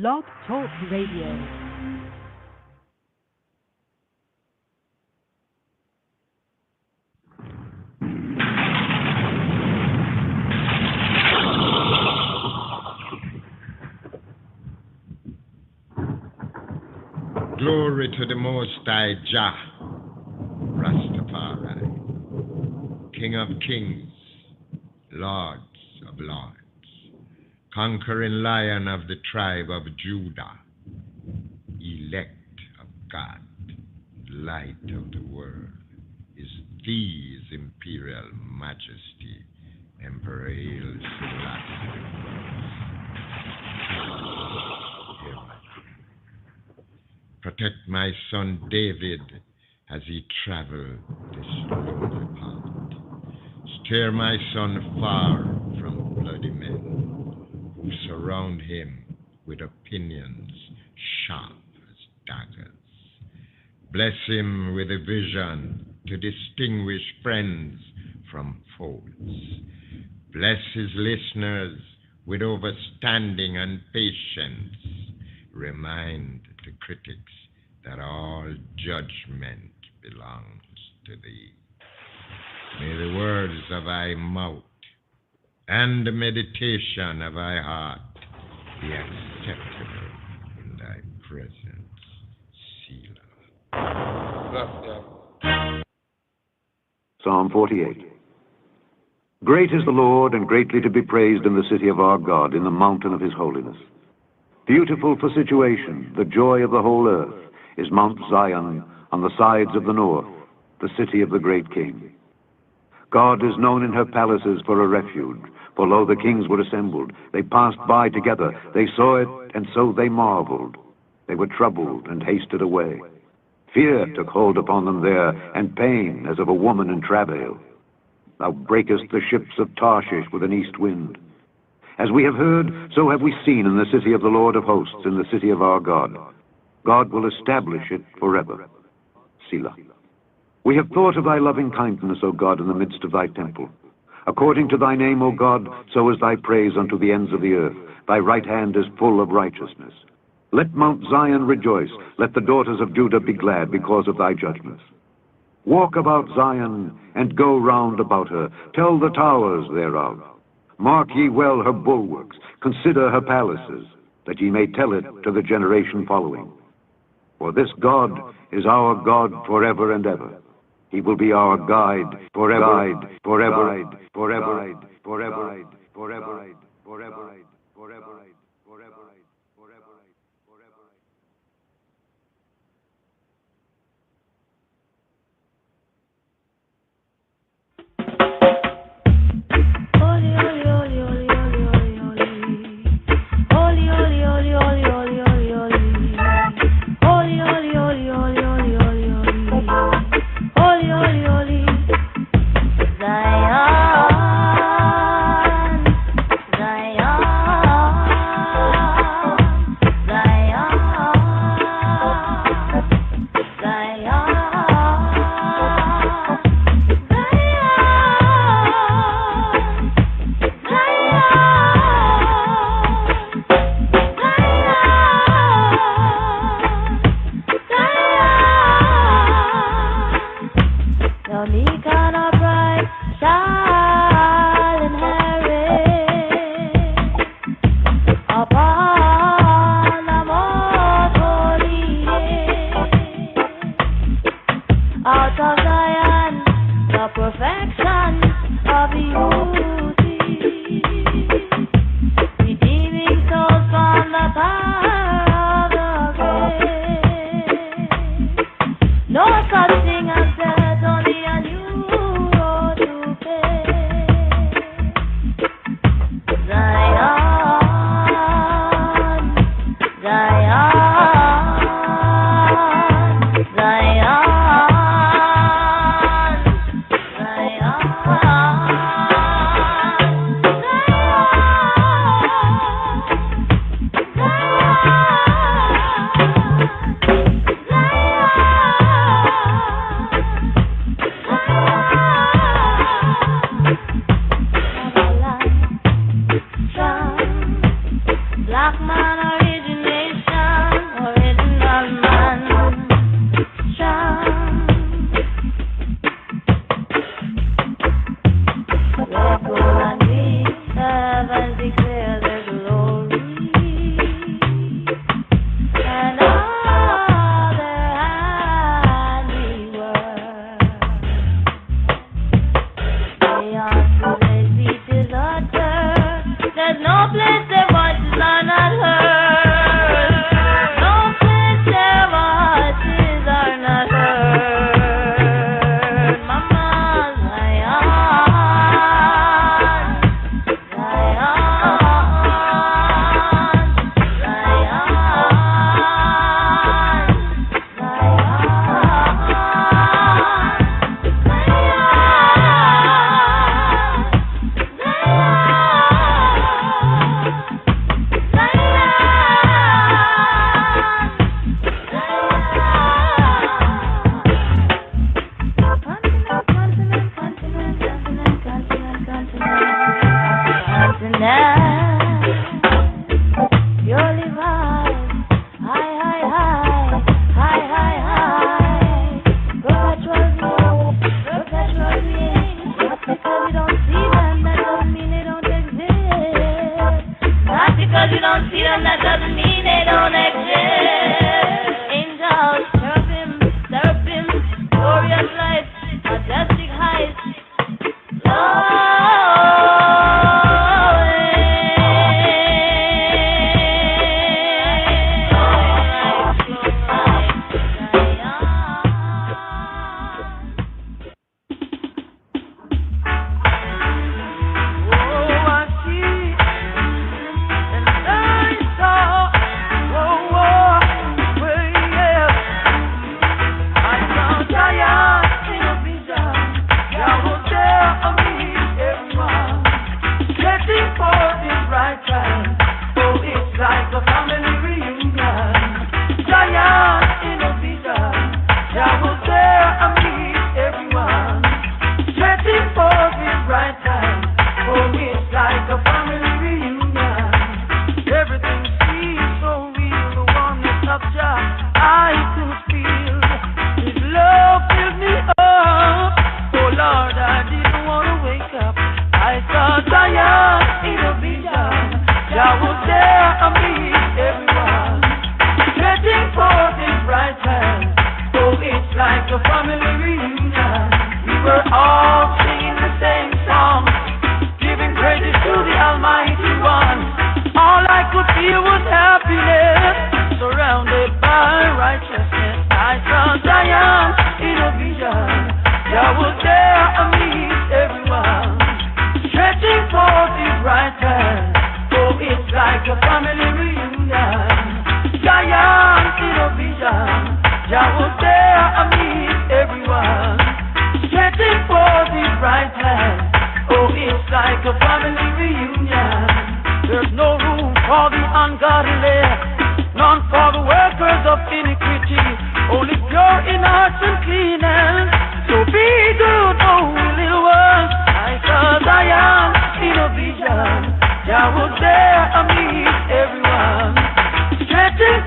Blog Talk Radio. Glory to the Most High Jah, Rastafari, King of Kings, Lords of Lords, conquering Lion of the tribe of Judah, elect of God, light of the world, is His Imperial Majesty, Emperor Haile Selassie I. Protect my son David as he travel this lonely path. Steer my son far from bloody men who surround him with opinions sharp as daggers. Bless him with a vision to distinguish friends from foes. Bless his listeners with overstanding and patience. Remind the critics that all judgment belongs to thee. May the words of thy mouth and the meditation of thy heart be acceptable in thy presence, Selah. Psalm 48. Great is the Lord, and greatly to be praised in the city of our God, in the mountain of his holiness. Beautiful for situation, the joy of the whole earth, is Mount Zion on the sides of the north, the city of the great King. God is known in her palaces for a refuge, for lo, the kings were assembled. They passed by together, they saw it, and so they marveled. They were troubled and hasted away. Fear took hold upon them there, and pain as of a woman in travail. Thou breakest the ships of Tarshish with an east wind. As we have heard, so have we seen in the city of the Lord of hosts, in the city of our God. God will establish it forever. Selah. We have thought of thy loving kindness, O God, in the midst of thy temple. According to thy name, O God, so is thy praise unto the ends of the earth. Thy right hand is full of righteousness. Let Mount Zion rejoice. Let the daughters of Judah be glad because of thy judgments. Walk about Zion, and go round about her. Tell the towers thereof. Mark ye well her bulwarks. Consider her palaces, that ye may tell it to the generation following. For this God is our God forever and ever. He will be our guide forever, forever, forever, forever, forever, forever, forever. Zion,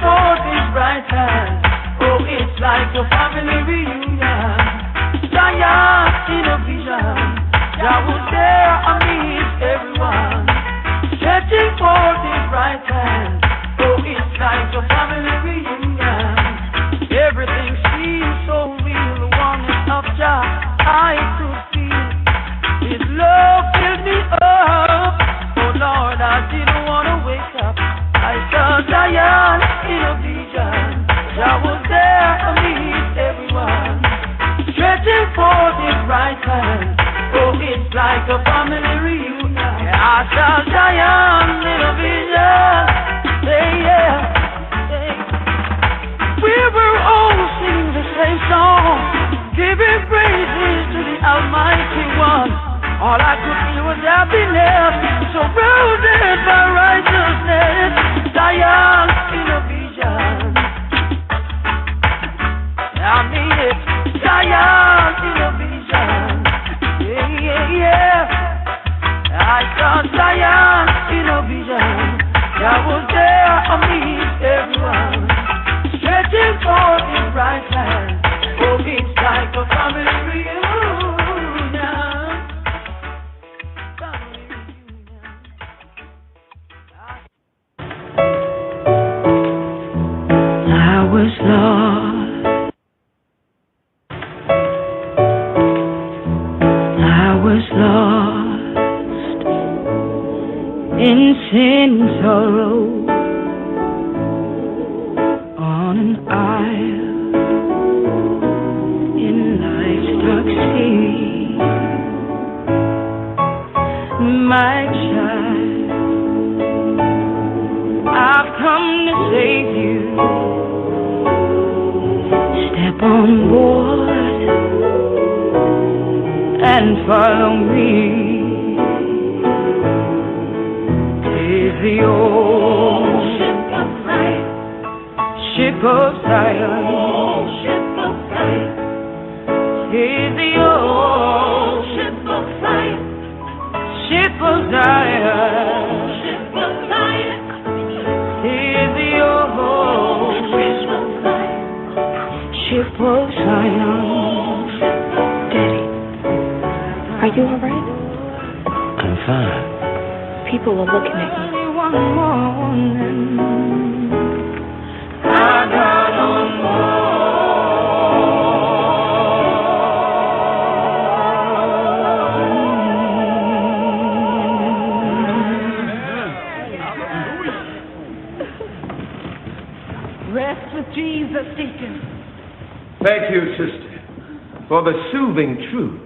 forth his right hand. Oh, it's like a family reunion. Zion in a vision. Jah was there amidst everyone, stretching forth his right hand. Oh, it's like a family reunion. Everything seems so real. The oneness of Jah I could feel. His love filled me up. Oh Lord, I didn't want to wake up. I saw Zion in a vision. Jah was there amidst everyone, stretching forth his right hand. Oh, it's like a family reunion. I saw Zion in a vision. Say yeah. Say. We were all singing the same song, giving praises to the Almighty One. All I could feel was happiness, surrounded by righteousness. Zion in a vision. I mean it. Zion in a vision. Yeah, yeah, yeah. I saw Zion in a vision. I was there amidst everyone, stretching forth his right hand. Oh, it's like a family reunion. Family reunion. I was lost. I was lost in sin and sorrow on an isle in life's dark sea. My child, I've come to save you. Step on board and follow me. Tis the old ship of Zion. Ship of Zion. Tis the old ship of Zion. Ship of Zion. Ship of Zion. Tis the old ship of Zion. Ship of Zion. Daddy, are you alright? I'm fine. People are looking at you. I got on more. Rest with Jesus, Deacon. Thank you, sister, for the soothing truths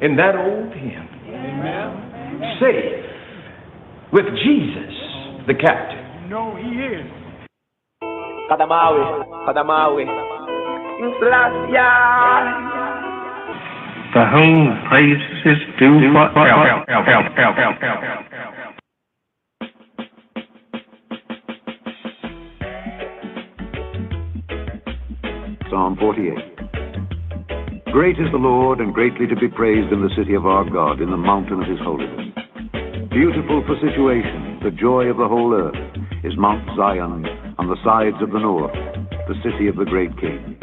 in that old hymn. Amen. Safe with Jesus, the captain. No, he is. Kadamawi. For whom praise is due forever. Psalm 48. Great is the Lord, and greatly to be praised in the city of our God, in the mountain of his holiness. Beautiful for situation, the joy of the whole earth, is Mount Zion on the sides of the north, the city of the great king.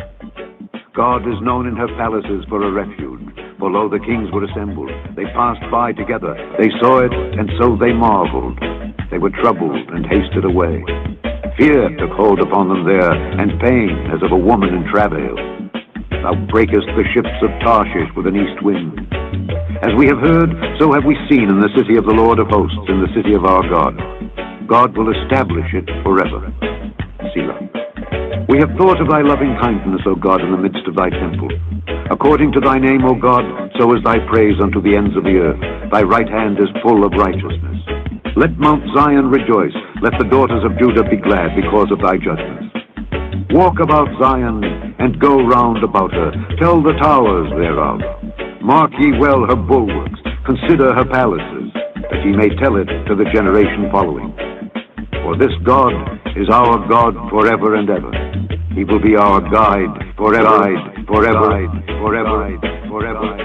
God is known in her palaces for a refuge, for lo, the kings were assembled. They passed by together. They saw it, and so they marveled. They were troubled and hasted away. Fear took hold upon them there, and pain as of a woman in travail. Thou breakest the ships of Tarshish with an east wind. As we have heard, so have we seen in the city of the Lord of hosts, in the city of our God. God will establish it forever. Selah. We have thought of thy loving kindness, O God, in the midst of thy temple. According to thy name, O God, so is thy praise unto the ends of the earth. Thy right hand is full of righteousness. Let Mount Zion rejoice. Let the daughters of Judah be glad because of thy judgments. Walk about Zion, and go round about her. Tell the towers thereof. Mark ye well her bulwarks. Consider her palaces, that ye may tell it to the generation following. For this God is our God forever and ever. He will be our guide forever, forever, forever, forever.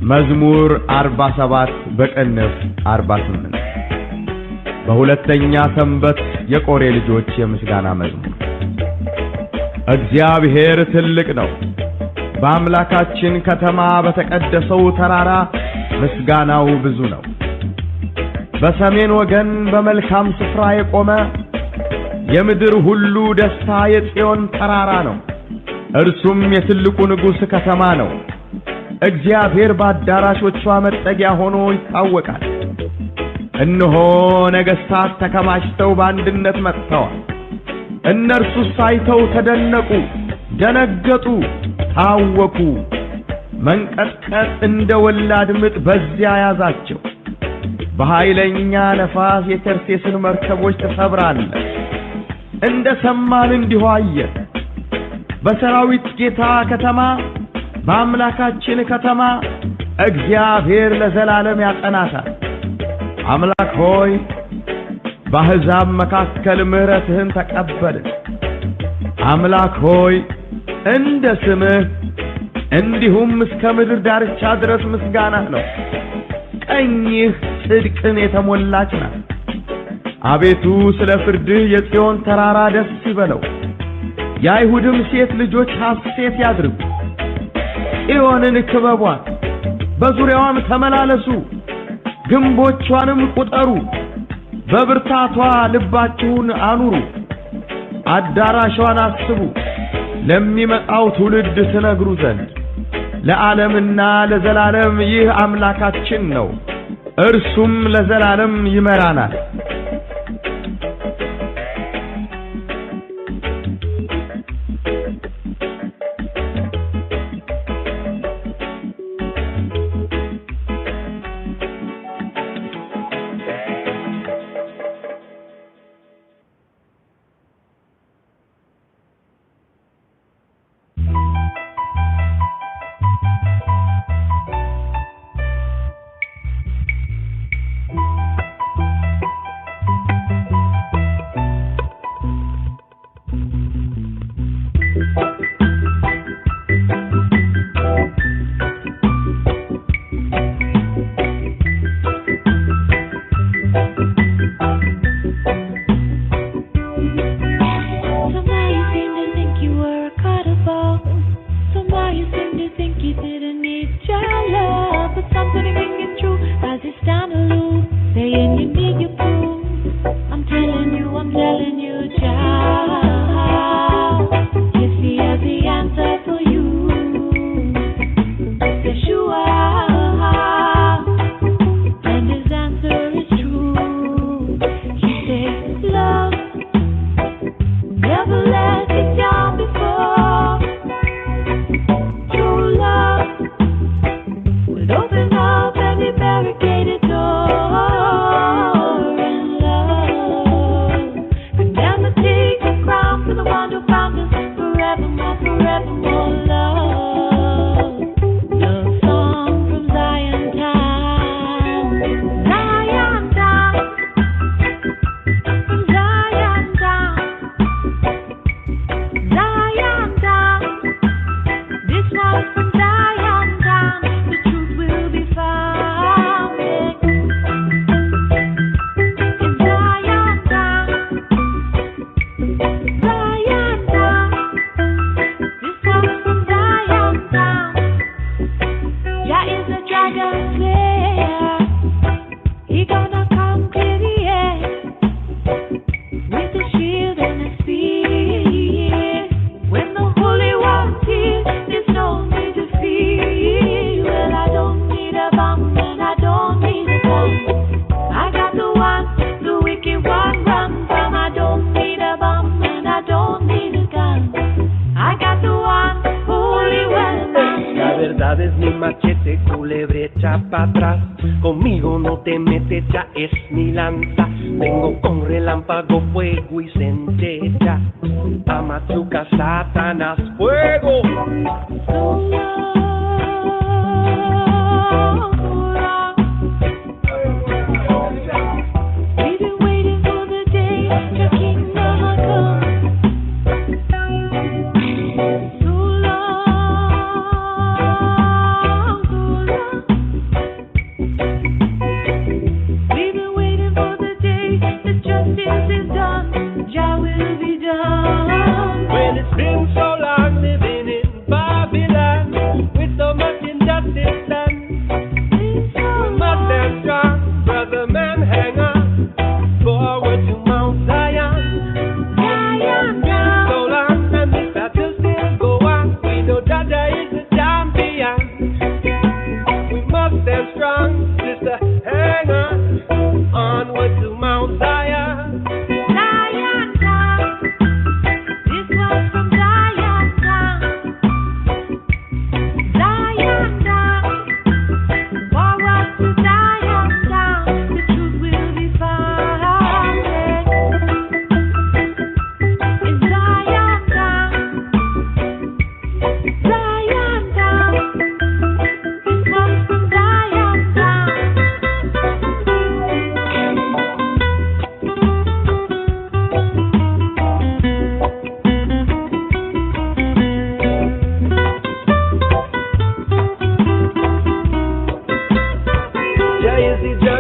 መዝሙር 47 በቅንፍ 48 በሁለተኛ ሰንበት የቆሬ ልጆች የምስጋና መዝሙር። እግዚአብሔር ትልቅ ነው፣ በአምላካችን ከተማ በተቀደሰው ተራራ ምስጋናው ብዙ ነው። በሰሜን ወገን በመልካም ስፍራ የቆመ የምድር ሁሉ ደስታ የጽዮን ተራራ ነው። እርሱም የትልቁ ንጉሥ ከተማ ነው። እግዚአብሔር በአዳራሾቿ መጠጊያ ሆኖ ይታወቃል። እነሆ ነገሥታት ተከማችተው በአንድነት መጥተዋል። እነርሱ ሳይተው ተደነቁ፣ ደነገጡ፣ ታወኩ። መንቀጥቀጥ እንደ ወላድ ምጥ በዚያ ያዛቸው። በኃይለኛ ነፋስ የተርሴስን መርከቦች ተሰብራለህ። እንደ ሰማን እንዲሁ አየን። በሰራዊት ጌታ ከተማ በአምላካችን ከተማ እግዚአብሔር ለዘላለም ያጸናታል። አምላክ ሆይ በአሕዛብ መካከል ምሕረትህን ተቀበልን። አምላክ ሆይ እንደ ስምህ እንዲሁም እስከ ምድር ዳርቻ ድረስ ምስጋናህ ነው። ቀኝህ ጽድቅን የተሞላች ናት። አቤቱ ስለ ፍርድህ የጽዮን ተራራ ደስ ይበለው፣ የአይሁድም ሴት ልጆች ሐሴት ያድርጉ። ጽዮንን ክበቧት፣ በዙሪያዋም ተመላለሱ፣ ግንቦቿንም ቁጠሩ፣ በብርታቷ ልባችሁን አኑሩ። አዳራሿን አስቡ፣ ለሚመጣው ትውልድ ትነግሩ ዘንድ። ለዓለምና ለዘላለም ይህ አምላካችን ነው፣ እርሱም ለዘላለም ይመራናል።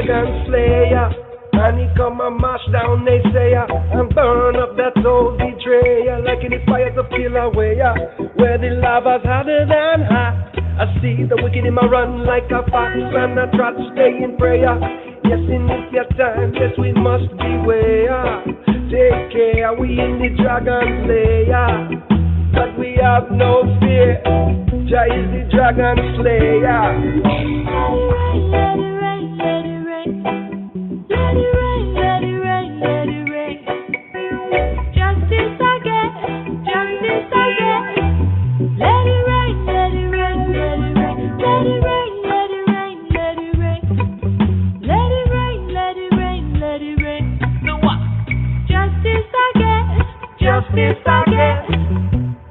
dragon slayer. And he come and mash down naysayer and burn up that old betrayer like in the fires of Kilauea, where the lava's hotter than hot. I see the wicked in my run like a fox and I try to stay in prayer. Yes, in this time, yes, we must beware. Take care, we in the dragon slayer, but we have no fear. Jah is the dragon slayer. Let it rain, let it rain, let it rain. Justice again, justice again. Let it rain, let it rain, let it rain. Let it rain, let it rain, let it rain. Let it rain, let it rain, let it rain. So what? Justice again, justice again.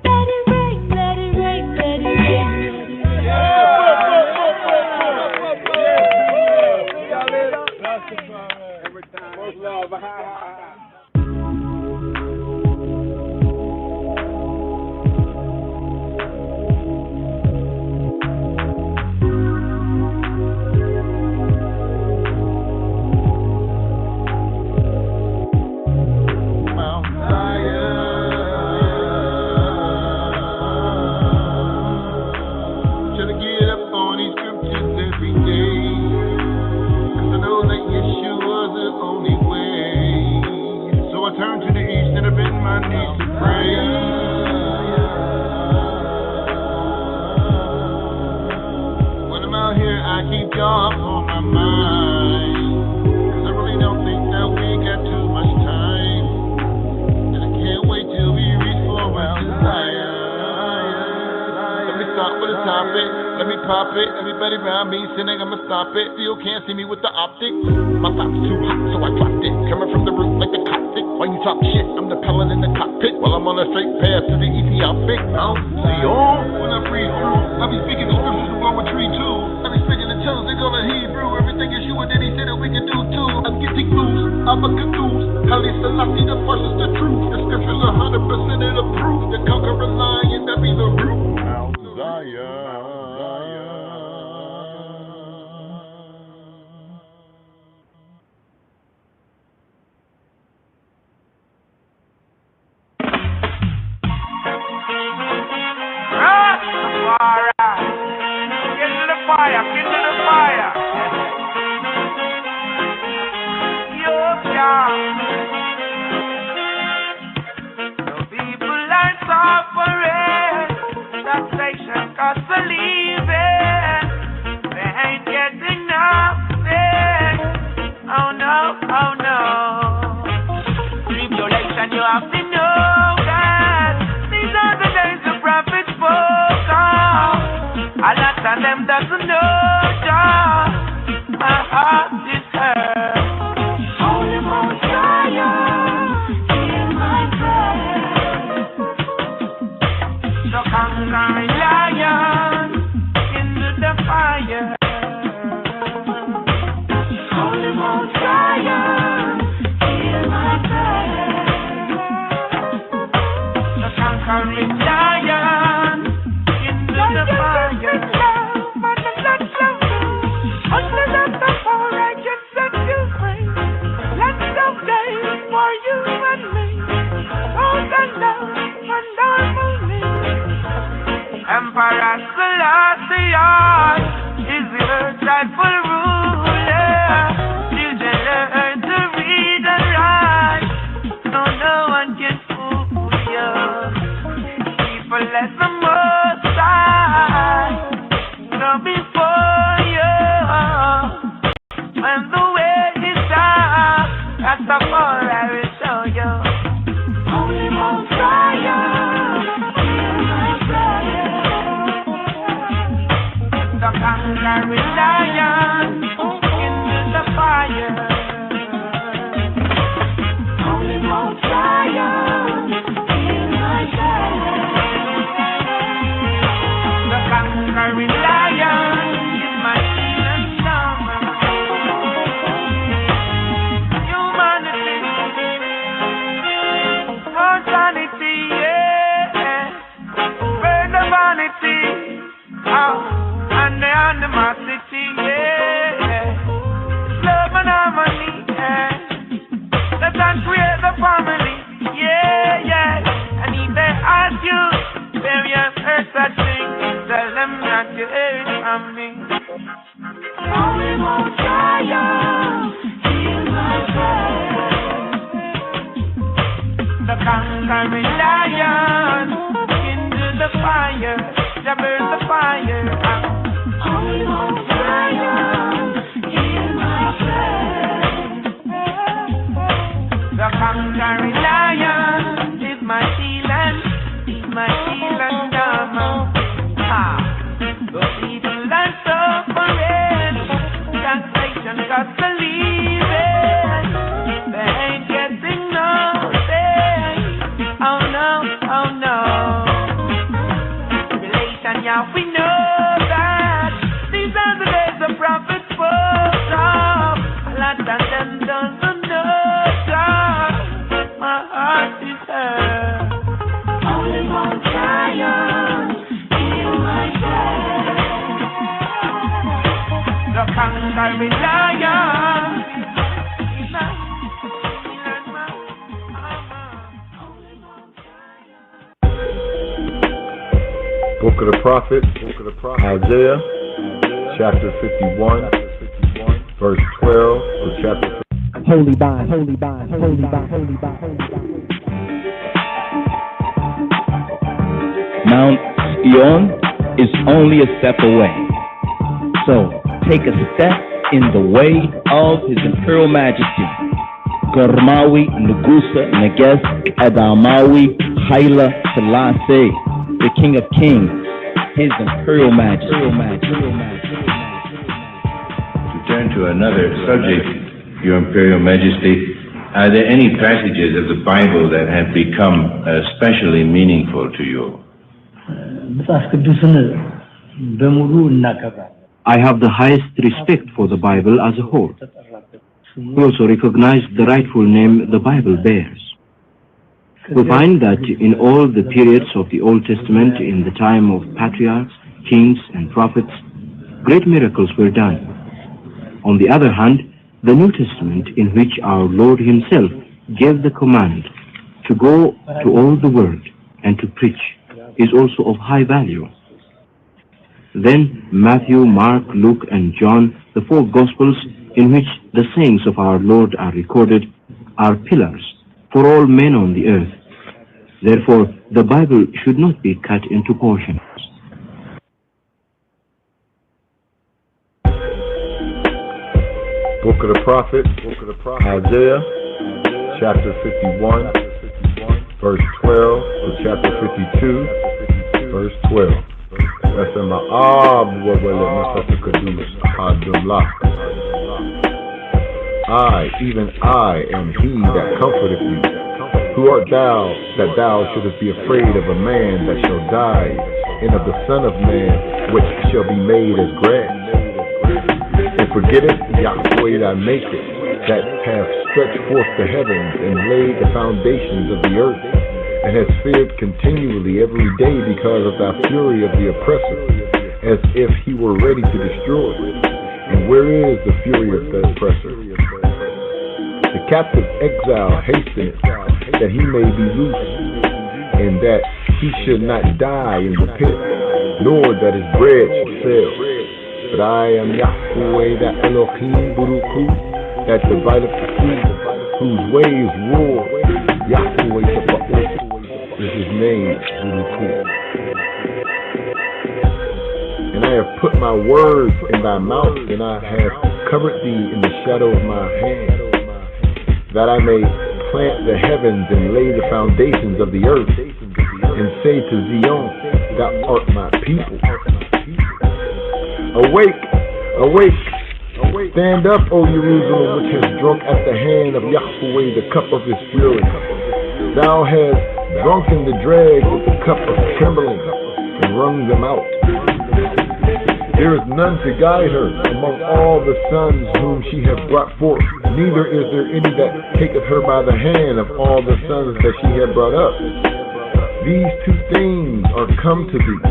Let it rain, let it rain, let it rain. Everybody around me sinning, I'ma stop it. Still can't see me with the optics. My thoughts too hot, so I dropped it. Coming from the roof like the Coptic. While you talk shit, I'm the pellet in the cockpit. While I'm on a straight path to the Ethiopic. When I breathe through, I be speaking the scriptures of poetry too. I be speaking in tongues, they call it Hebrew. Everything is you and then he said that we can do too. I'm getting loose, I'm a caboose. Haile Selassie, the first is the truth. The scriptures 100% of the proof. The conquering lion, that be the root. Mount Zion. And the animosity, yeah. Love various earths I sing. Tell them not to hate from me. Only Mount Zion, heal my friend. The conquering lion, into the fire, to burn the fire out. Only Mount Zion, heal my friend. The conquering lion is my shield and armor. Those people are suffering, taxation got to leave it. They ain't getting nothing. Oh no. Relation, yeah, we know that these are the days the prophets spoke of. A lot of them doesn't know God. My heart is hurt. Only Mount Zion, heal my friend. The conquering lion. Book of the Prophet, Isaiah, chapter 51, verse 12 to chapter 15. Holy bind. Mount Zion is only a step away. So take a step in the way of His Imperial Majesty, Gormawi Nugusa Neges Adamawi Haile Selassie, the King of Kings, His Imperial Majesty. To turn to another subject, Your Imperial Majesty, are there any passages of the Bible that have become especially meaningful to you? I have the highest respect for the Bible as a whole. We also recognize the rightful name the Bible bears. We find that in all the periods of the Old Testament, in the time of patriarchs, kings, and prophets, great miracles were done. On the other hand, the New Testament, in which our Lord Himself gave the command to go to all the world and to preach, is also of high value. Then Matthew, Mark, Luke, and John, the four Gospels in which the sayings of our Lord are recorded, are pillars for all men on the earth. Therefore, the Bible should not be cut into portions. Book of the Prophet, Isaiah, chapter 51, verse 12 to chapter 52, verse 12. Even I am He that comforteth thee. Who art thou that thou shouldest be afraid of a man that shall die, and of the Son of Man which shall be made as grass? And forgettest Yahweh thy Maker, that hath stretched forth the heavens and laid the foundations of the earth, and has feared continually every day because of thy fury of the oppressor, as if he were ready to destroy. And where is the fury of the oppressor? The captive exile hasteneth, that he may be loose, and that he should not die in the pit, nor that his bread should fail. But I am Yahweh, that Elohim Buruku, that divideth the sea, whose waves roar. Yahweh Sabaoth is his name, Buruku. And I have put my words in thy mouth, and I have covered thee in the shadow of my hand, that I may plant the heavens and lay the foundations of the earth, and say to Zion, thou art my people. Awake, awake, stand up, O Jerusalem, which has drunk at the hand of Yahweh the cup of his fury. Thou hast drunken the dregs with the cup of trembling, and wrung them out. There is none to guide her among all the sons whom she hath brought forth, neither is there any that taketh her by the hand of all the sons that she hath brought up. These two things are come to thee.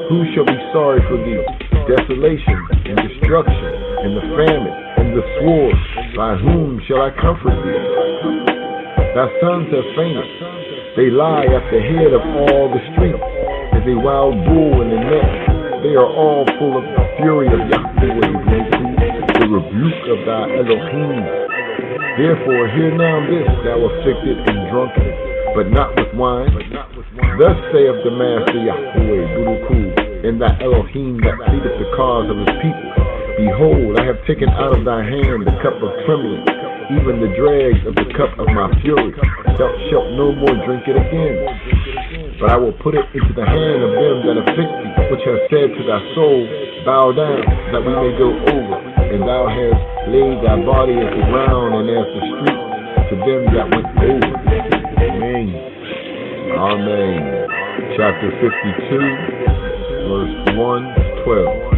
Who shall be sorry for thee? Desolation and destruction, and the famine and the sword. By whom shall I comfort thee? Thy sons have fainted. They lie at the head of all the streets, as a wild bull in the net. They are all full of the fury of Yahweh, the rebuke of thy Elohim. Therefore, hear now this, thou afflicted and drunken, but not with wine. Thus saith the Master Yahweh, Buruku, and thy Elohim that pleadeth the cause of his people. Behold, I have taken out of thy hand the cup of trembling, even the dregs of the cup of my fury. Thou shalt no more drink it again. But I will put it into the hand of them that afflict thee, which have said to thy soul, bow down, that we may go over. And thou hast laid thy body as the ground and as the street to them that went over. Amen. Amen. Chapter 52, verse 1-12.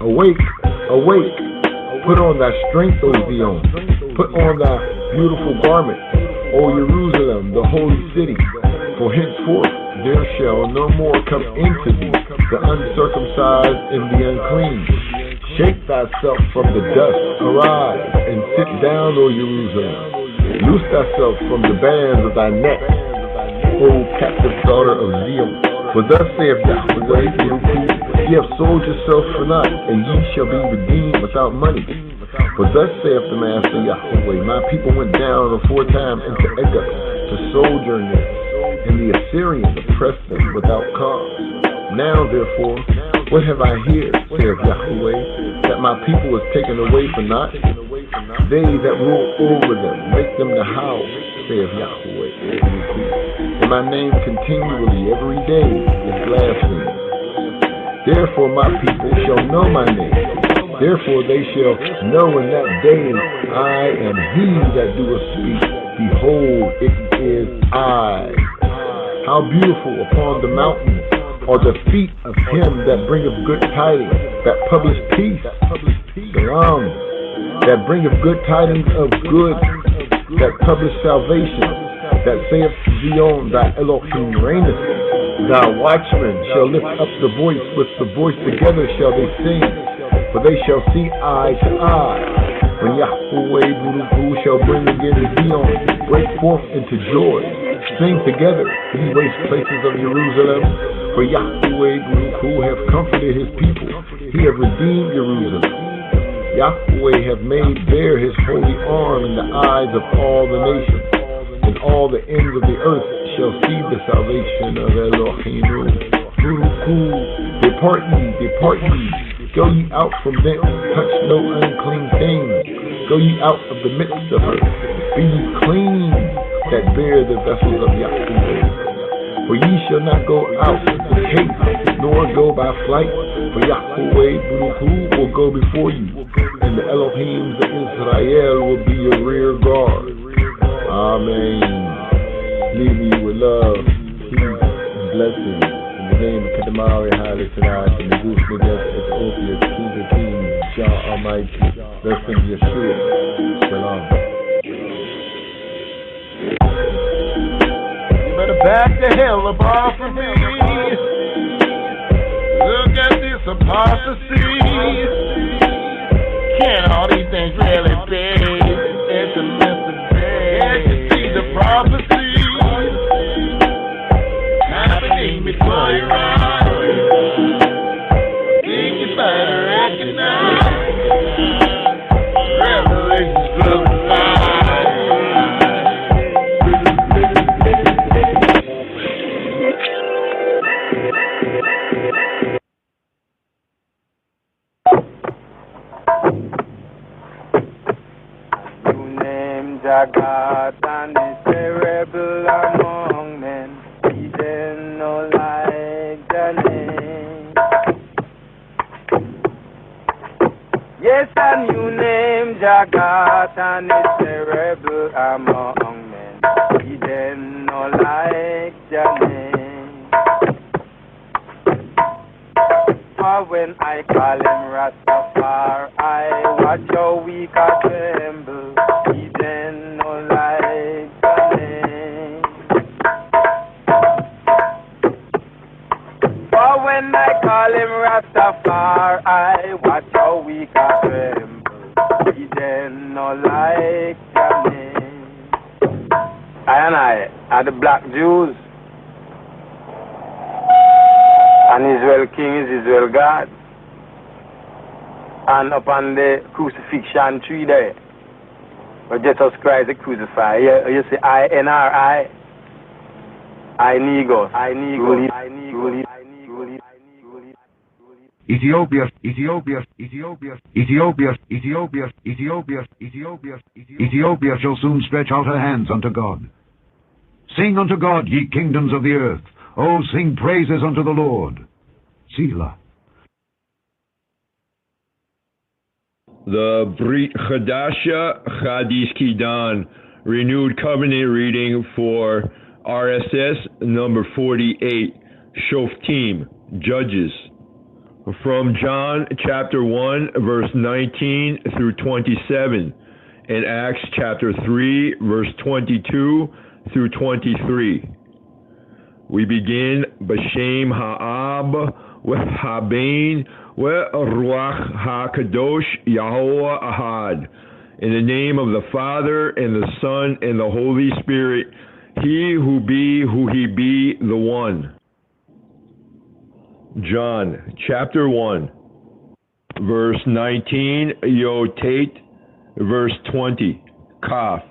Awake, awake, put on thy strength, O Zion, put on thy beautiful garment, O Jerusalem, the holy city, for henceforth there shall no more come into thee the uncircumcised and the unclean. Shake thyself from the dust, arise, and sit down, O Jerusalem. Loose thyself from the bands of thy neck, O captive daughter of Zion. For thus saith Yahweh, ye have sold yourself for naught, and ye shall be redeemed without money. For thus saith the Master Yahweh, my people went down aforetime into Egypt to sojourn there, and the Assyrians oppressed them without cause. Now therefore, what have I here, saith Yahweh, that my people is taken away for naught? They that rule over them, make them to howl, saith Yahweh. And my name continually every day is blasphemed. Therefore my people shall know my name. Therefore they shall know in that day I am he that doeth speak. Behold, it is I. How beautiful upon the mountains are the feet of him that bringeth good tidings, that publish peace. Shalom. That bringeth good tidings of good, that publish salvation, that saith Zion, thy Elohim reigneth. Thy watchmen shall lift up the voice, with the voice together shall they sing, for they shall see eye to eye. When Yahweh Buruku shall bring again Zion, break forth into joy. Sing together, ye waste places of Jerusalem, for Yahweh Buruku have comforted his people, he have redeemed Jerusalem. Yahweh have made bare his holy arm in the eyes of all the nations, and all the ends of the earth shall see the salvation of Elohim. Buruku, depart ye, go ye out from thence, touch no unclean thing, go ye out of the midst of her, be ye clean, that bear the vessels of Yahweh. For ye shall not go out with haste, nor go by flight, for Yahweh Buruku will go before you, and the Elohims of Israel will be your rear guard. Amen. Leave you with love, peace, and blessings. In the name of Kedamari, Haile Tanakh, and the Goose Niggas, Ethiopia, King of Kings, Jah Almighty, blessing Yeshua. Shalom. You better back the hell up off of me. Look at this apostasy. Can all these things really be? It's a mystery. Can't you see the prophecy? Happening before your eyes. Think you better recognize. Revelations of the light. God and is a rebel among men, he didn't know like the name. Yes, a new name, Jagat, and it's a rebel among men, he didn't know like the name. For when I call him Rastafari, I watch how weak I tremble. He then no like the name. For when I call him Rastafari, I watch how weak I tremble. He then no like the name. I and I are the black Jews. And Israel king is Israel God. And upon the crucifixion tree there, where Jesus Christ is crucified, you see I-N-R-I, I-Negos, I-Negos, I-Negos. Ethiopia shall soon stretch out her hands unto God. Sing unto God, ye kingdoms of the earth. Oh, sing praises unto the Lord. Selah. The Brit Chadasha Chadis Kidan Renewed Covenant reading for RSS number 48, Shoftim, Judges. From John chapter 1, verse 19 through 27, and Acts chapter 3, verse 22 through 23. We begin B'Shem Ha'ab V'Habein V'Ruach HaKadosh Yahuwah Ahad. In the name of the Father, and the Son, and the Holy Spirit, He who He be, the One. John chapter 1, verse 19, Yotet, verse 20, Kaf.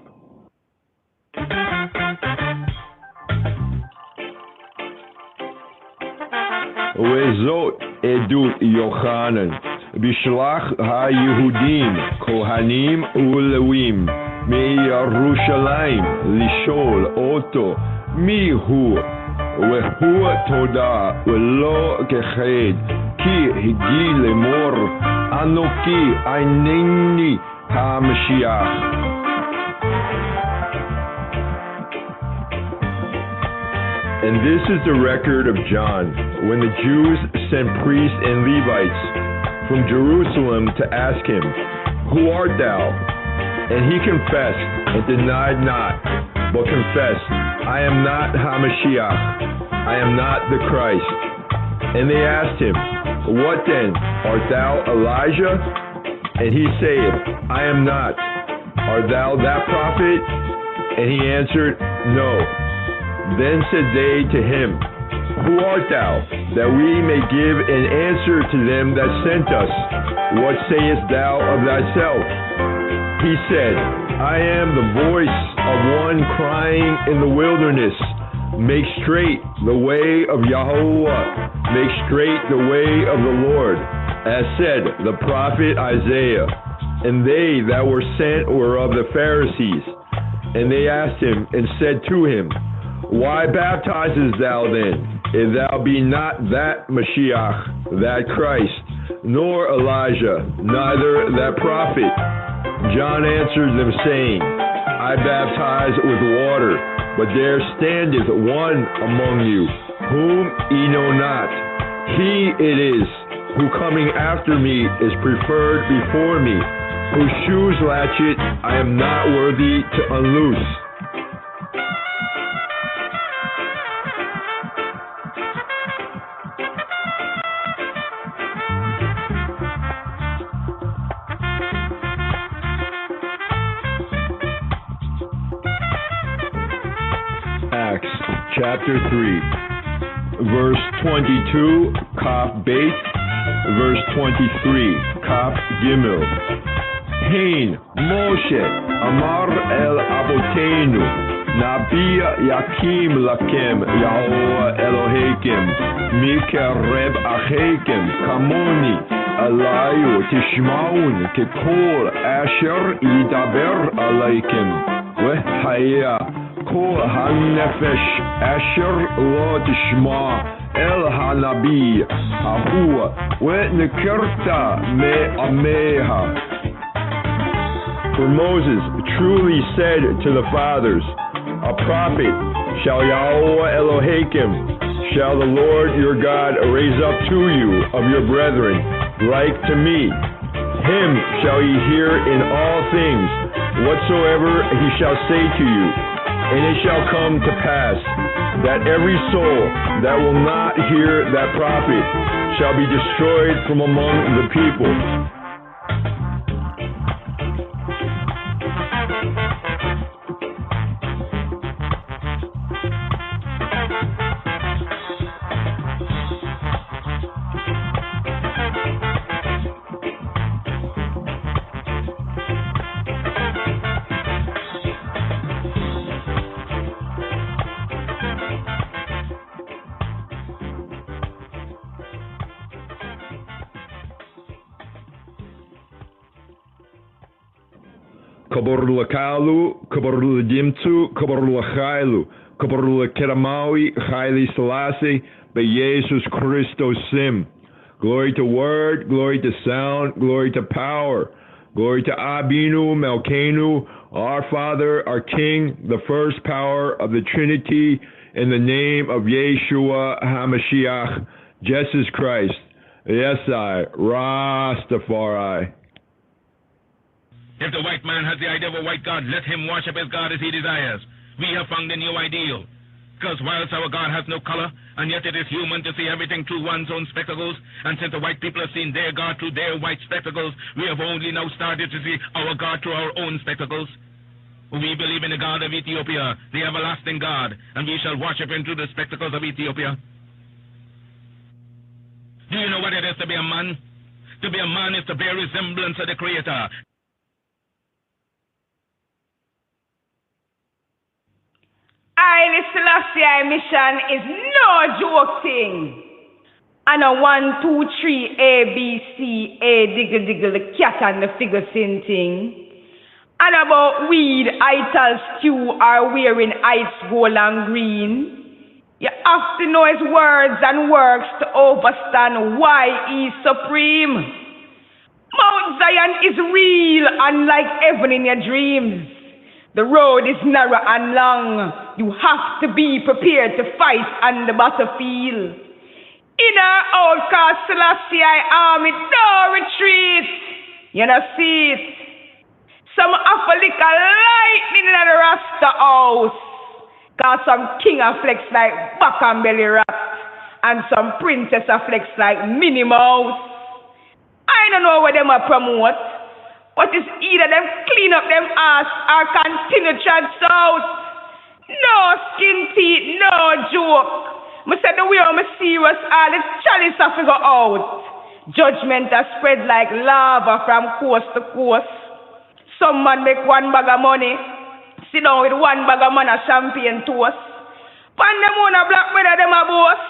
Vezot edut Yochanan, Bishlach ha-Yehudim, Kohanim u'Lewim, me-Yerushalayim, Lishol Oto, Mihu, Wehu Toda, Velo Keched, Ki Higi Lemor, Anoki Aineni HaMashiach. And this is the record of John, when the Jews sent priests and Levites from Jerusalem to ask him, Who art thou? And he confessed and denied not, but confessed, I am not HaMashiach, I am not the Christ. And they asked him, What then? Art thou Elijah? And he saith, I am not. Art thou that prophet? And he answered, No. Then said they to him, Who art thou, that we may give an answer to them that sent us? What sayest thou of thyself? He said, I am the voice of one crying in the wilderness, Make straight the way of Yahuwah, make straight the way of the Lord, as said the prophet Isaiah. And they that were sent were of the Pharisees. And they asked him and said to him, Why baptizest thou then, if thou be not that Mashiach, that Christ, nor Elijah, neither that prophet? John answered them, saying, I baptize with water, but there standeth one among you, whom ye know not. He it is, who coming after me is preferred before me, whose shoes latchet I am not worthy to unloose. Chapter 3, verse 22, Kaf Beit, verse 23, Kaf Gimel. Hein, Moshe, Amar el Abotenu, Nabia Yakim Lakem, Yahuwah Eloheikim, Mikereb Acheikim, Kamoni, Alayu, Tishmaun, Kekol, Asher, Yidaber Aleikim, Wehaya. Kol ha-nefesh asher lo tishma el ha-nabi ahu ve-nekerta me-ameha. For Moses truly said to the fathers, A prophet shall Yahuwah Eloheikim, shall the Lord your God raise up to you of your brethren, like to me. Him shall ye hear in all things, whatsoever he shall say to you. And it shall come to pass that every soul that will not hear that prophet shall be destroyed from among the people. Kaborlakalu, Kaborladimtu, Kaborlachailu, Kaborlakeramawi, Haile Selassie, by Jesus Christos Sim. Glory to Word, glory to Sound, glory to Power, glory to Abinu, Melkenu, our Father, our King, the first power of the Trinity, in the name of Yeshua HaMashiach, Jesus Christ. Yes, I, Rastafari. If the white man has the idea of a white God, let him worship his God as he desires. We have found a new ideal. Because whilst our God has no color, and yet it is human to see everything through one's own spectacles, and since the white people have seen their God through their white spectacles, we have only now started to see our God through our own spectacles. We believe in the God of Ethiopia, the everlasting God, and we shall worship him through the spectacles of Ethiopia. Do you know what it is to be a man? To be a man is to bear resemblance of the Creator. Haile Selassie mission is no joke thing. And a 1, 2, 3, A, B, C, A, diggle, diggle, the cat and the figure sin thing. And about weed, ital stew are wearing ice, gold and green. You have to know his words and works to understand why he's supreme. Mount Zion is real, unlike heaven in your dreams. The road is narrow and long. You have to be prepared to fight on the battlefield. In our outcast Selassie army, no retreat. You know, see it. Some have a little lightning in the Rasta house. Cause some king a flex like back and belly rat. And some princess a flex like Minnie Mouse. I don't know what them a promote. But it's either them clean up them ass or continue trans out. No skin teeth, no joke. I said the way I'm serious, all the chalice a figure out. Judgment has spread like lava from coast to coast. Some man make 1 bag of money, sit down with 1 bag of man a champagne toast. Pan them on a black brother them a boss.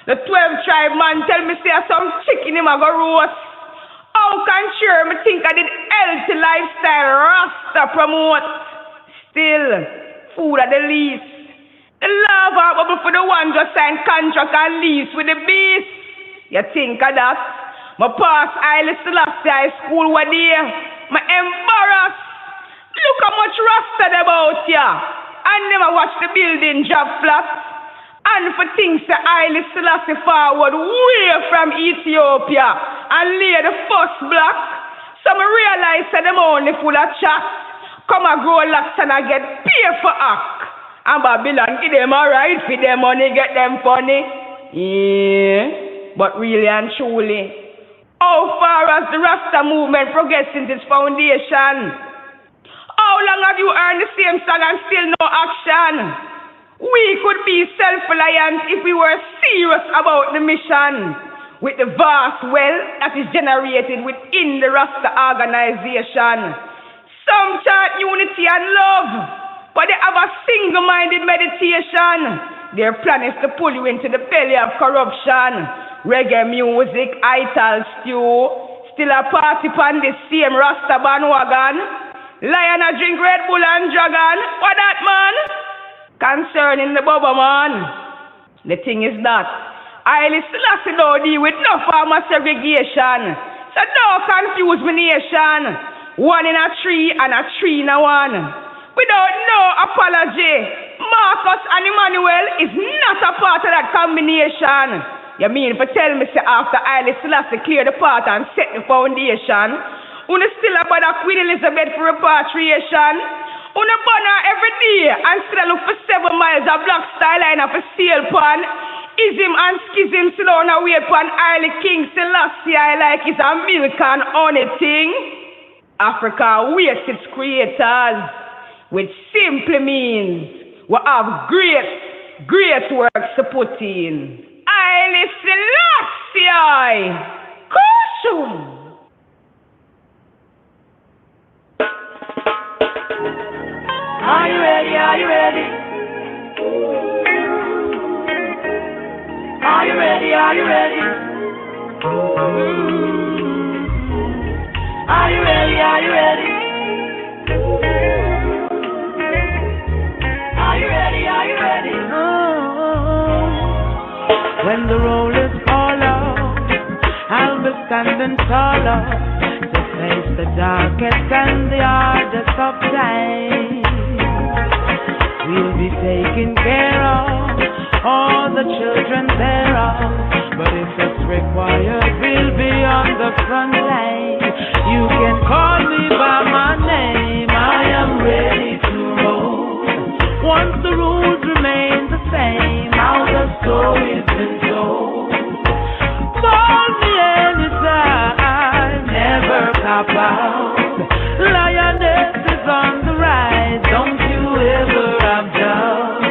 The 12 tribe man tell me say some chicken him a go roast. How can sure me think I did healthy lifestyle Rasta promote? Still, food at the least. The lava bubble for the one just sign contract and lease with the beast. You think of that? My pass Haile Selassie High School one day. My embarrassed. Look how much Rasta about ya. I never watched the building drop flat. And for things that Haile Selassie forward way from Ethiopia and lay the first block. Some realize that them only full of chat. Come and grow locks and I get paid for act. And Babylon give them alright for them money, get them funny. Yeah, but really and truly, how far has the Rasta movement progressed in its foundation? How long have you earned the same song and still no action? We could be self-reliant if we were serious about the mission. With the vast wealth that is generated within the Rasta organization. Some chant unity and love, but they have a single-minded meditation. Their plan is to pull you into the belly of corruption. Reggae music, ital stew, still a party on the same Rasta bandwagon. Lion a drink Red Bull and Dragon. What that, man? Concerning the Bubba, man. The thing is that Haile Selassie don't deal with no form of segregation. So don't confuse me nation. 1 in a 3 and a 3 in a 1. Without no apology, Marcus and Emmanuel is not a part of that combination. You mean for tell me say after Haile Selassie clear the path and set the foundation, una still about a Queen Elizabeth for repatriation? Una burn her every day and still look for 7 miles of black style line of a sail pan. Ism and schism still on a wait pan Haile King Selassie like it's a milk and honey thing. Africa waits its creators, which simply means we have great works to put in. Haile Selassie! Caution! Are you ready? Are you ready? Are you ready? Are you ready? Are you ready? Are you ready? When the roll is called out, I'll be standing taller to face the darkest and the hardest of times. We'll be taking care of all the children thereof, but if it's required, we'll be on the front line. You can call me by my name, I am ready to roll. Once the rules remain the same, how the story's been told. Call me anytime, never cop out. Lioness is on the rise, don't you ever have doubt.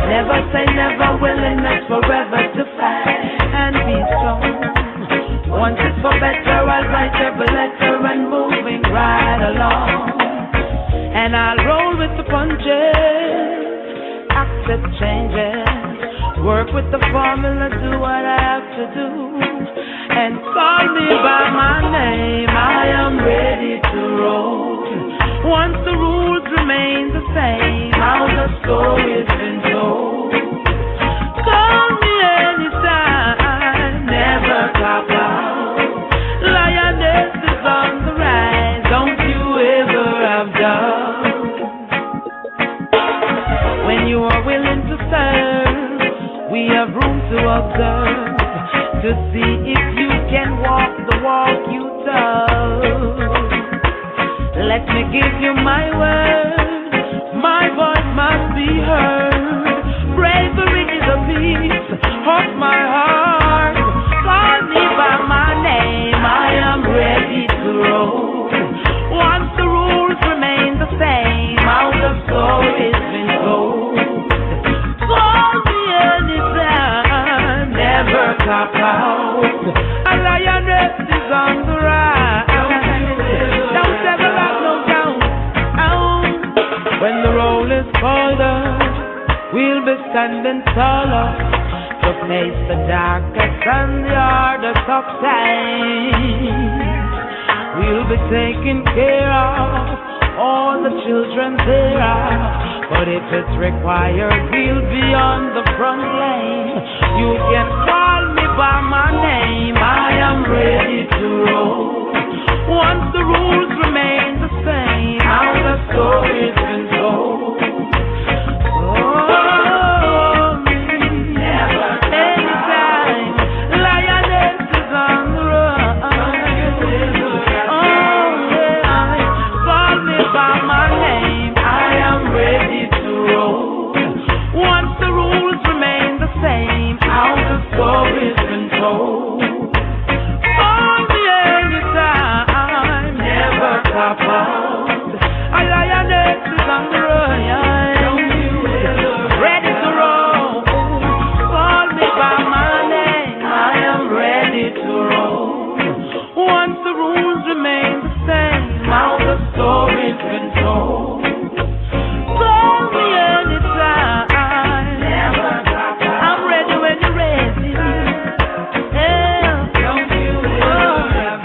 Never say never, willingness forever to fight and be strong. Once it's for better, I'll write every letter and moving right along. And I'll roll with the punches, accept changes, work with the formula, do what I have to do. And call me by my name, I am ready to roll. Once the rules remain the same, how the story's been told. Call me anytime, never cop out. Lioness is on the rise, don't you ever have doubt. When you are willing to serve, we have room to observe, to see if you can walk the walk you tell. Let me give you my word, my voice must be heard. Bravery is a piece of my heart. Call me by my name, I am ready to roll. Once the rules remain the same, how the story's been told. Call me anytime, never cop out. A lioness is on the rise. Don't ever have no doubt. When the roll is called up, we'll be standing taller to face the darkest and the hardest of times. We'll be taking care of all the children there are, but if it's required, we'll be on the front line. You can call me by my name, I am ready to roll. Once the rules remain the same, how the story's been told. Oh, me, never, anytime, lioness is on the run. Oh, yeah, call me by my name, I am ready to roll. Once the rules remain the same, how the story's been told. Call me anytime, never cop out. A lioness is on the run, ready to roll. Call me by my name, I am ready to roll. Once the rules remain the same, how the story's been told. Call me anytime, never cop out. I'm ready when you're ready. Yeah, don't you ever have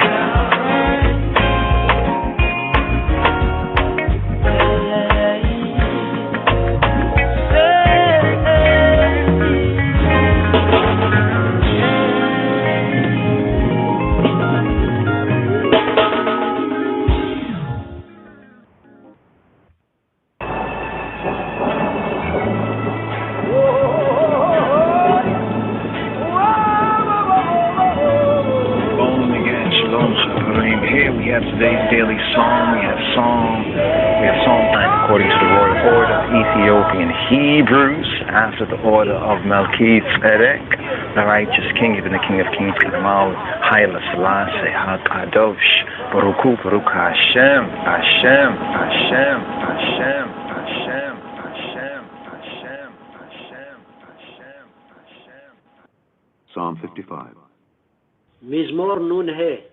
Here we have today's daily psalm. We have psalm time according to the royal order of Ethiopian Hebrews, after the order of Melchizedek, the righteous king, even the King of Kings, Kamal, Haile Selassie, HaKadosh, Baruch Hu, Baruch Hashem, Hashem, Hashem, Hashem, Hashem, Hashem, Hashem, Hashem, Hashem, Hashem. Psalm 55. מזמור נ"ה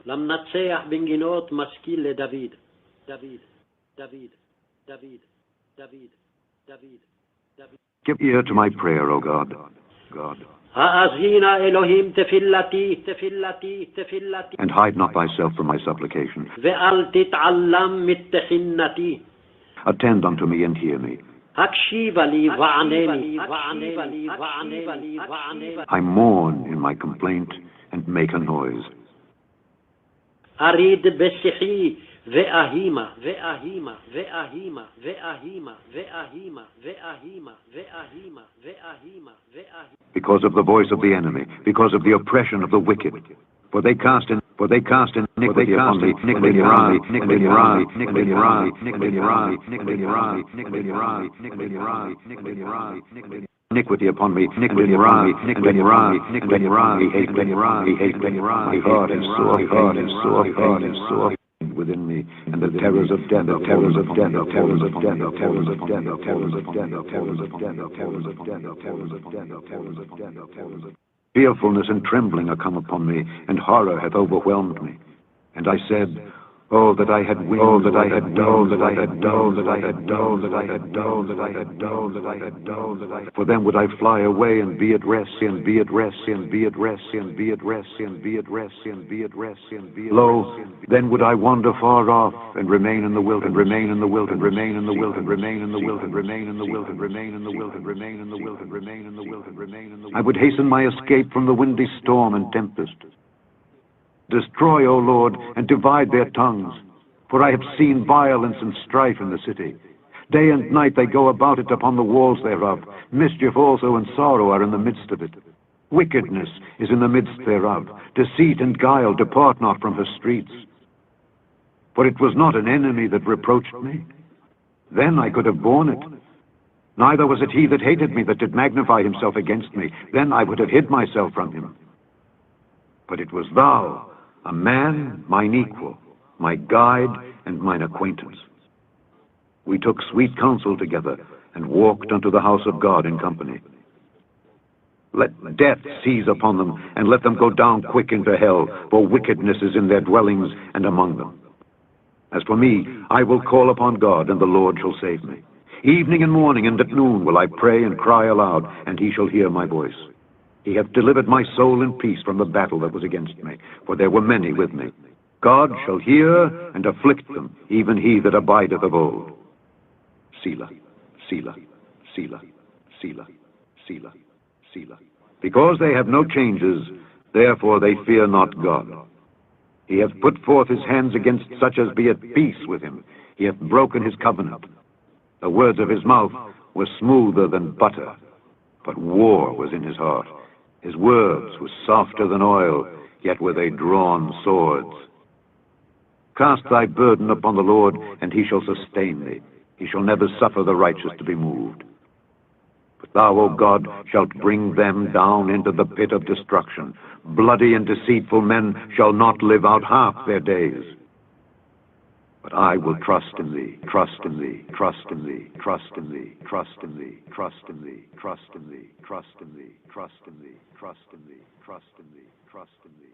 למנצח בנגינות משכיל לדוד. Give ear to my prayer, O God. האזינה אלוהים תפילתי And hide not thyself from my supplication. ואל תתעלם מתחינתי. Attend unto me and hear me. I mourn in my complaint and make a noise. أريد بسحي وأهيما وأهيما وأهيما وأهيما وأهيما وأهيما وأهيما وأهيما. Because of the voice of the enemy, because of the oppression of the wicked, for they cast iniquity upon me, iniquity upon me, iniquity upon me, iniquity upon me, iniquity upon me, iniquity upon me, iniquity upon me, iniquity upon me, iniquity upon me. Iniquity upon me, iniquity upon me, iniquity upon me, iniquity upon me, iniquity upon me, iniquity upon me. My heart is sore, heart is sore, heart is sore within me, and the terrors of death, the terrors of death, the terrors of death, the terrors of death, the terrors of death, the terrors of death, the terrors of death, the terrors of death, the terrors of death, the terrors of death. Fearfulness and trembling are come upon me, and horror hath overwhelmed me. And I said, oh, that I had wings, oh, that I had dove, that I had dove, that I had dove, that I had dove, that I had dove, that I had dove, that I had. For then would I fly away and be at rest, and be at rest, and be at rest, and be at rest, and be at rest, and be at rest, and be at rest. Lo, then would I wander far off, and remain in the wilderness, remain in the wilderness, remain in the wilderness, remain in the wilderness, remain in the wilderness, remain in the wilderness, remain in the wilderness, remain in the wilderness, remain in the wilderness. I would hasten my escape from the windy storm and tempest. Destroy, O Lord, and divide their tongues. For I have seen violence and strife in the city. Day and night they go about it upon the walls thereof. Mischief also and sorrow are in the midst of it. Wickedness is in the midst thereof. Deceit and guile depart not from her streets. For it was not an enemy that reproached me. Then I could have borne it. Neither was it he that hated me that did magnify himself against me. Then I would have hid myself from him. But it was thou, a man mine equal, my guide and mine acquaintance. We took sweet counsel together, and walked unto the house of God in company. Let death seize upon them, and let them go down quick into hell, for wickedness is in their dwellings and among them. As for me, I will call upon God, and the Lord shall save me. Evening and morning and at noon will I pray and cry aloud, and he shall hear my voice. He hath delivered my soul in peace from the battle that was against me, for there were many with me. God shall hear and afflict them, even he that abideth of old. Selah, Selah, Selah, Selah, Selah, Selah. Because they have no changes, therefore they fear not God. He hath put forth his hands against such as be at peace with him. He hath broken his covenant. The words of his mouth were smoother than butter, but war was in his heart. His words were softer than oil, yet were they drawn swords. Cast thy burden upon the Lord, and he shall sustain thee. He shall never suffer the righteous to be moved. But thou, O God, shalt bring them down into the pit of destruction. Bloody and deceitful men shall not live out half their days. But I will trust in thee, trust in thee, trust in thee, trust in thee, trust in thee, trust in thee, trust in thee, trust in thee, trust in thee, trust in thee, trust in thee, trust in thee.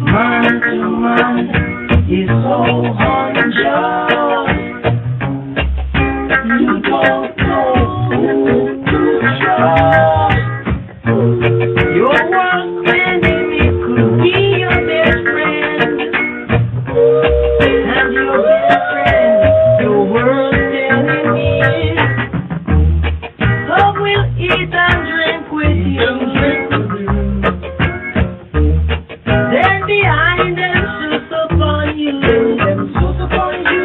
Man to man is so unjust. You don't know who to trust. Your worst enemy could be your best friend, and your best friend your worst enemy. Some will eat and drink with you. Then behind them shoot upon you.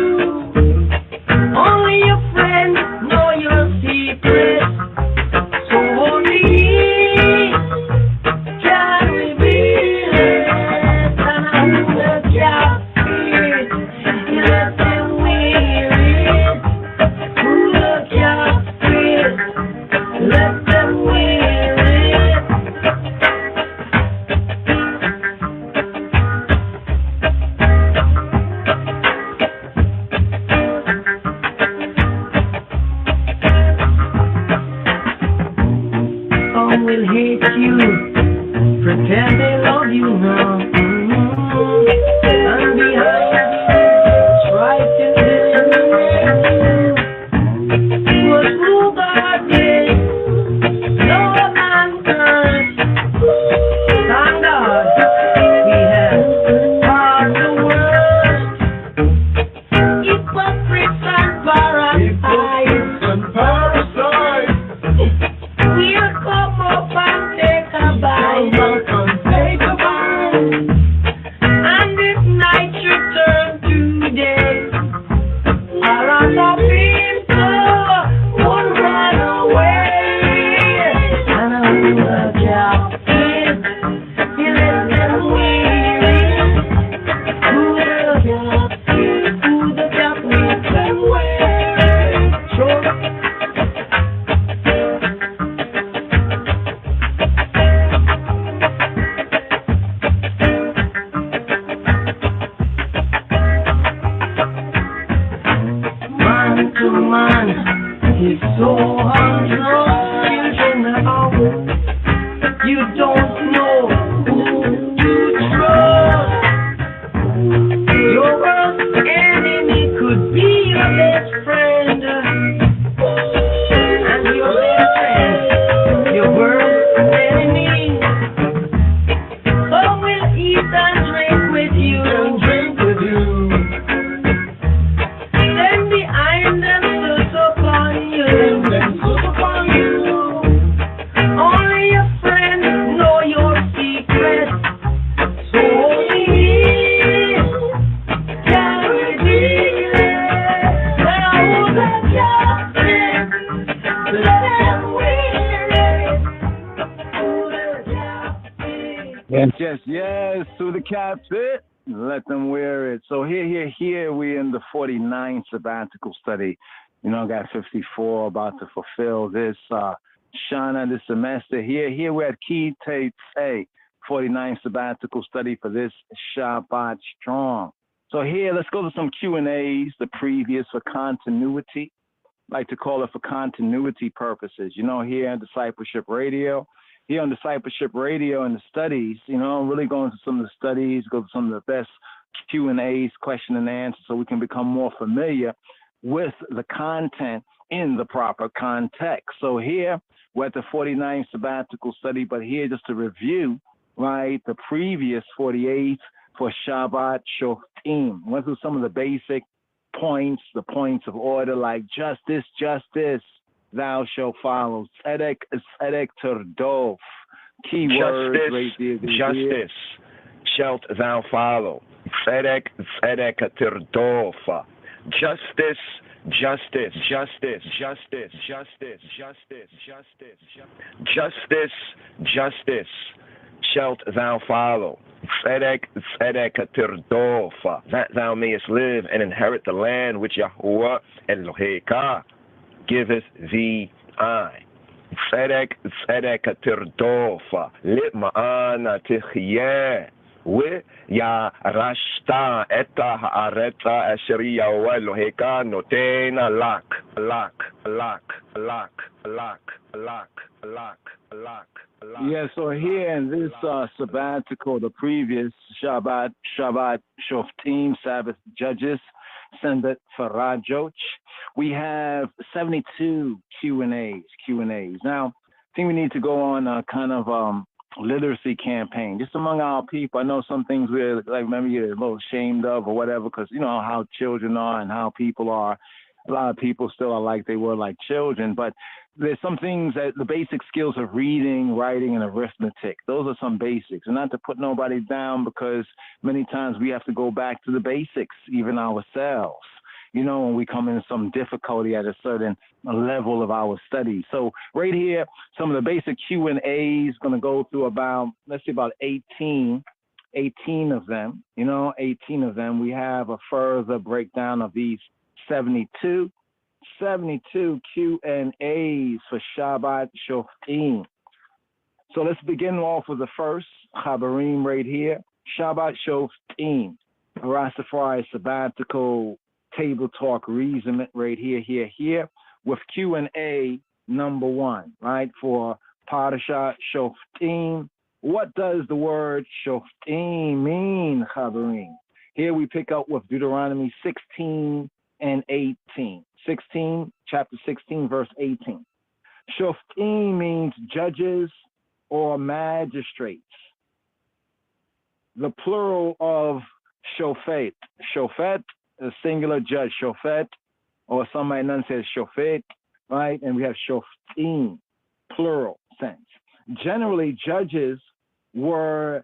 Only your friends know your secret. So only can reveal it. And who the captive, let them wear it. Who the captive, let them wear it. Some will hate you, pretend they love you now. And behind you, try to eliminate you. I welcome, say goodbye. And this night should turn to day. A lot of people would run away. And I will just you let them weary. Who will just who the just makes them weary. Sure. It's so hard, children out. You don't know who to trust. Your worst enemy could be your best friend. And your best friend, your worst enemy. So will eat and drink with you. And drink with you. Then behind them upon you. Only your friends know your secret. So please, carry it. Now let them wear it. Yes, to the captain. Let them wear it. So here, we in the 49th sabbatical study. You know, I got 54 about to fulfill this Shana this semester. Here we're at Key Tetzei 49th sabbatical study for this Shabbat Strong. So here, let's go to some Q&As, the previous for continuity. I like to call it for continuity purposes. You know, here on Discipleship Radio, here on Discipleship Radio and the studies, you know, really going to some of the studies, go to some of the best Q&As, question and answer, so we can become more familiar with the content in the proper context. So here, we're at the 49th sabbatical study, but here just to review, right, the previous 48 for Shabbat Shoftim. Went through some of the basic points, the points of order, like justice, thou shalt follow. Tzedek terdof. Key words right there. Justice shalt thou follow. Tzedek terdof. Justice shalt thou follow. Tzedek terdof, that thou mayest live and inherit the land which Yahuwah Eloheka giveth thee. I. Tzedek terdof, litma'ana tichye. Ya rashta eta haaretza asher Yahuwah Eloheka notena lak. Yeah, so here in this sabbatical, the previous Shabbat Shoftim, Sabbath Judges, Sendet Farajoch, we have 72 Q&As. Now, I think we need to go on a kind of literacy campaign just among our people. I know some things we're like maybe you're a little ashamed of or whatever, because you know how children are and how people are. A lot of people still are like they were like children, but there's some things that the basic skills of reading, writing, and arithmetic. Those are some basics, and not to put nobody down, because many times we have to go back to the basics, even ourselves. You know, when we come in some difficulty at a certain level of our study. So right here, some of the basic Q&As, going to go through about, let's see, about 18 of them. You know, 18 of them. We have a further breakdown of these 72 Q&As for Shabbat Shoftim. So let's begin off with the first Chabarim right here. Shabbat Shoftim, Rastafari sabbatical table talk reason right here with Q&A number 1, right, for Parashat Shoftim. What does the word Shoftim mean, Chabarim? Here we pick up with Deuteronomy 16 and 18. Chapter 16, verse 18. Shoftim means judges or magistrates. The plural of shofet. Shofet, a singular judge, shofet, or some might not say shofet, right? And we have shoftim, plural sense. Generally, judges were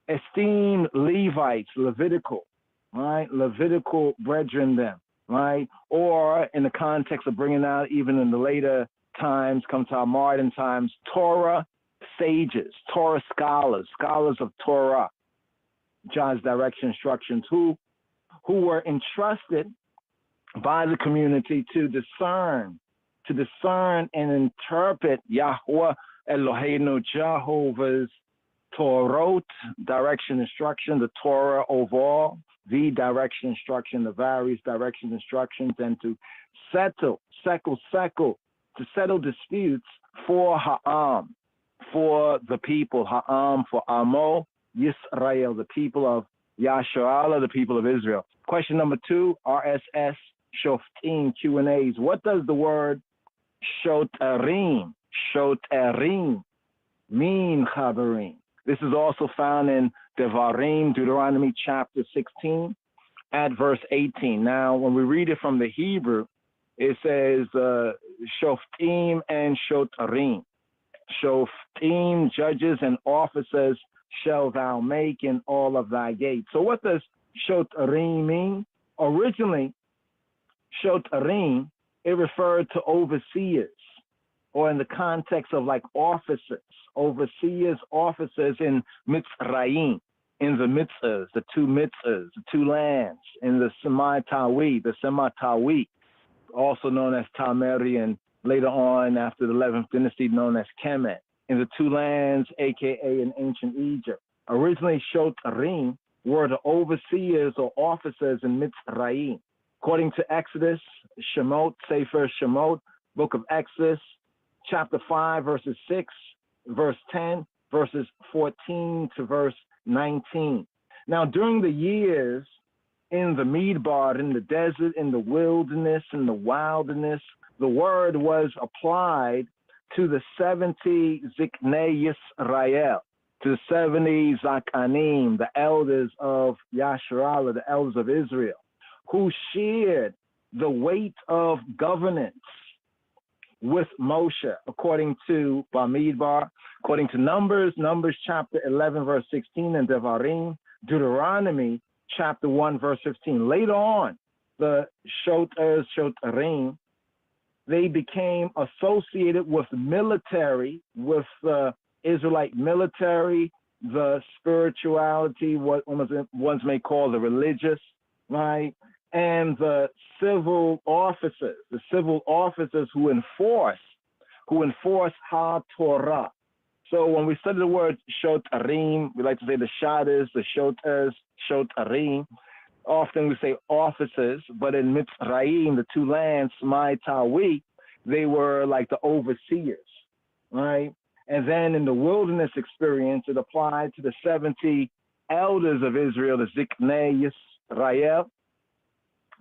esteemed Levites, Levitical, right? Levitical brethren them, right? Or in the context of bringing out, even in the later times, come to our modern times, Torah sages, Torah scholars, scholars of Torah, John's direction instructions, who were entrusted by the community to discern and interpret Yahweh Eloheinu, Jehovah's Torot, direction instruction, the Torah overall, the direction instruction, the various direction instructions, and to settle disputes for Ha'am, for the people, Ha'am, for Amo, Yisrael, the people of Yasharallah, the people of Israel. Question number 2, RSS, Shoftim, Q&As. What does the word Shotarim mean, Chaverim? This is also found in Devarim, Deuteronomy chapter 16 at verse 18. Now, when we read it from the Hebrew, it says Shoftim and Shotarim. Shoftim, judges and officers shall thou make in all of thy gates. So what does Shotarim mean? Originally, Shotarim, it referred to overseers, or in the context of like officers, overseers, officers in Mitzrayim, in the mitzvahs, the two lands, in the Sematawi, also known as Tameri, and later on after the 11th dynasty known as Kemet, in the two lands, aka in ancient Egypt. Originally, Shotarim were the overseers or officers in Mitzrayim. According to Exodus, Shemot, Sefer Shemot, book of Exodus, chapter 5, verses 6, verse 10, verses 14 to verse 19. Now, during the years in the Midbar, in the desert, in the wilderness, in the wilderness, the word was applied to the 70 Ziknei Yisrael, to the 70 Zakanim, the elders of Yasharallah, the elders of Israel, who shared the weight of governance with Moshe, according to Bamidbar, according to Numbers chapter 11, verse 16, and Devarim, Deuteronomy chapter 1, verse 15. Later on, the Shotarim, they became associated with military, with the Israelite military, the spirituality, what ones may call the religious, right? And the civil officers who enforce Ha-Torah. So when we study the word Shotarim, we like to say the Shadas, the Shotas, Shotarim. Often we say officers, but in Mitzrayim, the two lands, Mai Tawi, they were like the overseers, right? And then in the wilderness experience, it applied to the 70 elders of Israel, the Ziknei Yisrael,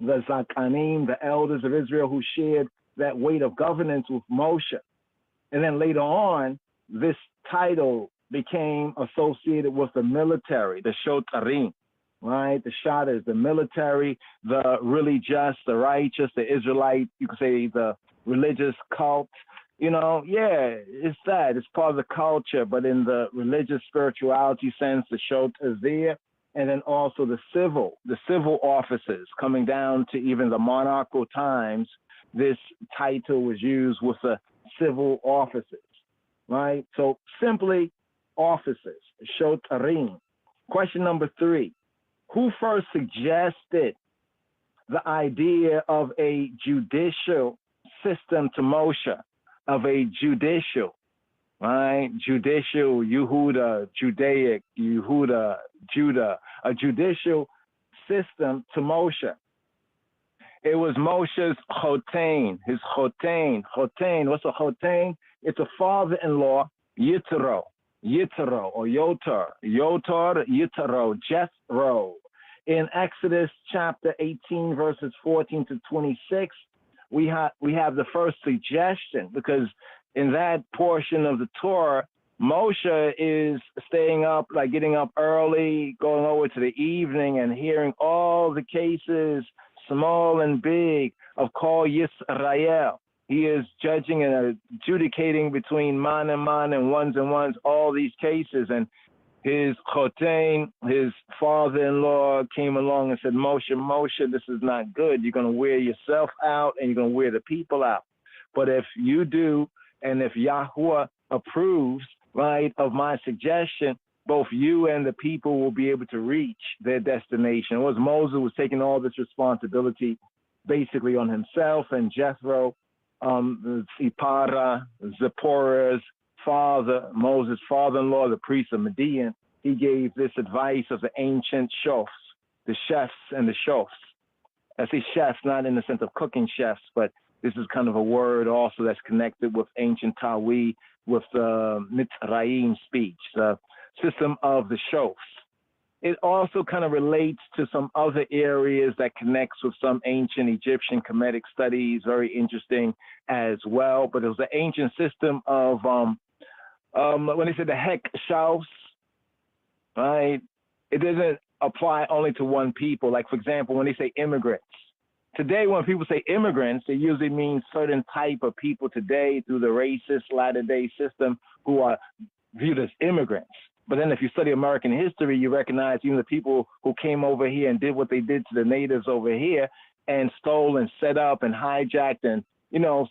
the Zakanim, the elders of Israel who shared that weight of governance with Moshe. And then later on, this title became associated with the military, the Shotarim, right? The Shadas, the military, the really just, the righteous, the Israelite, you could say the religious cult. You know, yeah, it's that. It's part of the culture, but in the religious spirituality sense, the Shot is there. And then also the civil officers coming down to even the monarchical times, this title was used with the civil officers, right? So simply officers, Shotarim. Question number 3, who first suggested the idea of a judicial system to Moshe, of a judicial, right? Judicial, Yehuda, Judaic, Yehuda, Judah, a judicial system to Moshe. It was Moshe's Chotain, his Chotain. Chotain, what's a Chotain? It's a father-in-law, Yitro, or Yotar, Yitro, Jethro. In Exodus chapter 18, verses 14 to 26, we have the first suggestion, because in that portion of the Torah, Moshe is staying up, like getting up early, going over to the evening and hearing all the cases, small and big, of Kol Yisrael. He is judging and adjudicating between man and ones, all these cases. And his chotain, his father-in-law, came along and said, Moshe, this is not good. You're going to wear yourself out and you're going to wear the people out. But if you do, and if Yahuwah approves, right, of my suggestion, both you and the people will be able to reach their destination. It was Moses was taking all this responsibility basically on himself, and Jethro, Zipporah, Zipporah's father, Moses' father-in-law, the priest of Midian, he gave this advice of the ancient chefs, the chefs and the chefs. I say chefs not in the sense of cooking chefs, but this is kind of a word also that's connected with ancient Tawi, with the Mitzrayim speech, the system of the chefs. It also kind of relates to some other areas that connects with some ancient Egyptian Kemetic studies, very interesting as well. But it was the ancient system of, when they said the Hek Shaus, right, it doesn't apply only to one people. Like, for example, when they say immigrants. Today, when people say immigrants, they usually mean certain type of people today through the racist latter-day system who are viewed as immigrants. But then if you study American history, you recognize even the people who came over here and did what they did to the natives over here and stole and set up and hijacked and,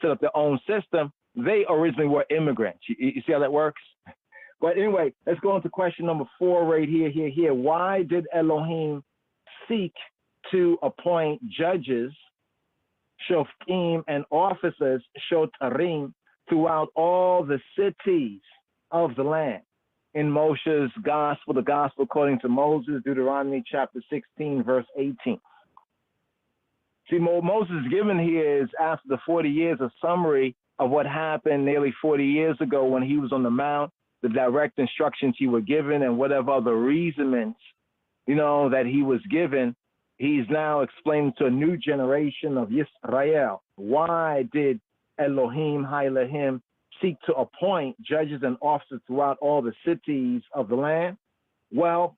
set up their own system, they originally were immigrants. You see how that works? But anyway, let's go on to question number 4 right here. Why did Elohim seek to appoint judges, shoftim, and officers, shotarim, throughout all the cities of the land? In Moshe's gospel, the gospel according to Moses, Deuteronomy chapter 16, verse 18. See, what Moses is given here is after the 40 years, a summary of what happened nearly 40 years ago when he was on the mount, the direct instructions he was given, and whatever other reasonings, that he was given. He's now explaining to a new generation of Yisrael, why did Elohim, Hailahim, seek to appoint judges and officers throughout all the cities of the land? Well,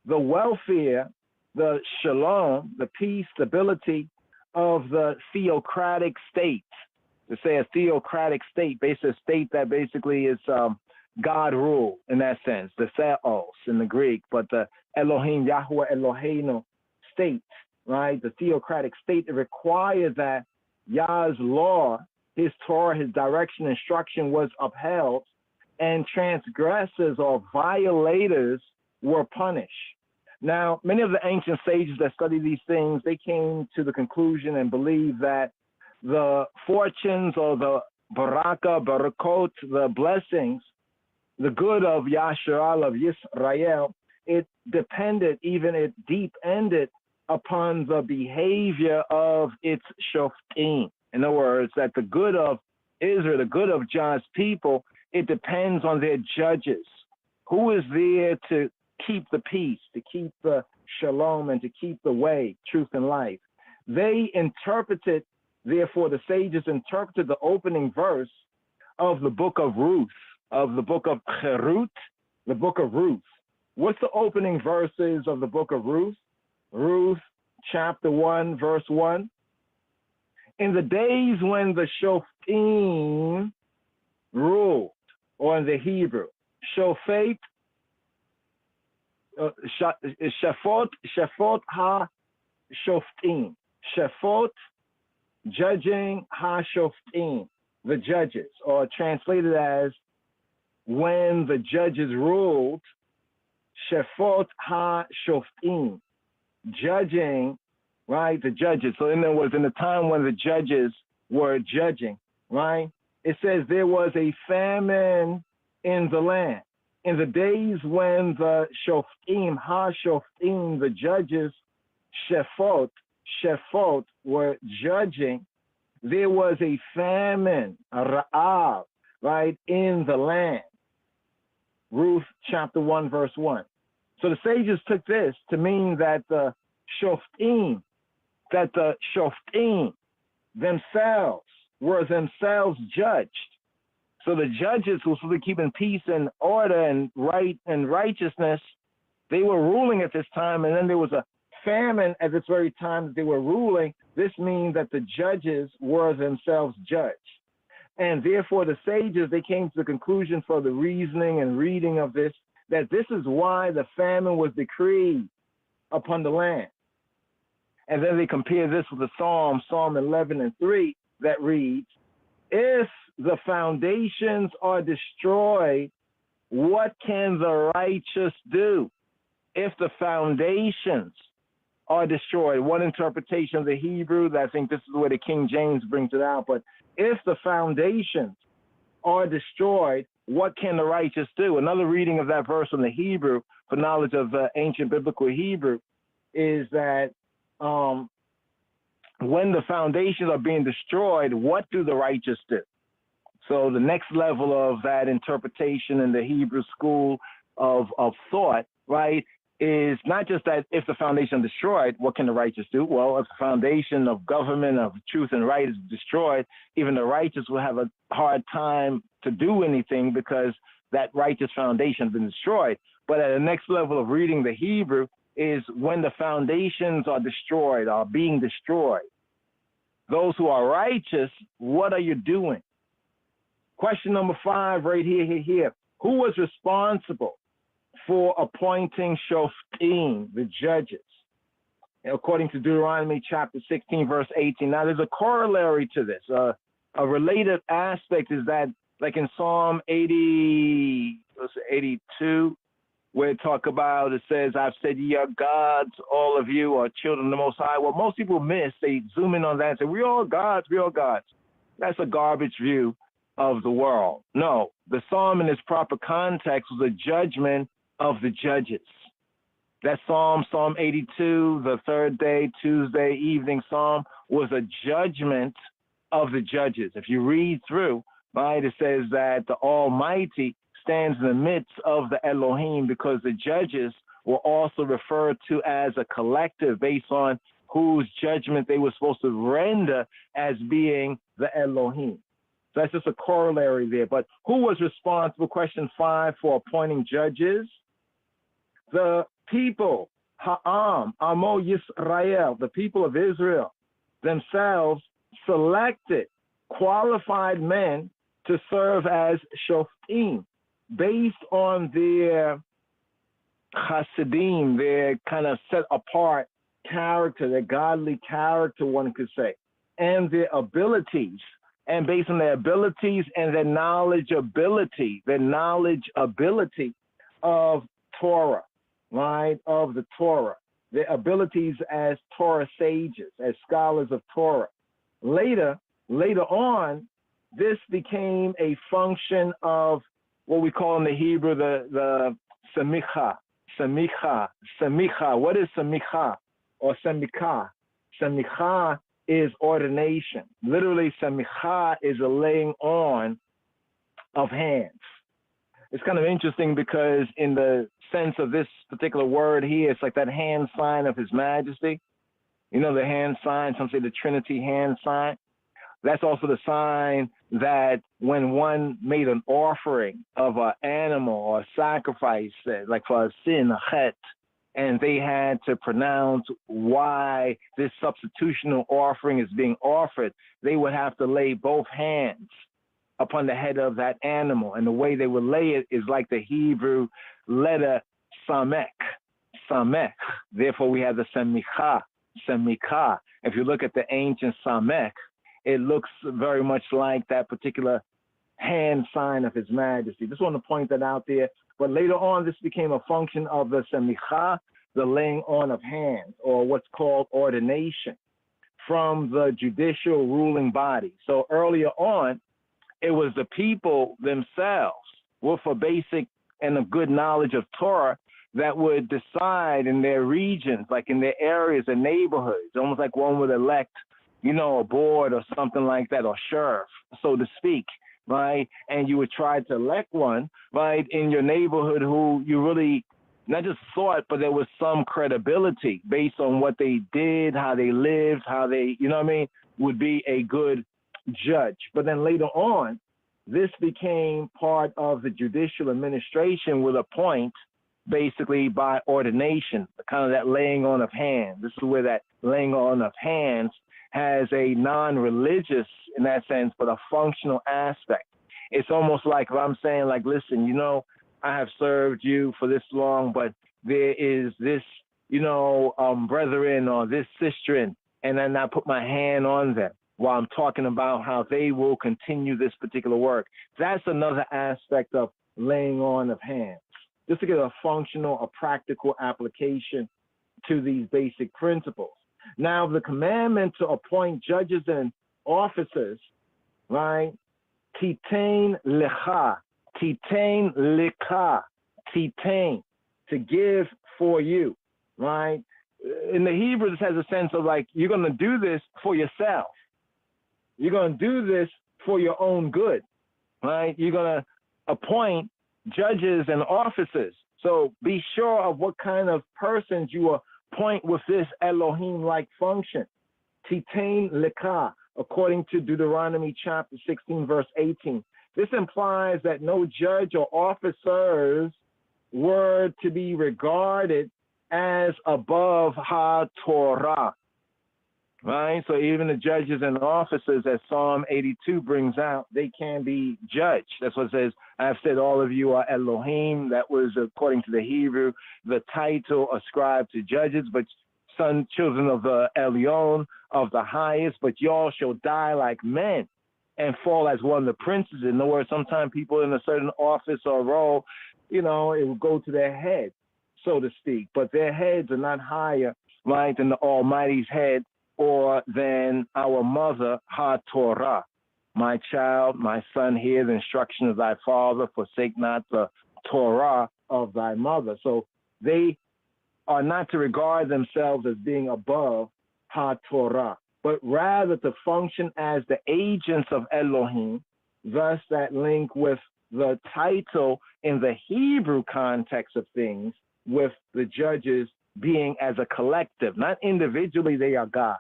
the welfare, the shalom, the peace, stability of the theocratic state. To say a theocratic state, basically a state that basically is God rule in that sense, the Theos in the Greek, but the Elohim, Yahuwah Eloheinu state, right? The theocratic state, it required that Yah's law, his Torah, his direction, instruction was upheld, and transgressors or violators were punished. Now, many of the ancient sages that study these things, they came to the conclusion and believed that the fortunes or the barakot, the blessings, the good of Yasharal, of Yisrael, it depended, even it deep-ended upon the behavior of its shoftim. In other words, that the good of Israel, the good of God's people, it depends on their judges. Who is there to keep the peace, to keep the shalom, and to keep the way, truth, and life? They interpreted, therefore the sages interpreted the opening verse of the book of Ruth, of the book of Cherut, the book of Ruth. What's the opening verses of the book of Ruth? Ruth chapter 1, verse 1. In the days when the shoftim ruled, or in the Hebrew, shofet, shafot ha-shoftim, shafot, judging ha-shoftim, the judges, or translated as when the judges ruled, shafot ha-shoftim, judging, right, the judges. So in other words, in the time when the judges were judging, right, it says there was a famine in the land. In the days when the shoftim, ha-shoftim, the judges, shefot, were judging, there was a famine, a ra'av, right, in the land. Ruth chapter 1, verse 1. So the sages took this to mean that the shoftim, themselves were themselves judged. So the judges who were supposed to be keeping peace and order and right and righteousness, they were ruling at this time, and then there was a famine at this very time that they were ruling. This means that the judges were themselves judged. And therefore the sages, they came to the conclusion for the reasoning and reading of this, that this is why the famine was decreed upon the land. And then they compare this with the Psalm 11:3, that reads, if the foundations are destroyed, what can the righteous do? If the foundations are destroyed, one interpretation of the Hebrew, I think this is where the King James brings it out, but if the foundations are destroyed, what can the righteous do? Another reading of that verse in the Hebrew, for knowledge of ancient biblical Hebrew, is that when the foundations are being destroyed, what do the righteous do? So the next level of that interpretation in the Hebrew school of thought, right, is not just that if the foundation is destroyed, what can the righteous do? Well, if the foundation of government, of truth and right is destroyed, even the righteous will have a hard time to do anything because that righteous foundation has been destroyed. But at the next level of reading the Hebrew is when the foundations are destroyed, are being destroyed. Those who are righteous, what are you doing? Question number 5 right here. Who was responsible for appointing Shoftim, the judges? According to Deuteronomy chapter 16, verse 18. Now, there's a corollary to this. A related aspect is that, like in Psalm 82, where it says, I've said ye are gods, all of you are children of the Most High. Well, most people miss. They zoom in on that and say, we all gods, we all gods. That's a garbage view of the world. No, the psalm in its proper context was a judgment of the judges. That Psalm 82, the third day, Tuesday evening psalm, was a judgment of the judges. If you read through, right, it says that the Almighty stands in the midst of the Elohim, because the judges were also referred to as a collective based on whose judgment they were supposed to render as being the Elohim. So that's just a corollary there. But who was responsible, question 5, for appointing judges? The people, Ha'am, Amo Yisrael, the people of Israel themselves selected qualified men to serve as Shoftim based on their Hasidim, their kind of set apart character, their godly character, one could say, and their abilities. And based on their abilities and their knowledge ability of Torah, right, of the Torah, their abilities as Torah sages, as scholars of Torah. Later on, this became a function of what we call in the Hebrew the semicha. What is semicha or semikah? Semicha is ordination. Literally, semicha is a laying on of hands. It's kind of interesting because in the sense of this particular word here, it's like that hand sign of His Majesty. You know, the hand sign, some say the Trinity hand sign. That's also the sign that when one made an offering of an animal or a sacrifice, like for a sin, a chet, and they had to pronounce why this substitutional offering is being offered, they would have to lay both hands upon the head of that animal. And the way they would lay it is like the Hebrew letter samek. Therefore, we have the semikah. If you look at the ancient samek, it looks very much like that particular hand sign of His Majesty. Just want to point that out there. But later on, this became a function of the semicha, the laying on of hands, or what's called ordination, from the judicial ruling body. So earlier on, it was the people themselves with a basic and a good knowledge of Torah that would decide in their regions, like in their areas and neighborhoods, almost like one would elect, you know, a board or something like that, or sheriff, so to speak, right? And you would try to elect one, right, in your neighborhood who you really not just thought, but there was some credibility based on what they did, how they lived, how they, you know what I mean, would be a good judge. But then later on, this became part of the judicial administration with a point basically by ordination, kind of that laying on of hands. This is where that laying on of hands has a non-religious, in that sense, but a functional aspect. It's almost like if I'm saying, like, listen, you know, I have served you for this long, but there is this, brethren or this sister, and then I put my hand on them while I'm talking about how they will continue this particular work. That's another aspect of laying on of hands, just to get a functional, a practical application to these basic principles. Now, the commandment to appoint judges and officers, right? Titain lecha, titain lecha, titain, to give for you, right? In the Hebrew, this has a sense of like, you're going to do this for yourself. You're going to do this for your own good, right? You're going to appoint judges and officers. So be sure of what kind of persons you appoint with this Elohim-like function. Titain leka, according to Deuteronomy chapter 16, verse 18. This implies that no judge or officers were to be regarded as above HaTorah. Right? So even the judges and officers, as Psalm 82 brings out, they can be judged. That's what it says. I've said all of you are Elohim. That was, according to the Hebrew, the title ascribed to judges, but children of the Elyon, of the highest, but y'all shall die like men and fall as one of the princes. In other words, sometimes people in a certain office or role, it will go to their head, so to speak, but their heads are not higher, right, than the Almighty's head, or than our mother, HaTorah. My child, my son, hear the instruction of thy father, forsake not the Torah of thy mother. So they are not to regard themselves as being above HaTorah, but rather to function as the agents of Elohim, thus that link with the title in the Hebrew context of things, with the judges being as a collective, not individually they are gods,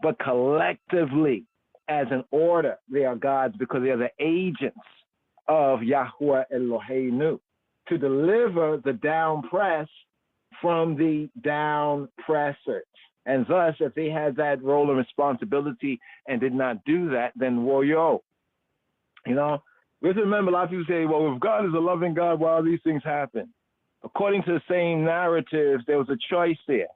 but collectively as an order they are gods, because they are the agents of Yahuwah Eloheinu to deliver the down press from the down pressers. And thus, if they had that role and responsibility and did not do that, then woyo. We have to remember, a lot of people say, well, if God is a loving God, why all these things happen? According to the same narratives, there was a choice there,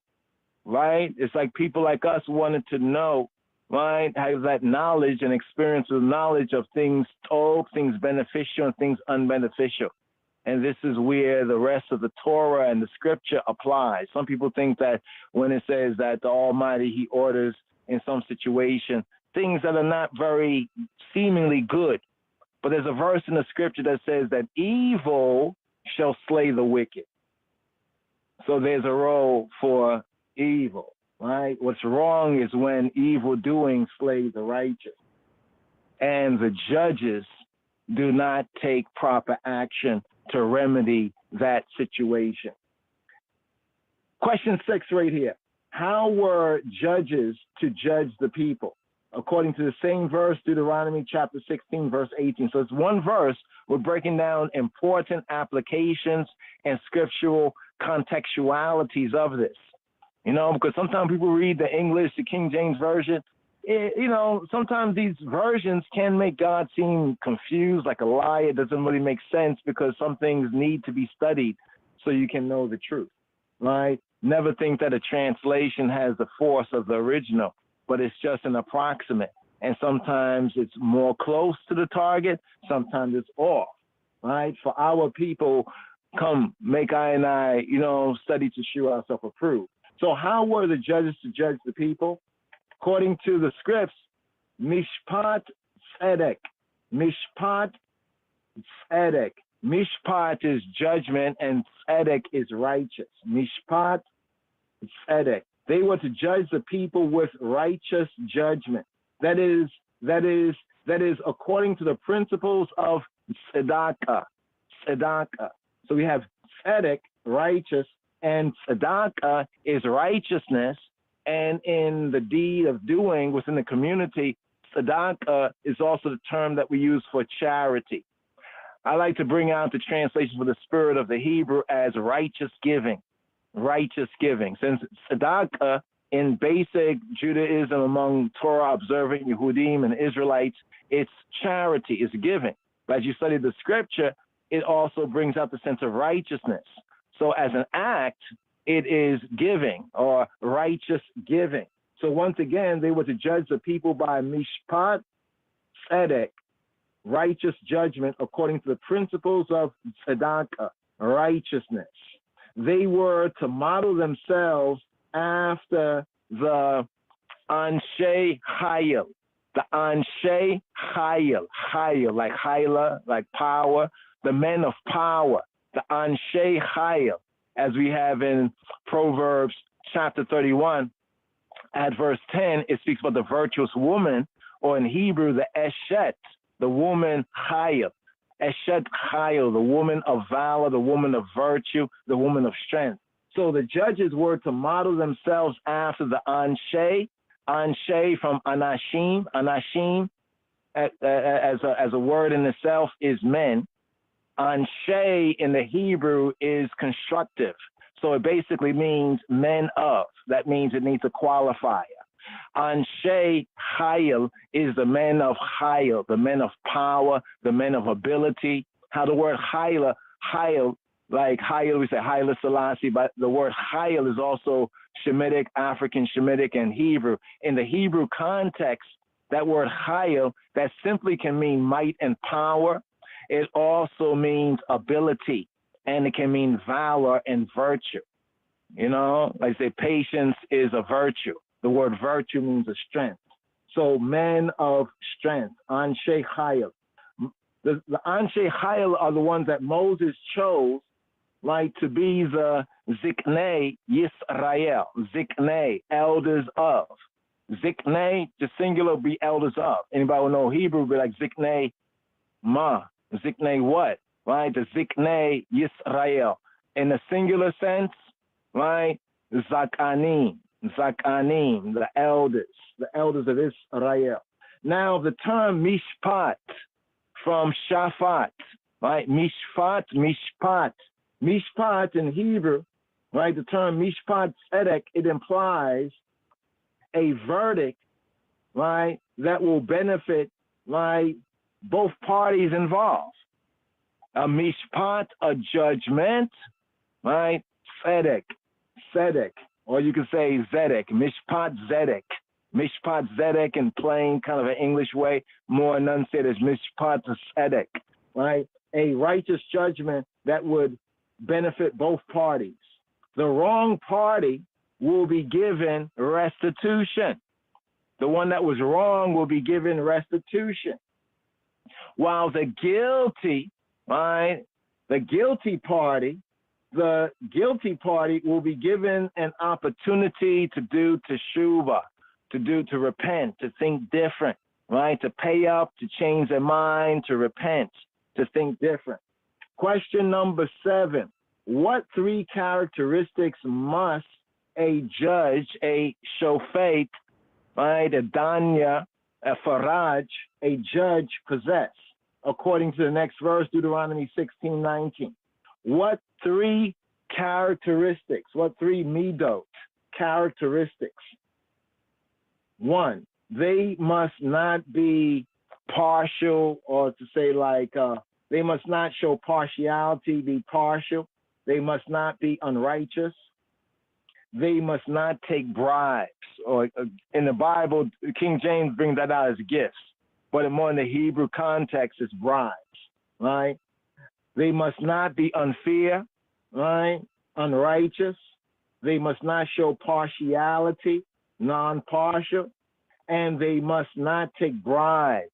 right? It's like people like us wanted to know, right, have that knowledge and experience with knowledge of things told, things beneficial and things unbeneficial. And this is where the rest of the Torah and the scripture applies. Some people think that when it says that the Almighty, he orders in some situation things that are not very seemingly good. But there's a verse in the scripture that says that evil shall slay the wicked. So there's a role for evil, right? What's wrong is when evil doing slays the righteous. And the judges do not take proper action to remedy that situation. Question 6 right here. How were judges to judge the people? According to the same verse, Deuteronomy chapter 16, verse 18. So it's one verse. We're breaking down important applications and scriptural contextualities of this. Because sometimes people read the English, the King James Version. Sometimes these versions can make God seem confused, like a lie. It doesn't really make sense because some things need to be studied so you can know the truth, right? Never think that a translation has the force of the original, but it's just an approximate. And sometimes it's more close to the target, sometimes it's off, right? For our people, come make I study to show ourselves approved. So how were the judges to judge the people? According to the scripts, mishpat tzedek, mishpat tzedek. Mishpat is judgment and tzedek is righteous. Mishpat tzedek. They were to judge the people with righteous judgment. That is according to the principles of tzedakah. Tzedakah. So we have tzedek, righteous, and tzedakah is righteousness. And in the deed of doing within the community, tzedakah is also the term that we use for charity. I like to bring out the translation for the spirit of the Hebrew as righteous giving. Righteous giving. Since tzedakah in basic Judaism among Torah observant Yehudim and Israelites, it's charity, it's giving. But as you study the scripture, it also brings out the sense of righteousness. So as an act, it is giving or righteous giving. So once again, they were to judge the people by mishpat tzedek, righteous judgment according to the principles of tzedakah, righteousness. They were to model themselves after the Anshe Hayil, the Anshe Hayil, like Hayla, like power, the men of power, the Anshe Hayil, as we have in Proverbs chapter 31, at verse 10, it speaks about the virtuous woman, or in Hebrew, the Eshet, the woman Hayil. Eshet Hayil, the woman of valor, the woman of virtue, the woman of strength. So the judges were to model themselves after the Anshe from Anashim. Anashim, as a word in itself, is men. Anshe in the Hebrew is constructive. So it basically means men of. That means it needs a qualifier. Anshe Hayil is the men of Hayil, the men of power, the men of ability. How the word Hayil, like Hayil, we say Haile Selassie, but the word Hayil is also Shemitic, African Shemitic, and Hebrew. In the Hebrew context, that word Hayil, that simply can mean might and power. It also means ability, and it can mean valor and virtue. You know, like I say, patience is a virtue. The word virtue means a strength. So men of strength, Anshe Hayil. The Anshe Hayil are the ones that Moses chose, like to be the Ziknei Yisrael, Ziknei, elders of. Ziknei, the singular, be elders of. Anybody who know Hebrew be like Ziknei Ma. Ziknei what? Right? The Ziknei Yisrael. In the singular sense, right? Zakanim, the elders of Israel. Now the term mishpat from shafat, right? Mishpat. Mishpat in Hebrew, right? The term mishpat tzedek, it implies a verdict, right, that will benefit, right, both parties involved. A mishpat, a judgment, right? Tzedek, or you can say zedek, mishpat zedek in plain kind of an English way, more enunciated as mishpat tzedek, right? A righteous judgment that would benefit both parties. The wrong party will be given restitution. The one that was wrong will be given restitution. While the guilty, right, the guilty party will be given an opportunity to do teshuvah, to repent, to think different, right, to pay up, to change their mind, to repent, to think different. Question number 7. What 3 characteristics must a judge, a shofet, right, a danya, a faraj, a judge possess? According to the next verse, Deuteronomy 16:19. What 3 characteristics, what 3 midot characteristics? 1, they must not be partial, or to say like, they must not show partiality, be partial. They must not be unrighteous. They must not take bribes. Or in the Bible, King James brings that out as gifts, but more in the Hebrew context, it's bribes, right? They must not be unfair, right? Unrighteous. They must not show partiality, non-partial, and they must not take bribes.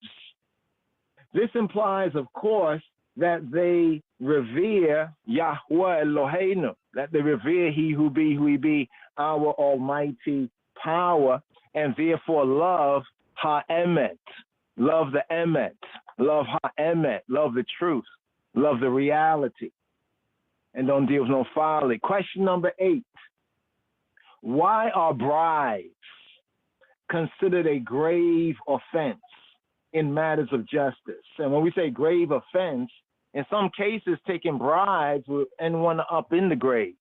This implies, of course, that they revere Yahweh Eloheinu, that they revere He who be, our almighty power, and therefore love Ha'emet, love the Emet, love Ha'emet, love the truth, love the reality, and don't deal with no folly. Question number 8. Why are bribes considered a grave offense in matters of justice? And when we say grave offense, in some cases, taking bribes will end one up in the grave,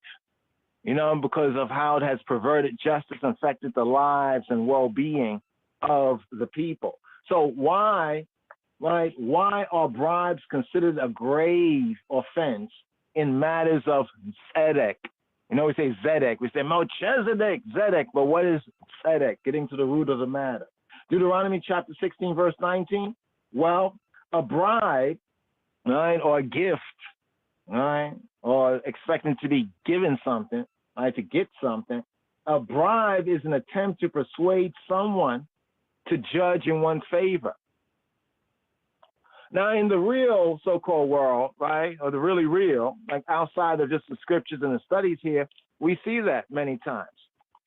you know, because of how it has perverted justice and affected the lives and well-being of the people. So why right? Why are bribes considered a grave offense in matters of tzedek? You know, we say zedek, we say Melchizedek, zedek, but what is tzedek? Getting to the root of the matter. Deuteronomy chapter 16, verse 19. Well, a bribe, right, or a gift, right, or expecting to be given something, right, to get something. A bribe is an attempt to persuade someone to judge in one's favor. Now, in the real so-called world, right, or the really real, like outside of just the scriptures and the studies here, we see that many times,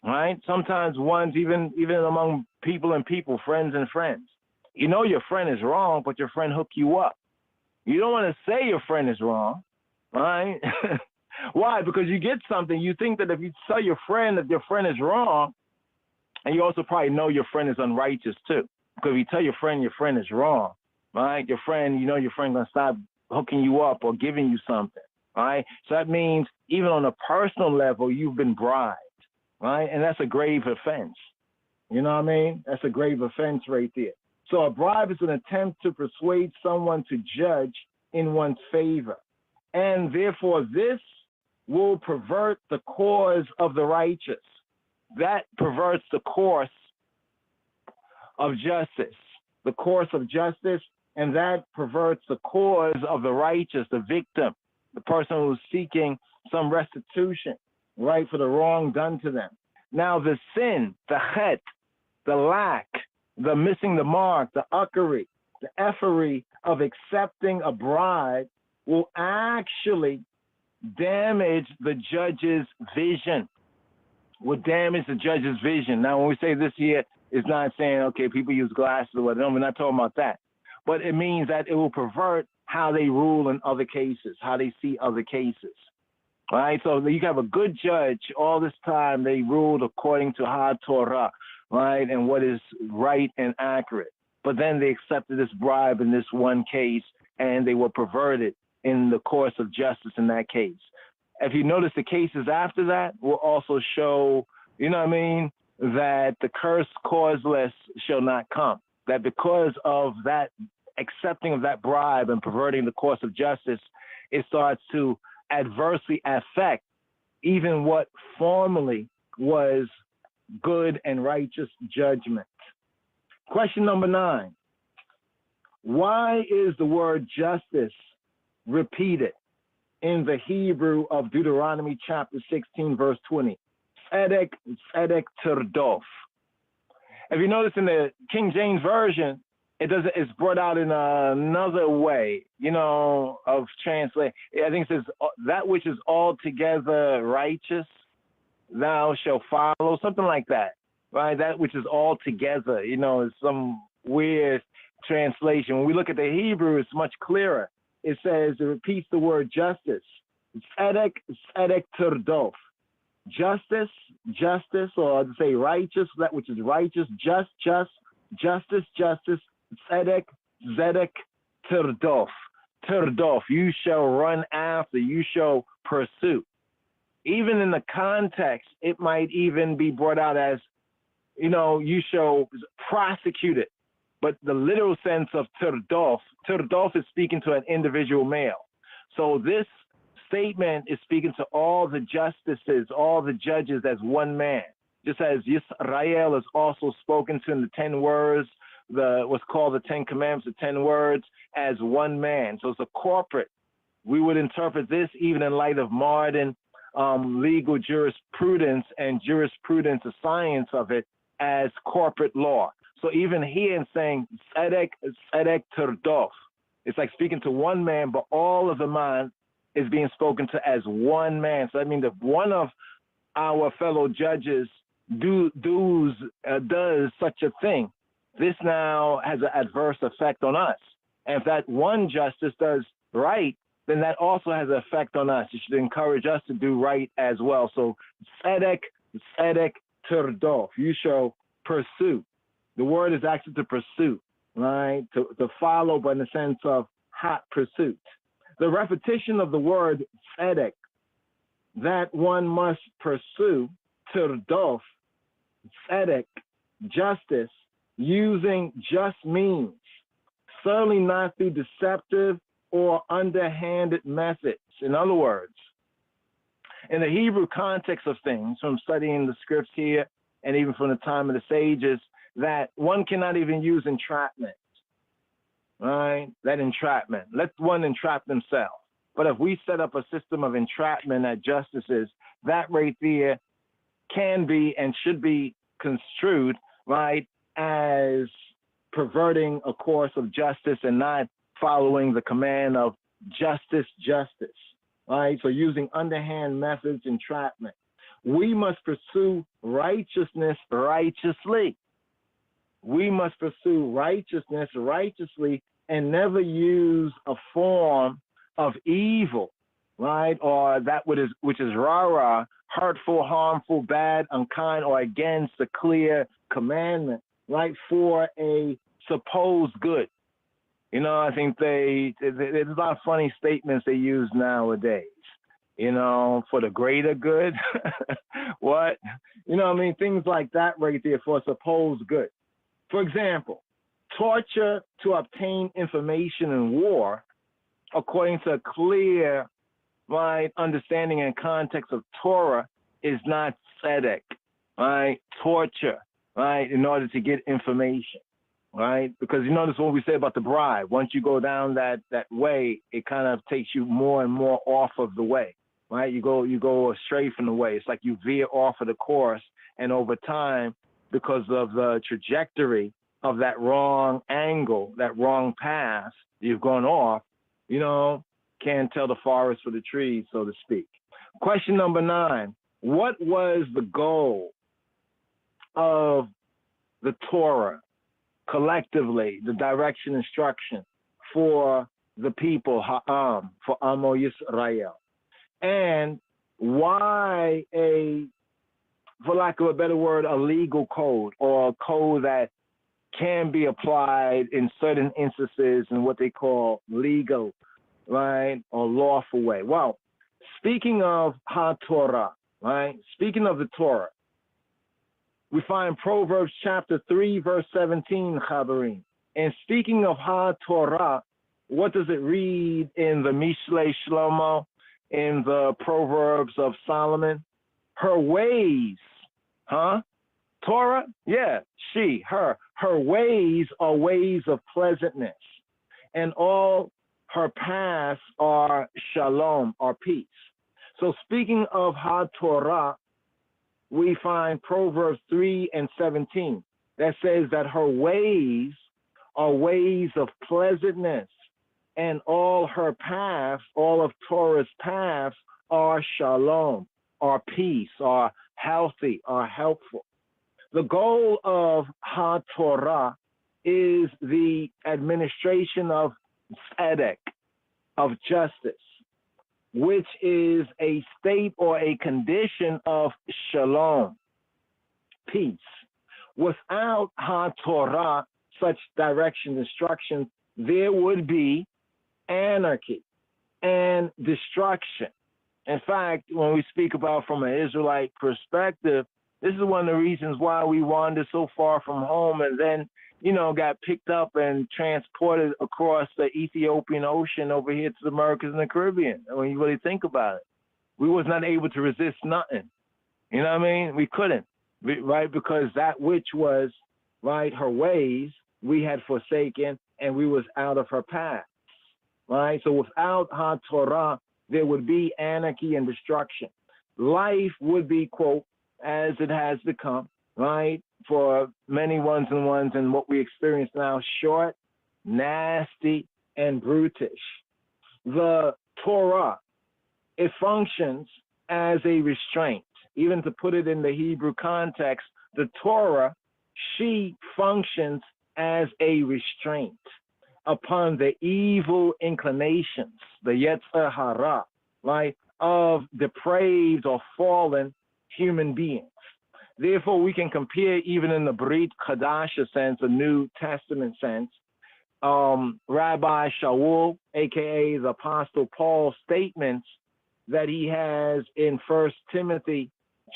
right? Sometimes ones, even among people and people, friends and friends. You know your friend is wrong, but your friend hook you up. You don't want to say your friend is wrong, right? Why? Because you get something, you think that if you tell your friend that your friend is wrong, and you also probably know your friend is unrighteous too. Because if you tell your friend is wrong, right? Your friend, you know your friend going to stop hooking you up or giving you something, right? So that means even on a personal level, you've been bribed, right? And that's a grave offense. You know what I mean? That's a grave offense right there. So a bribe is an attempt to persuade someone to judge in one's favor. And therefore, this will pervert the cause of the righteous. That perverts the course of justice. The course of justice, and that perverts the cause of the righteous, the victim, the person who's seeking some restitution, right, for the wrong done to them. Now, the sin, the chet, the lack, the missing the mark, the uckery, the effery of accepting a bribe will actually damage the judge's vision. Will damage the judge's vision. Now, when we say this here, it's not saying, okay, people use glasses or whatever. No, we're not talking about that. But it means that it will pervert how they rule in other cases, how they see other cases. All right? So you have a good judge. All this time, they ruled according to Ha-Torah, right, and what is right and accurate. But then they accepted this bribe in this one case, and they were perverted in the course of justice in that case. If you notice, the cases after that will also show, you know what I mean, that the curse causeless shall not come. That because of that accepting of that bribe and perverting the course of justice, it starts to adversely affect even what formerly was good and righteous judgment. Question number 9. Why is the word justice repeated in the Hebrew of Deuteronomy chapter 16, verse 20? Tzedek, tzedek terdof. If you notice in the King James Version, it's brought out in another way, you know, of translate. I think it says, that which is altogether righteous, thou shalt follow, something like that, right? That which is altogether, you know, is some weird translation. When we look at the Hebrew, it's much clearer. It says, it repeats the word justice. Tzedek, tzedek terdof. Justice, justice, or to say righteous, that which is righteous, justice, tzedek, zedek, terdof. Terdof, you shall run after, you shall pursue. Even in the context, it might even be brought out as, you know, you shall prosecute it. But the literal sense of terdof is speaking to an individual male. So this statement is speaking to all the justices, all the judges as one man. Just as Yisrael is also spoken to in the 10 words, what's called the 10 Commandments, the 10 words, as one man. So it's a corporate. We would interpret this even in light of modern legal jurisprudence and jurisprudence, the science of it, as corporate law. So even here in saying tzedek, tzedek terdof, it's like speaking to one man, but all of the man is being spoken to as one man. So I mean, if one of our fellow judges does such a thing, this now has an adverse effect on us. And if that one justice does right, then that also has an effect on us. It should encourage us to do right as well. So tzedek, tzedek terdof, you shall pursue. The word is actually to pursue, right? To follow, but in the sense of hot pursuit. The repetition of the word tzedek, that one must pursue, terdof, tzedek, justice, using just means, certainly not through deceptive or underhanded methods. In other words, in the Hebrew context of things, from studying the scripts here and even from the time of the sages, that one cannot even use entrapment, right? That entrapment. Let one entrap themselves. But if we set up a system of entrapment at justices, that right there can be and should be construed, right, as perverting a course of justice and not following the command of justice, right? So using underhand methods, entrapment. We must pursue righteousness righteously. We must pursue righteousness righteously and never use a form of evil, right? Or that which is rah-rah, hurtful, harmful, bad, unkind, or against a clear commandment, right? For a supposed good. You know, I think there's a lot of funny statements they use nowadays. You know, for the greater good. What? You know what I mean? Things like that right there for a supposed good. For example, torture to obtain information in war, according to a clear, right, understanding and context of Torah, is not tzedek, right? Torture, right, in order to get information, right? Because you notice what we say about the bribe. Once you go down that way, it kind of takes you more and more off of the way, right? You go astray from the way. It's like you veer off of the course, and over time, because of the trajectory of that wrong angle, that wrong path you've gone off, you know, can't tell the forest for the trees, so to speak. Question number 9. What was the goal of the Torah collectively, the direction, instruction for the people, Ha'am, for Amo Yisrael? And why for lack of a better word, a legal code, or a code that can be applied in certain instances in what they call legal, right, or lawful way? Well, speaking of HaTorah, right, speaking of the Torah, we find Proverbs chapter 3, verse 17, Chabarim. And speaking of HaTorah, what does it read in the Mishlei Shlomo, in the Proverbs of Solomon? Her ways, Torah? Yeah, she, her. Her ways are ways of pleasantness, and all her paths are shalom, or peace. So speaking of HaTorah, we find Proverbs 3 and 17 that says that her ways are ways of pleasantness, and all her paths, all of Torah's paths, are shalom, or peace, or healthy, or helpful. The goal of HaTorah is the administration of tzedek, of justice, which is a state or a condition of shalom, peace. Without HaTorah, such direction, instruction, there would be anarchy and destruction. In fact, when we speak about from an Israelite perspective, this is one of the reasons why we wandered so far from home and then, you know, got picked up and transported across the Ethiopian Ocean over here to the Americas and the Caribbean. When you really think about it, we was not able to resist nothing. You know what I mean? We couldn't, right? Because that which was, right, her ways, we had forsaken, and we was out of her path, right? So without HaTorah, there would be anarchy and destruction. Life would be, quote, as it has become, right, for many ones and what we experience now, short, nasty, and brutish. The Torah, it functions as a restraint. Even to put it in the Hebrew context, the Torah, she functions as a restraint upon the evil inclinations, the Yetzer Hara, right, of depraved or fallen human beings. Therefore, we can compare even in the Brit Chadasha sense, a New Testament sense, Rabbi Shaul, aka the Apostle Paul's statements that he has in 1 Timothy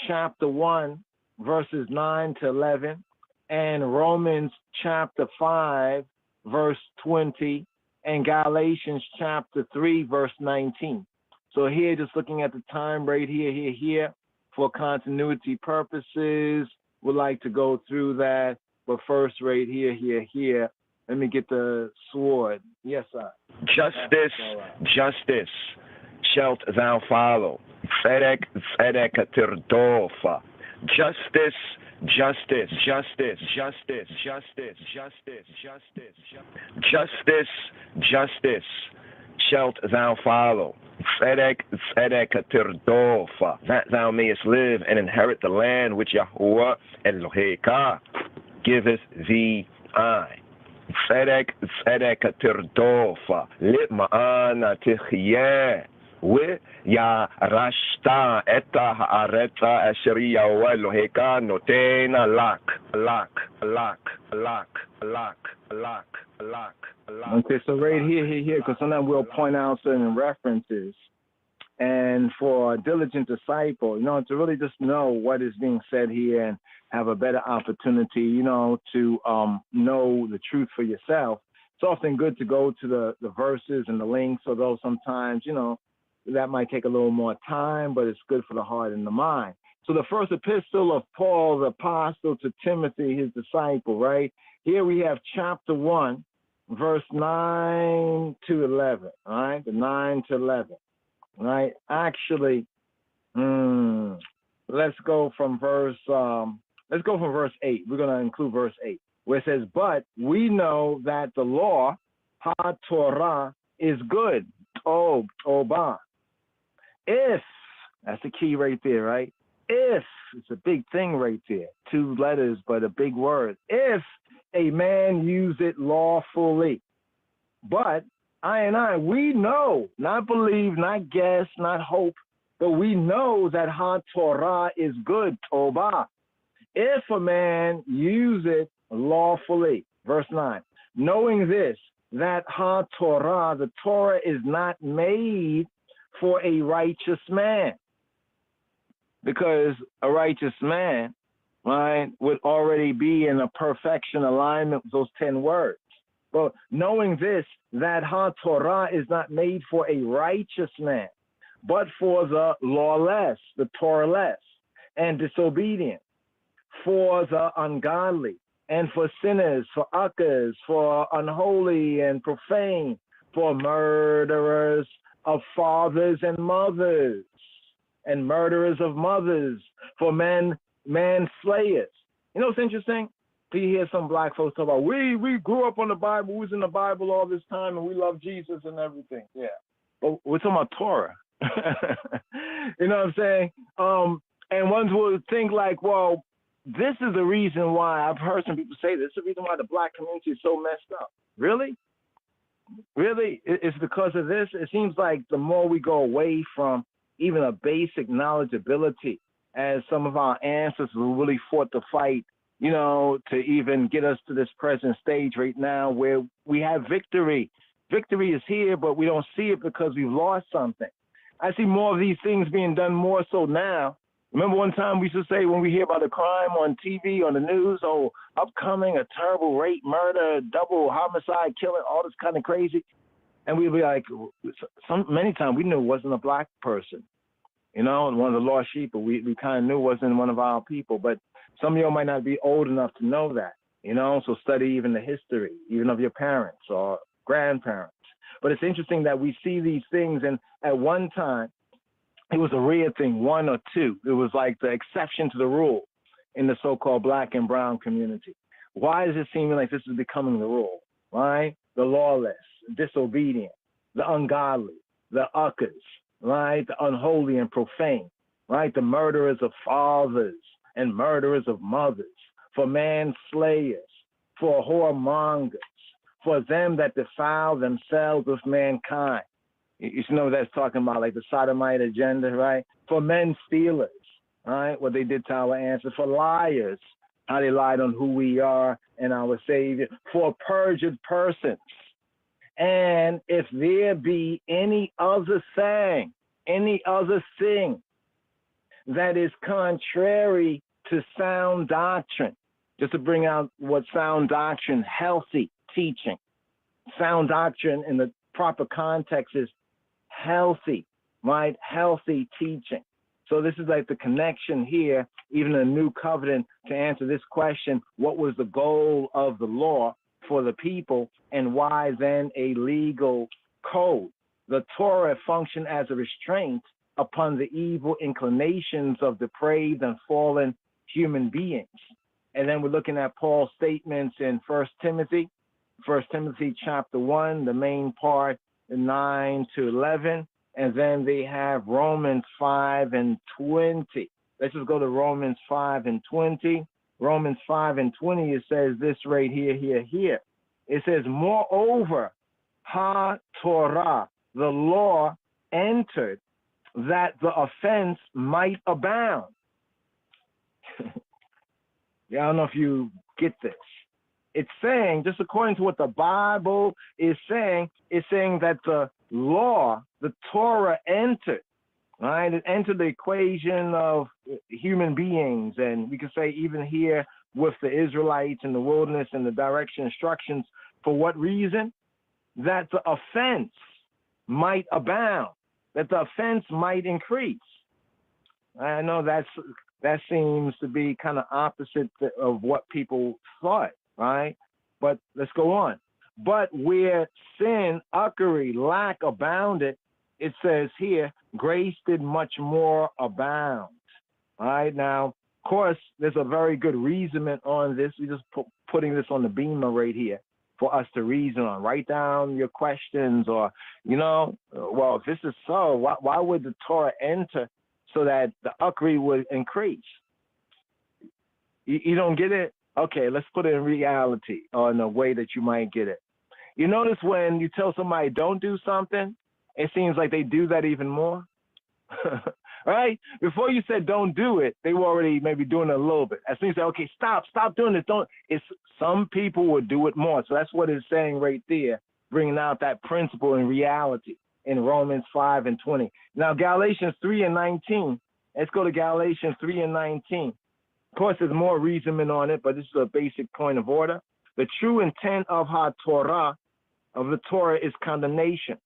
chapter 1, verses 9 to 11, and Romans chapter 5, verse 20, and Galatians chapter 3, verse 19. So here, just looking at the time right here, for continuity purposes, would like to go through that. But first, right here, let me get the sword. Yes, sir. Justice, justice, shalt thou follow. Tzedek, tzedek tirdofa. Justice, justice, justice, justice, justice, justice, justice, justice, justice, shalt thou follow. Tzedek, tzedek tirdofa. That thou mayest live and inherit the land which Yahuwah Eloheka giveth thee I. Tzedek, tzedek tirdofa. Litma'ana tichye. Ya rashta eta ha'areta asheri Yahuwah Eloheka notena lak. Okay, so right here, because sometimes we'll point out certain references. And for a diligent disciple, to really just know what is being said here and have a better opportunity, to know the truth for yourself. It's often good to go to the verses and the links, although sometimes, that might take a little more time, but it's good for the heart and the mind. So the first epistle of Paul, the apostle to Timothy, his disciple, right? Here we have chapter 1, verse 9 to 11, all right? The 9 to 11, right? Actually, let's go from verse 8. We're going to include verse 8, where it says, but we know that the law, ha-Torah, is good. Oba. If, that's the key right there, right? If, it's a big thing right there. 2 letters, but a big word. If a man use it lawfully. But we know, not believe, not guess, not hope, but we know that ha-Torah is good, Toba. If a man use it lawfully. Verse 9. Knowing this, that ha-Torah, the Torah, is not made for a righteous man. Because a righteous man, right, would already be in a perfection alignment with those 10 words. But knowing this, that ha-Torah is not made for a righteous man, but for the lawless, the Torah-less, and disobedient, for the ungodly, and for sinners, for uckers, for unholy and profane, for murderers of fathers and mothers, and murderers of mothers, for manslayers. What's interesting? You hear some black folks talk about, we grew up on the Bible, we was in the Bible all this time, and we love Jesus and everything. Yeah. But we're talking about Torah. You know what I'm saying? And ones will think like, well, this is the reason why, I've heard some people say this, the reason why the black community is so messed up. Really? Really? It's because of this? It seems like the more we go away from even a basic knowledgeability, as some of our ancestors really fought the fight, to even get us to this present stage right now where we have victory. Victory is here, but we don't see it because we've lost something. I see more of these things being done more so now. Remember one time we used to say when we hear about a crime on TV, on the news, upcoming, a terrible rape, murder, double homicide, killing, all this kind of crazy. And we'd be like, many times we knew it wasn't a black person, one of the lost sheep, but we kind of knew it wasn't one of our people. But some of y'all might not be old enough to know that, so study even the history, even of your parents or grandparents. But it's interesting that we see these things, and at one time, it was a rare thing, 1 or 2. It was like the exception to the rule in the so-called black and brown community. Why is it seeming like this is becoming the rule, right? The lawless, disobedient, the ungodly, the uckers, right? The unholy and profane, right? The murderers of fathers and murderers of mothers, for manslayers, for whoremongers, for them that defile themselves with mankind. You should know what that's talking about, like the sodomite agenda, right? For men stealers, right? What they did to our ancestors. For liars, how they lied on who we are and our Savior. For perjured persons. And if there be any other thing, any other thing that is contrary to sound doctrine, just to bring out what sound doctrine, healthy teaching, sound doctrine in the proper context is healthy, right? Healthy teaching. So this is like the connection here, even in the new covenant, to answer this question: what was the goal of the law for the people, and why then a legal code? The Torah functioned as a restraint upon the evil inclinations of depraved and fallen human beings. And then we're looking at Paul's statements in 1 Timothy chapter 1, the main part, 9 to 11. And then they have Romans 5 and 20. Let's just go to Romans 5 and 20. Romans 5 and 20, it says this right here. It says, moreover, ha-Torah, the law entered that the offense might abound. Yeah, I don't know if you get this. It's saying, just according to what the Bible is saying, it's saying that the law, the Torah entered, right? It entered the equation of human beings. And we can say even here with the Israelites in the wilderness and the direction instructions, for what reason? That the offense might abound, that the offense might increase. I know that seems to be kind of opposite of what people thought, right? But let's go on. But where sin, uckery, lack abounded, it says here, grace did much more abound. All right, now, of course, there's a very good reasonment on this. We're just putting this on the beamer right here for us to reason on. Write down your questions, or, well, if this is so, why would the Torah enter so that the uckery would increase? You don't get it? Okay, let's put it in reality, or in a way that you might get it. You notice when you tell somebody don't do something, it seems like they do that even more. Right? Before you said don't do it, they were already maybe doing it a little bit. As soon as you say, okay, stop doing it, some people will do it more. So that's what it's saying right there, bringing out that principle in reality in Romans 5 and 20. Now, Galatians 3 and 19. Let's go to Galatians 3 and 19. Of course, there's more reasoning on it, but this is a basic point of order. The true intent of Torah, of the Torah, is condemnation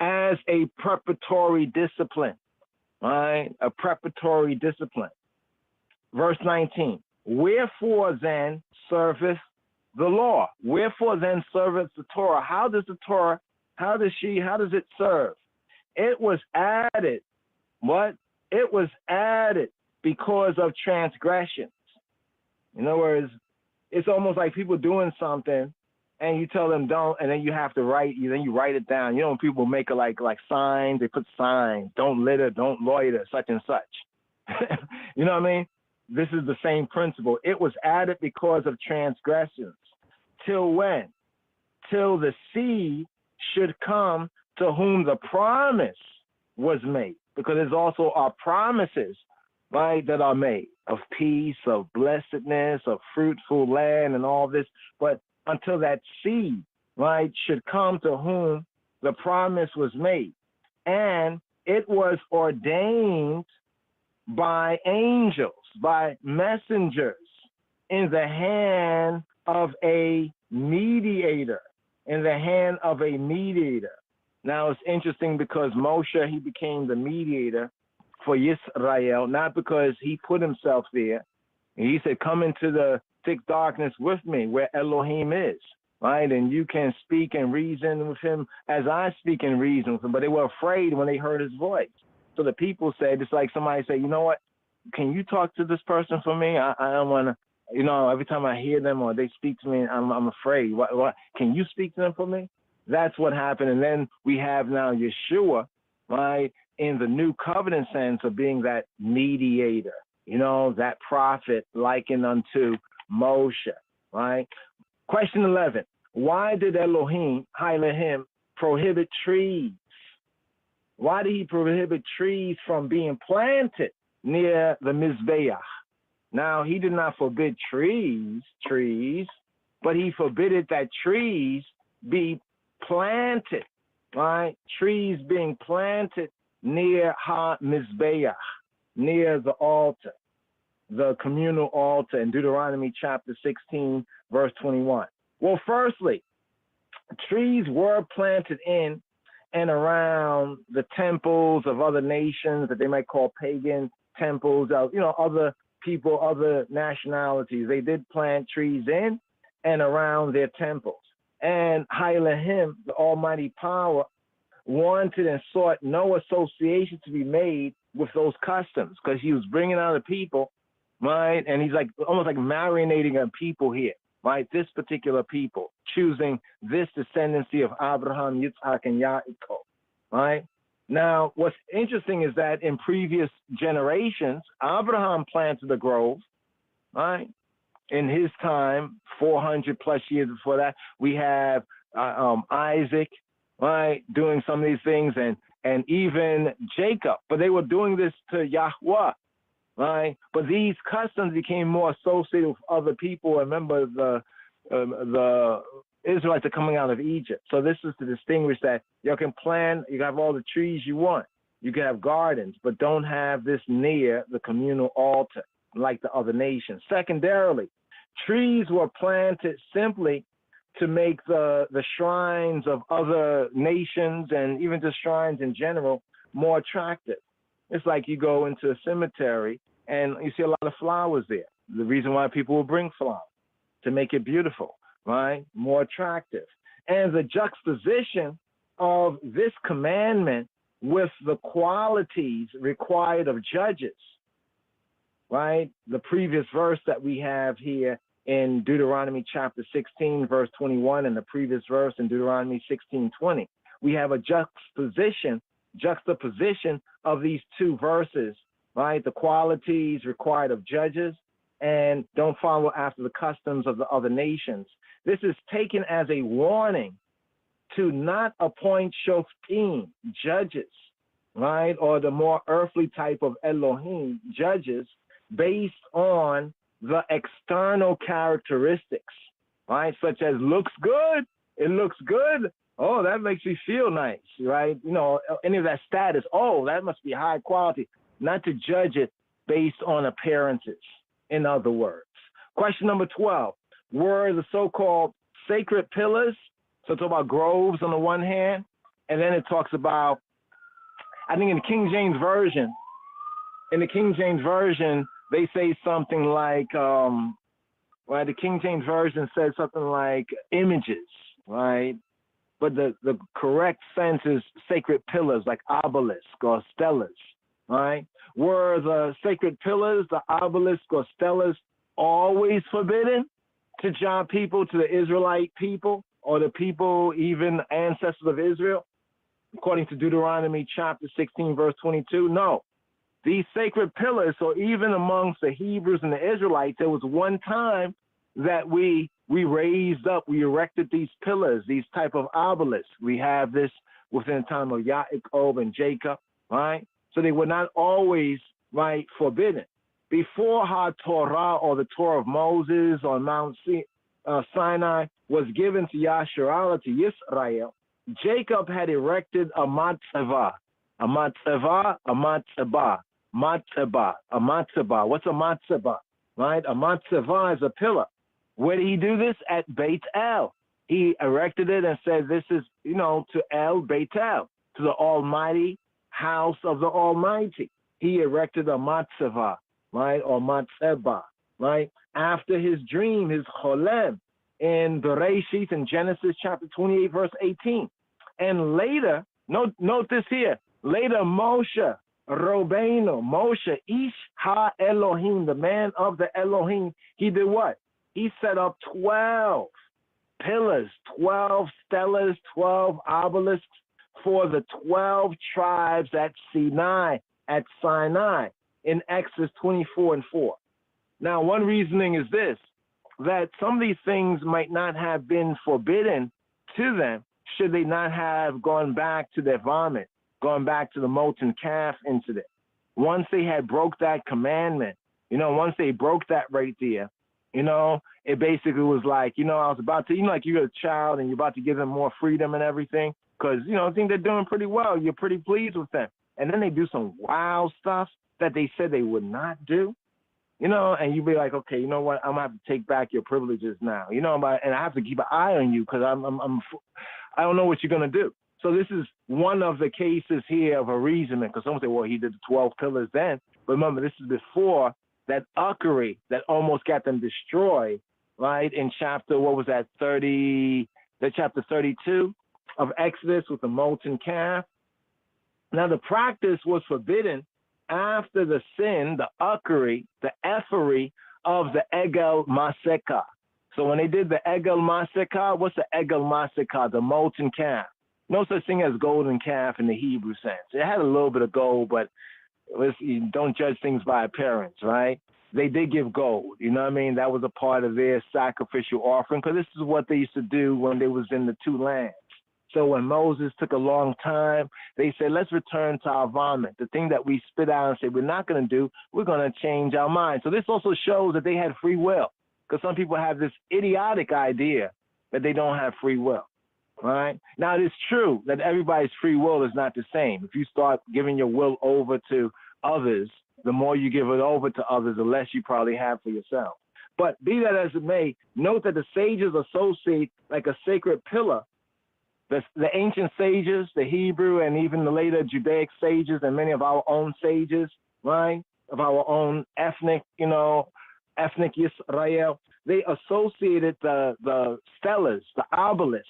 as a preparatory discipline, right? A preparatory discipline. Verse 19, wherefore then serveth the law? Wherefore then serveth the Torah? How does it serve? It was added. What? It was added because of transgressions. In other words, it's almost like people doing something and you tell them don't, and then you have to write it down. When people make it like signs, they put signs, don't litter, don't loiter, such and such. You know what I mean? This is the same principle. It was added because of transgressions. Till when? Till the seed should come to whom the promise was made. Because there's also our promises, right, that are made of peace, of blessedness, of fruitful land and all this. But until that seed, right, should come to whom the promise was made. And it was ordained by angels, by messengers, in the hand of a mediator, Now, it's interesting because Moshe, he became the mediator for Yisrael, not because he put himself there. He said, come into the thick darkness with me where Elohim is, right? And you can speak and reason with him as I speak and reason with him. But they were afraid when they heard his voice. So the people said, it's like somebody say, you know what? Can you talk to this person for me? I don't want to, every time I hear them or they speak to me, I'm afraid. What? Can you speak to them for me? That's what happened. And then we have now Yeshua, right, in the new covenant sense of being that mediator, that prophet likened unto Moshe, right? Question 11. Why did Elohim prohibit trees? Why did he prohibit trees from being planted near the Mizbeach? Now, he did not forbid trees, but he forbidded that trees be planted, right? Trees being planted near Ha-Mizbeach, near the altar, the communal altar in Deuteronomy chapter 16, verse 21. Well, firstly, trees were planted in and around the temples of other nations that they might call pagan temples, other people, other nationalities. They did plant trees in and around their temples. And Elohim, the Almighty Power, wanted and sought no association to be made with those customs, because he was bringing out the people, right? And he's like almost like marinating a people here, right? This particular people, choosing this descendancy of Abraham, Yitzhak, and Yaakov, right? Now, what's interesting is that in previous generations, Abraham planted the grove, right? In his time, 400 plus years before that, we have Isaac, right, doing some of these things, and even Jacob. But they were doing this to Yahweh, right? But these customs became more associated with other people. Remember, the Israelites are coming out of Egypt. So this is to distinguish that you can plant, you can have all the trees you want. You can have gardens, but don't have this near the communal altar like the other nations. Secondarily, trees were planted simply to make the shrines of other nations and even just shrines in general more attractive. It's like you go into a cemetery and you see a lot of flowers there. The reason why people will bring flowers, to make it beautiful, right? More attractive. And the juxtaposition of this commandment with the qualities required of judges, right? The previous verse that we have here in Deuteronomy chapter 16, verse 21, and the previous verse in Deuteronomy 16:20. We have a juxtaposition of these two verses, right? The qualities required of judges and don't follow after the customs of the other nations. This is taken as a warning to not appoint shoftim, judges, right? Or the more earthly type of Elohim, judges, based on the external characteristics, right? Such as looks good, it looks good. Oh, that makes me feel nice, right? Any of that status, oh, that must be high quality. Not to judge it based on appearances, in other words. Question number 12, were the so-called sacred pillars, so it's about groves on the one hand, and then it talks about, I think in the King James Version, they say something like, the King James Version says something like images, right? But the correct sense is sacred pillars, like obelisk or stelas, right? Were the sacred pillars, the obelisk or stelas, always forbidden to Jah people, to the Israelite people, or the people, even ancestors of Israel? According to Deuteronomy chapter 16, verse 22, no. These sacred pillars, so even amongst the Hebrews and the Israelites, there was one time that we erected these pillars, these type of obelisks. We have this within the time of Yaakov and Jacob, right? So they were not always, right, forbidden. Before HaTorah, or the Torah of Moses on Mount Sinai, was given to Yasharallah, to Yisrael, Jacob had erected a matzevah. A matzevah, a matzebah. Matzebah, a matzebah. What's a matzebah? Right? A matzebah is a pillar. Where did he do this? At Beit El. He erected it and said, this is, to El Beit El, to the Almighty house of the Almighty. He erected a matzebah, right? Or matzebah, right? After his dream, his cholem, in Bereshit, in Genesis chapter 28, verse 18. And later, note this here, later Moshe Ish Ha Elohim, the man of the Elohim, he did what? He set up 12 pillars, 12 stelas, 12 obelisks for the 12 tribes at Sinai, in Exodus 24:4. Now, one reasoning is this, that some of these things might not have been forbidden to them should they not have gone back to their vomit, gone back to the molten calf incident. Once they had broke that commandment, once they broke that right there, it basically was like, I was about to, like you're a child and you're about to give them more freedom and everything because, I think they're doing pretty well. You're pretty pleased with them. And then they do some wild stuff that they said they would not do. and you be like, okay, you know what? I'm gonna have to take back your privileges now, and I have to keep an eye on you because I don't know what you're gonna do. So this is one of the cases here of arraignment, because someone say, well, he did the 12 pillars then, but remember, this is before that uckery that almost got them destroyed, right? In chapter, chapter 32 of Exodus with the molten calf. Now the practice was forbidden after the sin, the uckery, the effery of the Egel Maseka. So when they did the Egel Maseka, what's the Egel Maseka? The molten calf. No such thing as golden calf in the Hebrew sense. It had a little bit of gold, but you don't judge things by appearance, right? They did give gold, you know what I mean? That was a part of their sacrificial offering, because this is what they used to do when they was in the two lands. So when Moses took a long time, they said, let's return to our vomit. The thing that we spit out and say we're not going to do, we're going to change our mind. So this also shows that they had free will, because some people have this idiotic idea that they don't have free will, right? Now, it is true that everybody's free will is not the same. If you start giving your will over to others, the more you give it over to others, the less you probably have for yourself. But be that as it may, note that the sages associate like a sacred pillar. The ancient sages, the Hebrew and even the later Judaic sages and many of our own sages, right, of our own ethnic Yisrael, they associated the stellars, the obelisks,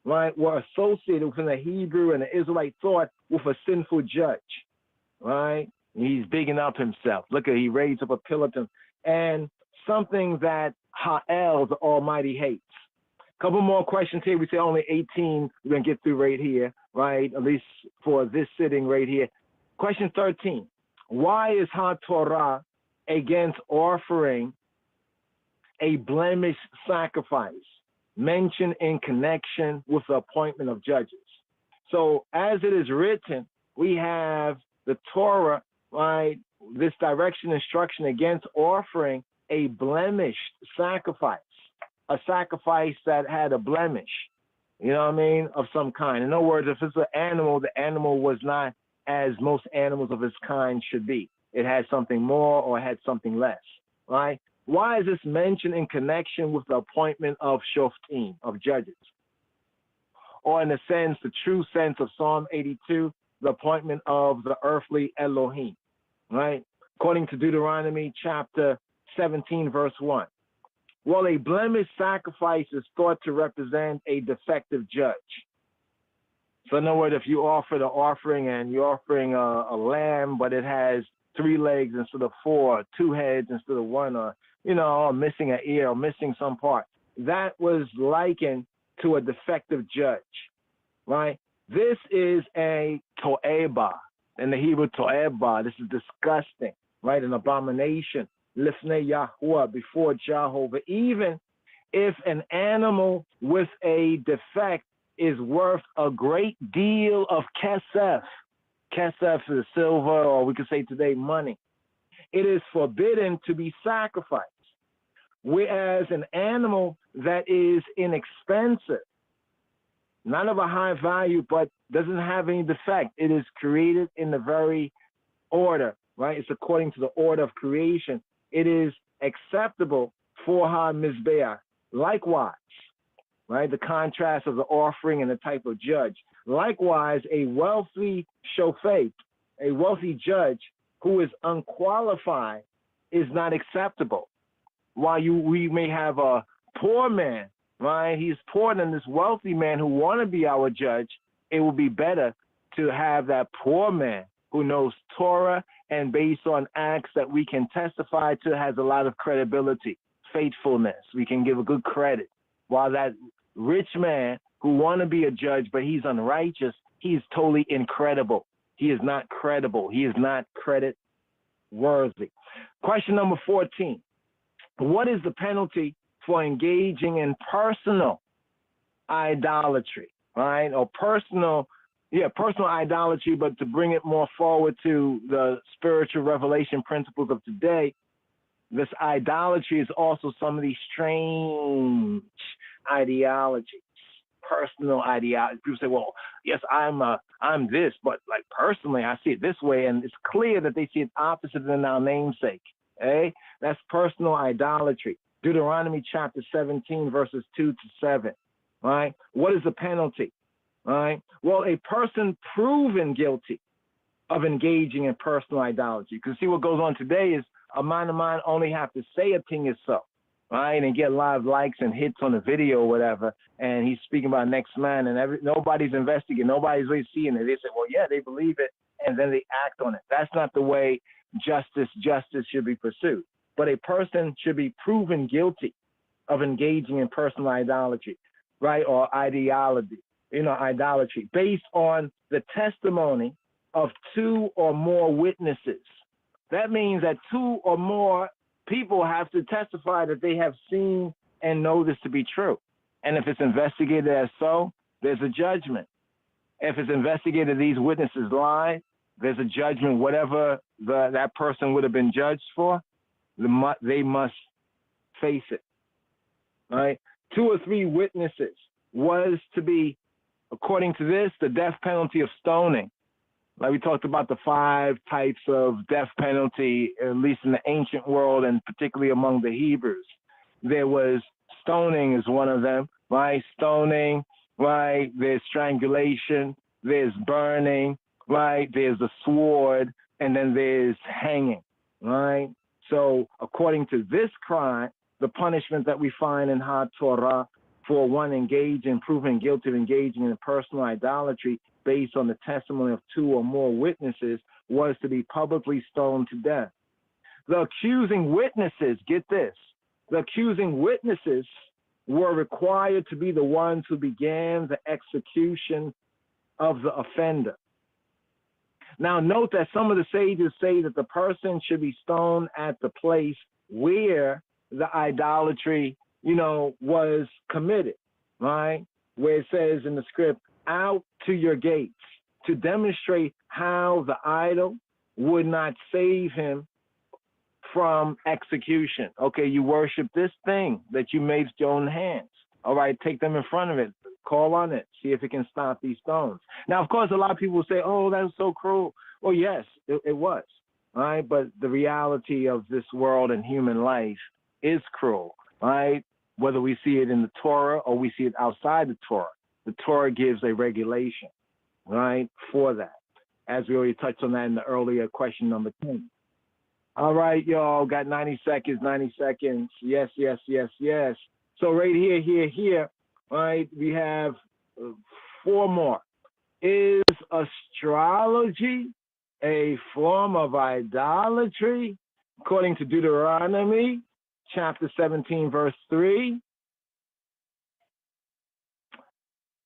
right, were associated within the Hebrew and the Israelite thought with a sinful judge, right? He's bigging up himself. Look at, he raised up a pillar to him. And something that Ha'el, the Almighty, hates. Couple more questions here. We say only 18. We're going to get through right here, right? At least for this sitting right here. Question 13. Why is HaTorah against offering a blemished sacrifice mentioned in connection with the appointment of judges? So as it is written, we have the Torah, right? This direction, instruction against offering a blemished sacrifice. A sacrifice that had a blemish, you know what I mean, of some kind. In other words, if it's an animal, the animal was not as most animals of its kind should be. It had something more or had something less, right? Why is this mentioned in connection with the appointment of shoftim, of judges? Or in a sense, the true sense of Psalm 82, the appointment of the earthly Elohim, right? According to Deuteronomy chapter 17, verse 1. Well, a blemished sacrifice is thought to represent a defective judge. So in other words, if you offer the offering and you're offering a lamb, but it has 3 legs instead of 4, 2 heads instead of 1, or, or missing an ear or missing some part, that was likened to a defective judge, right? This is a to'eba. In the Hebrew, to'eba, this is disgusting, right? An abomination. Lifnei Yahuwah, before Jehovah. Even if an animal with a defect is worth a great deal of kesef. Kesef is silver, or we could say today money. It is forbidden to be sacrificed. Whereas an animal that is inexpensive, not of a high value, but doesn't have any defect, it is created in the very order, right? It's according to the order of creation. It is acceptable for ha-mizbeach. Likewise, right, the contrast of the offering and the type of judge. Likewise, a wealthy shofet, a wealthy judge who is unqualified, is not acceptable. While we may have a poor man, right, he's poorer than this wealthy man who want to be our judge, it would be better to have that poor man who knows Torah and based on acts that we can testify to has a lot of credibility, faithfulness. We can give a good credit. While that rich man who want to be a judge, but he's unrighteous, he's totally incredible. He is not credible. He is not credit worthy. Question number 14. What is the penalty for engaging in personal idolatry, right? Or personal idolatry, but to bring it more forward to the spiritual revelation principles of today, this idolatry is also some of these strange ideologies, personal ideology. People say, well, yes, I'm this, but like personally, I see it this way. And it's clear that they see it opposite than our namesake. That's personal idolatry. Deuteronomy chapter 17, verses 2 to 7. Right? What is the penalty? Right? Well, a person proven guilty of engaging in personal idolatry. You can see what goes on today is a man of mine only have to say a thing is so, right? And get a lot of likes and hits on the video or whatever. And he's speaking about next man, and nobody's investigating. Nobody's really seeing it. They say, well, yeah, they believe it, and then they act on it. That's not the way justice should be pursued. But a person should be proven guilty of engaging in personal idolatry, right? Or idolatry, based on the testimony of 2 or more witnesses. That means that 2 or more people have to testify that they have seen and know this to be true. And if it's investigated as so, there's a judgment. If it's investigated these witnesses lie, there's a judgment. Whatever that person would have been judged for, they must face it. Right? 2 or 3 witnesses was to be, according to this, the death penalty of stoning. Like we talked about the 5 types of death penalty, at least in the ancient world and particularly among the Hebrews. There was stoning is one of them, right? Stoning, right? There's strangulation, there's burning, right? There's the sword, and then there's hanging, right? So according to this crime, the punishment that we find in HaTorah for one proven guilty of engaging in personal idolatry based on the testimony of 2 or more witnesses was to be publicly stoned to death. The accusing witnesses, get this, the accusing witnesses were required to be the ones who began the execution of the offender. Now note that some of the sages say that the person should be stoned at the place where the idolatry, was committed, right? Where it says in the script, out to your gates, to demonstrate how the idol would not save him from execution. Okay, you worship this thing that you made with your own hands. All right, take them in front of it, call on it, see if it can stop these stones. Now, of course, a lot of people say, oh, that was so cruel. Well, yes, it was, right? But the reality of this world and human life is cruel, right? Whether we see it in the Torah or we see it outside the Torah gives a regulation, right, for that, as we already touched on that in the earlier question number 10. All right, y'all, got 90 seconds. Yes. So right here, right, we have 4 more. Is astrology a form of idolatry? According to Deuteronomy chapter 17, verse 3.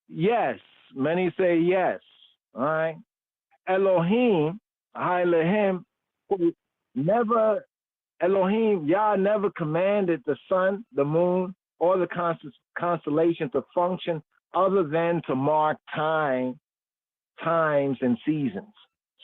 Yes, many say yes. All right. Elohim, Yah never commanded the sun, the moon, or the constellation to function other than to mark times and seasons.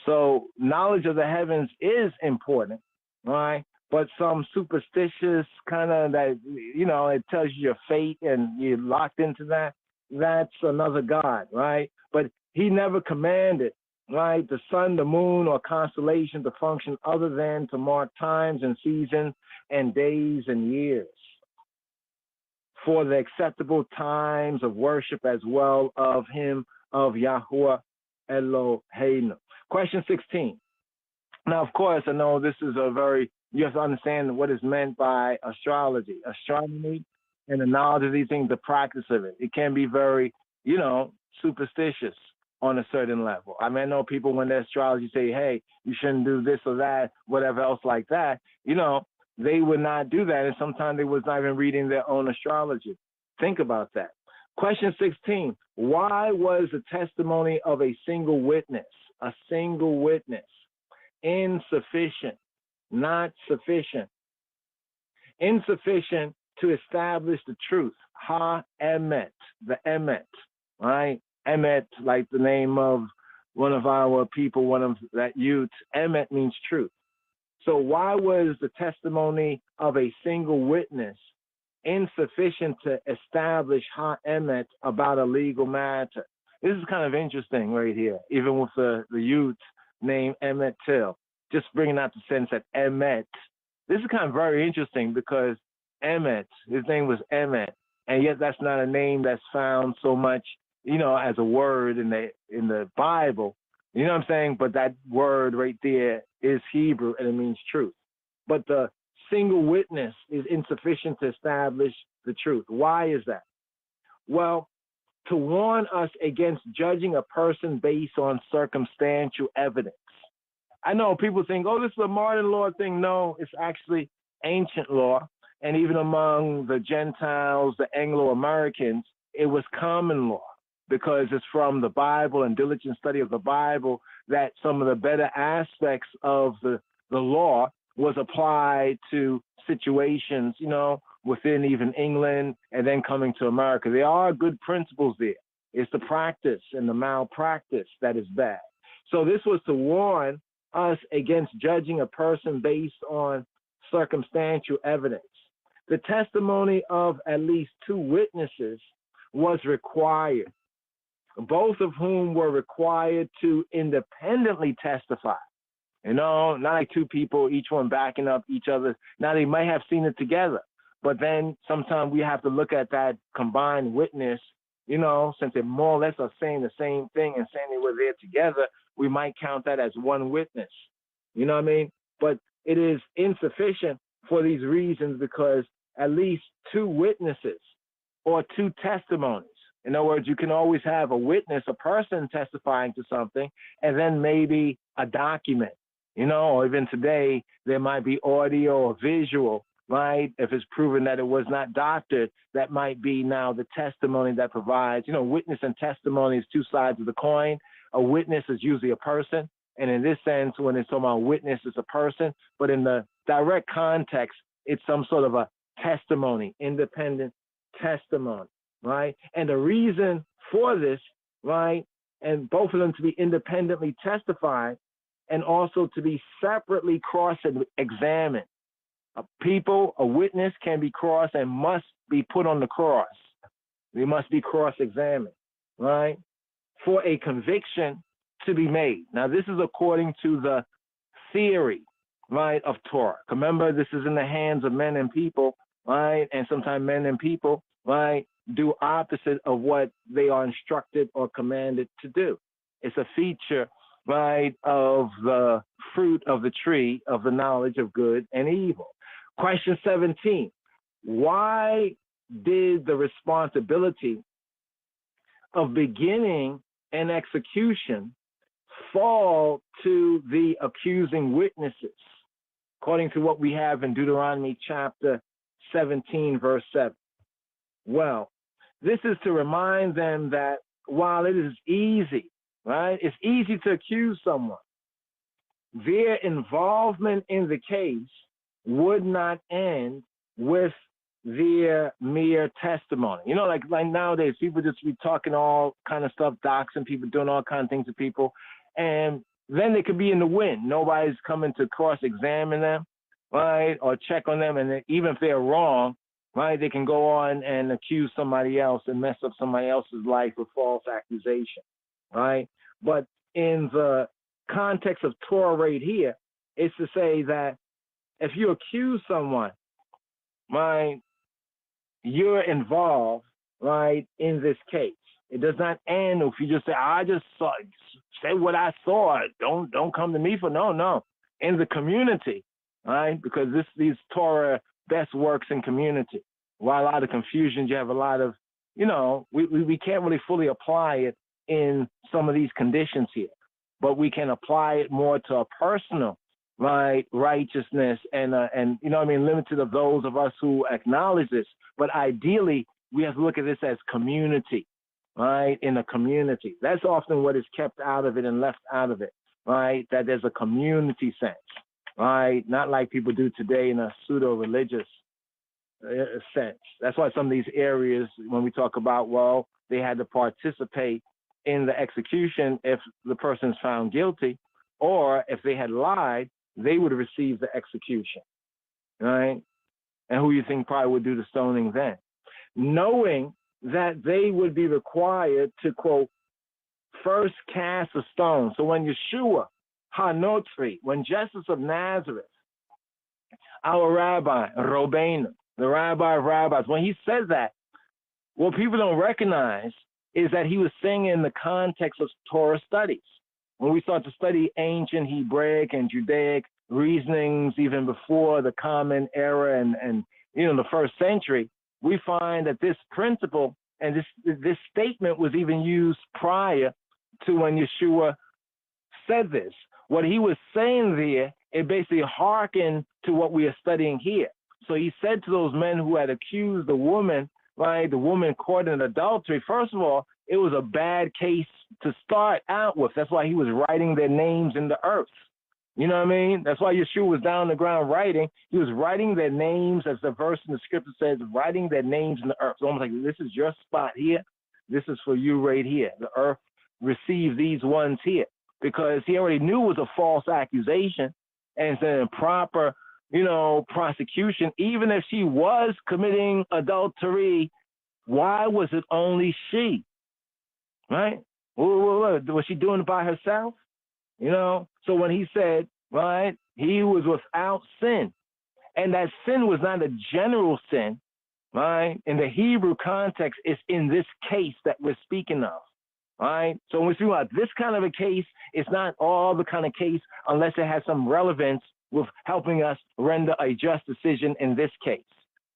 So knowledge of the heavens is important, right? But some superstitious kind of that, it tells you your fate and you're locked into that. That's another God, right? But he never commanded, right, the sun, the moon, or constellation to function other than to mark times and seasons and days and years for the acceptable times of worship as well of him, of Yahuwah Eloheinu. Question 16. Now, of course, I know this is you have to understand what is meant by astrology. Astronomy and the knowledge of these things, the practice of it. It can be very, superstitious on a certain level. I mean, I know people when their astrology say, hey, you shouldn't do this or that, whatever else like that, they would not do that. And sometimes they was not even reading their own astrology. Think about that. Question 16, why was the testimony of a single witness, insufficient, not sufficient, insufficient to establish the truth? Ha-emet, the emet, right? Emet, like the name of one of our people, one of that youth. Emet means truth. So why was the testimony of a single witness insufficient to establish ha-emet about a legal matter? This is kind of interesting right here, even with the youth named Emmett Till. Just bringing out the sense that emet this is kind of very interesting because Emmet, his name was Emmet, and yet that's not a name that's found so much, as a word in the Bible. You know what I'm saying? But that word right there is Hebrew, and it means truth. But the single witness is insufficient to establish the truth. Why is that? Well, to warn us against judging a person based on circumstantial evidence. I know people think, oh, this is a modern law thing. No, it's actually ancient law. And even among the Gentiles, the Anglo-Americans, it was common law because it's from the Bible and diligent study of the Bible that some of the better aspects of the law was applied to situations, within even England and then coming to America. There are good principles there. It's the practice and the malpractice that is bad. So this was to warn us against judging a person based on circumstantial evidence. The testimony of at least two witnesses was required, both of whom were required to independently testify. Not like two people, each one backing up each other. Now, they might have seen it together, but then sometimes we have to look at that combined witness, since they more or less are saying the same thing and saying they were there together, we might count that as one witness. You know what I mean? But it is insufficient for these reasons because at least two witnesses or two testimonies. In other words, you can always have a witness, a person testifying to something, and then maybe a document, or even today, there might be audio or visual, right? If it's proven that it was not doctored, that might be now the testimony that provides, witness and testimony is two sides of the coin. A witness is usually a person. And in this sense, when it's talking about witness, it's a person. But in the direct context, it's some sort of a testimony, independent testimony, right? And the reason for this, right, and both of them to be independently testified and also to be separately cross-examined. A witness can be crossed and must be put on the cross. They must be cross-examined, right, for a conviction to be made. Now, this is according to the theory, right, of Torah. Remember, this is in the hands of men and people, right, and sometimes men and people, right, do opposite of what they are instructed or commanded to do. It's a feature, right, of the fruit of the tree of the knowledge of good and evil. Question 17, why did the responsibility of beginning an execution fall to the accusing witnesses, according to what we have in Deuteronomy chapter 17, verse 7? Well, this is to remind them that while it is easy, right, it's easy to accuse someone, their involvement in the case would not end with their mere testimony. Like nowadays, people just be talking all kind of stuff, doxing people, doing all kind of things to people, and then they could be in the wind. Nobody's coming to cross-examine them, right, or check on them, and even if they're wrong, right, they can go on and accuse somebody else and mess up somebody else's life with false accusation, right? But in the context of Torah right here, it's to say that if you accuse someone, right, you're involved, right, in this case. It does not end if you just say, I just say what I saw. Don't come to me for no. In the community, right, because these Torah best works in community. While a lot of confusions, you have a lot of, we can't really fully apply it in some of these conditions here, but we can apply it more to a personal, right, righteousness and limited of those of us who acknowledge this. But ideally, we have to look at this as community, right, in a community. That's often what is kept out of it and left out of it, right, that there's a community sense, right, not like people do today in a pseudo-religious sense. That's why some of these areas, when we talk about, well, they had to participate in the execution if the person's found guilty, or if they had lied, they would receive the execution, right? And who you think probably would do the stoning then? Knowing that they would be required to, quote, first cast a stone. So when Yeshua HaNotzri, when Jesus of Nazareth, our rabbi, Robbeinu, the rabbi of rabbis, when he says that, what people don't recognize is that he was saying in the context of Torah studies. When we start to study ancient Hebraic and Judaic reasonings, even before the Common Era and the first century, we find that this principle and this statement was even used prior to when Yeshua said this. What he was saying there, it basically hearkened to what we are studying here. So he said to those men who had accused the woman, right, the woman caught in adultery, first of all, it was a bad case to start out with. That's why he was writing their names in the earth. You know what I mean? That's why Yeshua was down on the ground writing. He was writing their names, as the verse in the scripture says, writing their names in the earth. So almost like, this is your spot here. This is for you right here. The earth received these ones here. Because he already knew it was a false accusation and it's an improper, prosecution. Even if she was committing adultery, why was it only she? Right? Was she doing it by herself? So when he said, right, he was without sin, and that sin was not a general sin, right? In the Hebrew context, it's in this case that we're speaking of, right? So when we speak about this kind of a case, it's not all the kind of case unless it has some relevance with helping us render a just decision in this case.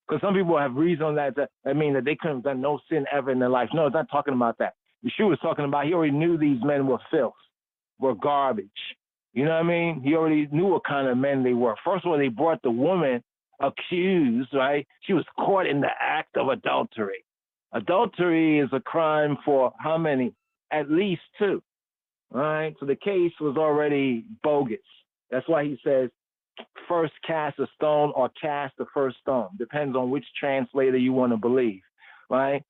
Because some people have reason on that mean that they couldn't have done no sin ever in their life. No, it's not talking about that. Yeshua was talking about he already knew these men were filth, were garbage. You know what I mean? He already knew what kind of men they were. First of all, they brought the woman accused, right? She was caught in the act of adultery. Adultery is a crime for how many? At least 2, right? So the case was already bogus. That's why he says, first cast a stone or cast the first stone. Depends on which translator you want to believe, right?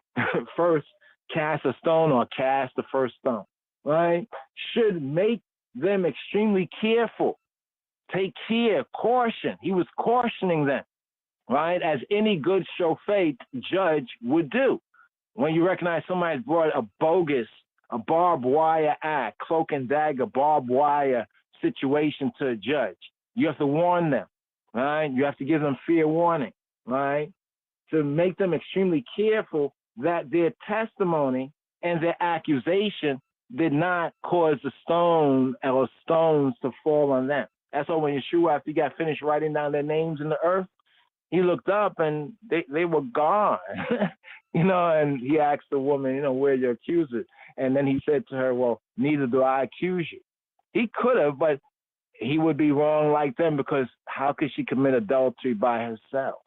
First cast a stone or cast the first stone, right? Should make them extremely careful. Take care, caution. He was cautioning them, right? As any good shofet judge would do. When you recognize somebody's brought a bogus, a barbed wire act, cloak and dagger, barbed wire situation to a judge, you have to warn them, right? You have to give them fair warning, right? To make them extremely careful that their testimony and their accusation did not cause the stone or stones to fall on them. That's why when Yeshua, after he got finished writing down their names in the earth, he looked up and they were gone, and he asked the woman, where are your accusers? And then he said to her, well, neither do I accuse you. He could have, but he would be wrong like them, because how could she commit adultery by herself?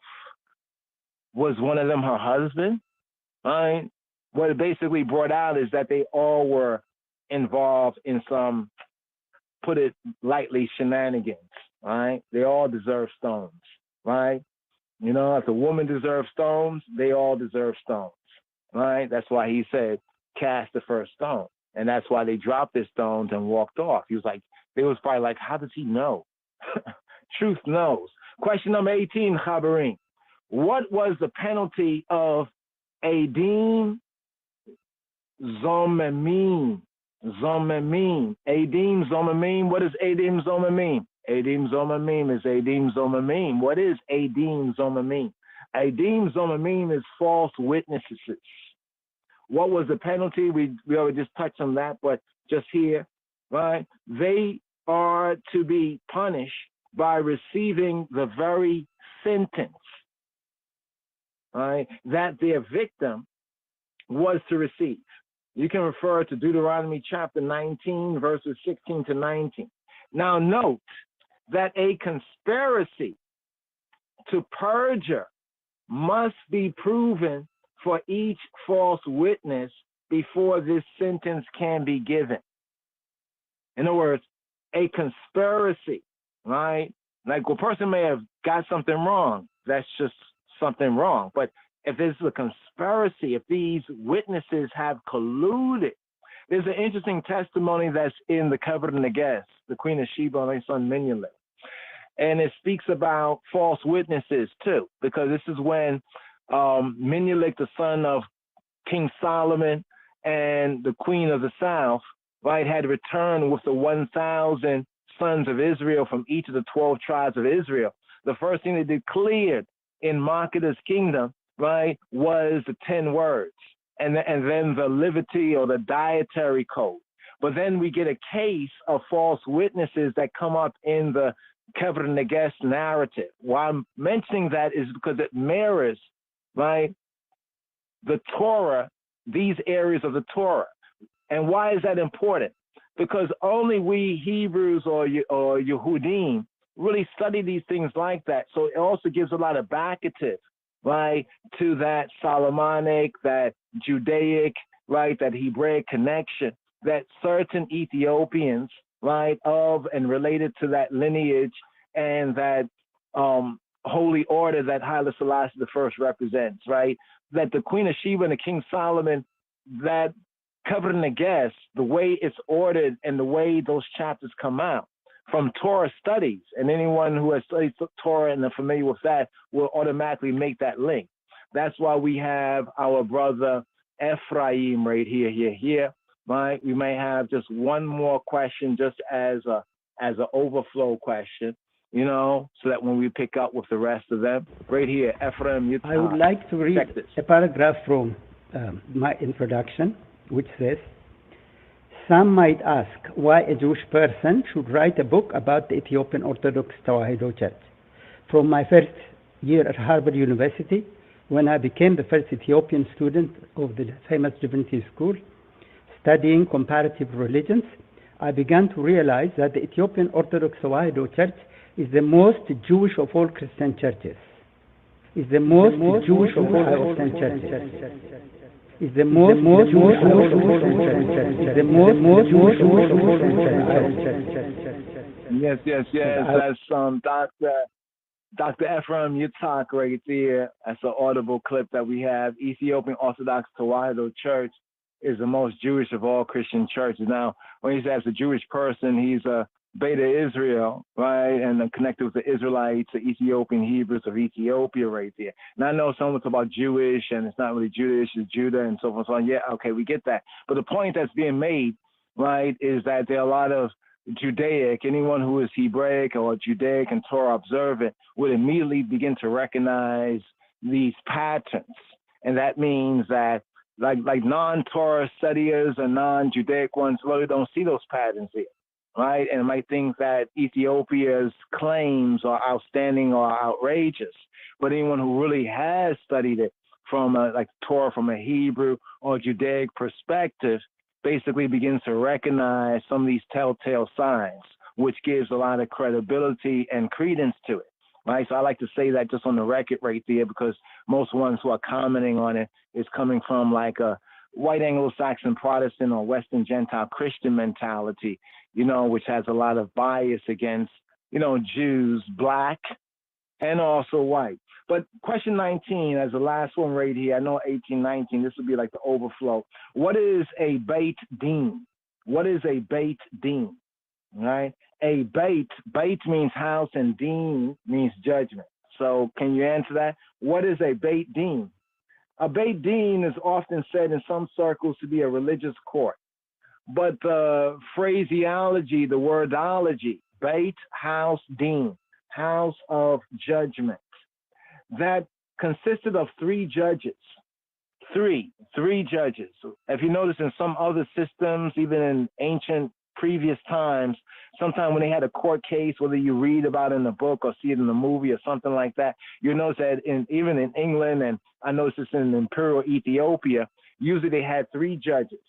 Was one of them her husband? Right? What it basically brought out is that they all were involved in some, put it lightly, shenanigans. Right? They all deserve stones. Right? If a woman deserves stones, they all deserve stones. Right? That's why he said, cast the first stone. And that's why they dropped their stones and walked off. He was like, they was probably like, how does he know? Truth knows. Question number 18, Chabarim. What was the penalty of Adim Zomemim? Zomemim. Adim Zomemim. What is Adim Zomemim? Adim Zomemim is Adim Zomemim. What is Adim Zomemim? Adim Zomemim is false witnesses. What was the penalty? We already just touched on that, but just here, right? They are to be punished by receiving the very sentence, right, that their victim was to receive. You can refer to Deuteronomy chapter 19, verses 16 to 19. Now note that a conspiracy to perjure must be proven for each false witness before this sentence can be given. In other words, a conspiracy, right? Like a person may have got something wrong. That's just something wrong. But if there's a conspiracy, if these witnesses have colluded, there's an interesting testimony that's in the Covered and the Guest, the Queen of Sheba and her son Menelik. And it speaks about false witnesses too, because this is when Menelik, the son of King Solomon and the Queen of the South, right, had returned with the 1,000 sons of Israel from each of the 12 tribes of Israel. the first thing they declared in Makada's kingdom, right, was the 10 words, and then the liberty or the dietary code. But then we get a case of false witnesses that come up in the Kever Neges narrative. Why I'm mentioning that is because it mirrors, right, the Torah, these areas of the Torah. And why is that important? Because only we Hebrews or Yehudim really study these things like that. So it also gives a lot of backative, right, to that Solomonic, that Judaic, right, that Hebraic connection that certain Ethiopians, right, of and related to that lineage and that holy order that Haile Selassie I represents, right, that the Queen of Sheba and the King Solomon, that Kever Neges, the way it's ordered and the way those chapters come out from Torah studies, and anyone who has studied Torah and are familiar with that will automatically make that link. That's why we have our brother Ephraim right here. Right? We may have just one more question, just as an overflow question, you know, so that when we pick up with the rest of them, right here, Ephraim, I would like to read a paragraph from my introduction, which says, some might ask why a Jewish person should write a book about the Ethiopian Orthodox Tewahedo Church. From my first year at Harvard University, when I became the first Ethiopian student of the famous Divinity School, studying comparative religions, I began to realize that the Ethiopian Orthodox Tewahedo Church is the most Jewish of all Christian churches. Is the most Jewish of all Christian churches. Is the most Jewish of all Christian churches. Is the most Jewish of all Christian churches. Yes. That's Dr. Ephraim Yitzhak right there. That's an audible clip that we have. Ethiopian Orthodox Tewahedo Church is the most Jewish of all Christian churches. Now, when he says a Jewish person, he's a Beta Israel, right? And connected with the Israelites, the Ethiopian Hebrews of Ethiopia right there. Now, I know someone's about Jewish, and it's not really Jewish, it's Judah, and so forth and so on. Yeah, okay, we get that. But the point that's being made, right, is that there are a lot of Judaic, anyone who is Hebraic or Judaic and Torah observant would immediately begin to recognize these patterns. And that means that like non-Torah studiers or non-Judaic ones really don't see those patterns here, right? And might think that Ethiopia's claims are outstanding or outrageous. But anyone who really has studied it from like Torah from a Hebrew or Judaic perspective basically begins to recognize some of these telltale signs, which gives a lot of credibility and credence to it. Right, so I like to say that just on the record right there, because most ones who are commenting on it is coming from like a white Anglo-Saxon Protestant or Western Gentile Christian mentality, you know, which has a lot of bias against, you know, Jews, black, and also white. But question 19, as the last one right here, I know 18, 19, this would be like the overflow. What is a Beit Din? What is a Beit Din? Right? A Beit means house and Din means judgment. So can you answer that? What is a Beit Din? A Beit Din is often said in some circles to be a religious court. But the phraseology, the wordology, Beit, house, Din, house of judgment, that consisted of three judges. Three judges. If you notice in some other systems, even in ancient previous times, sometimes when they had a court case, whether you read about it in a book or see it in a movie or something like that, you notice that even in England, and I noticed this in Imperial Ethiopia, usually they had three judges,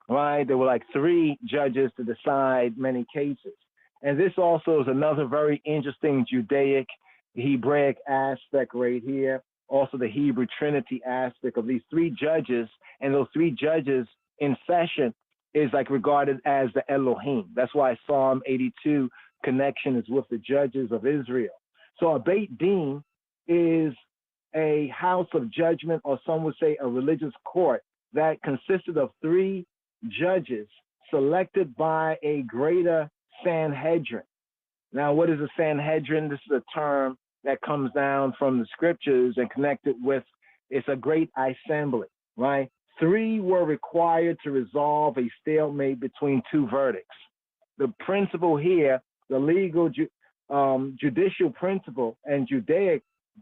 right? There were like three judges to decide many cases. And this also is another very interesting Judaic, Hebraic aspect right here. Also the Hebrew Trinity aspect of these three judges, and those three judges in session is like regarded as the Elohim. That's why Psalm 82 connection is with the judges of Israel. So a Beit Din is a house of judgment, or some would say a religious court that consisted of three judges selected by a greater Sanhedrin. Now, what is a Sanhedrin? This is a term that comes down from the scriptures and connected with, it's a great assembly, right? Three were required to resolve a stalemate between two verdicts. The principle here, the legal judicial principle and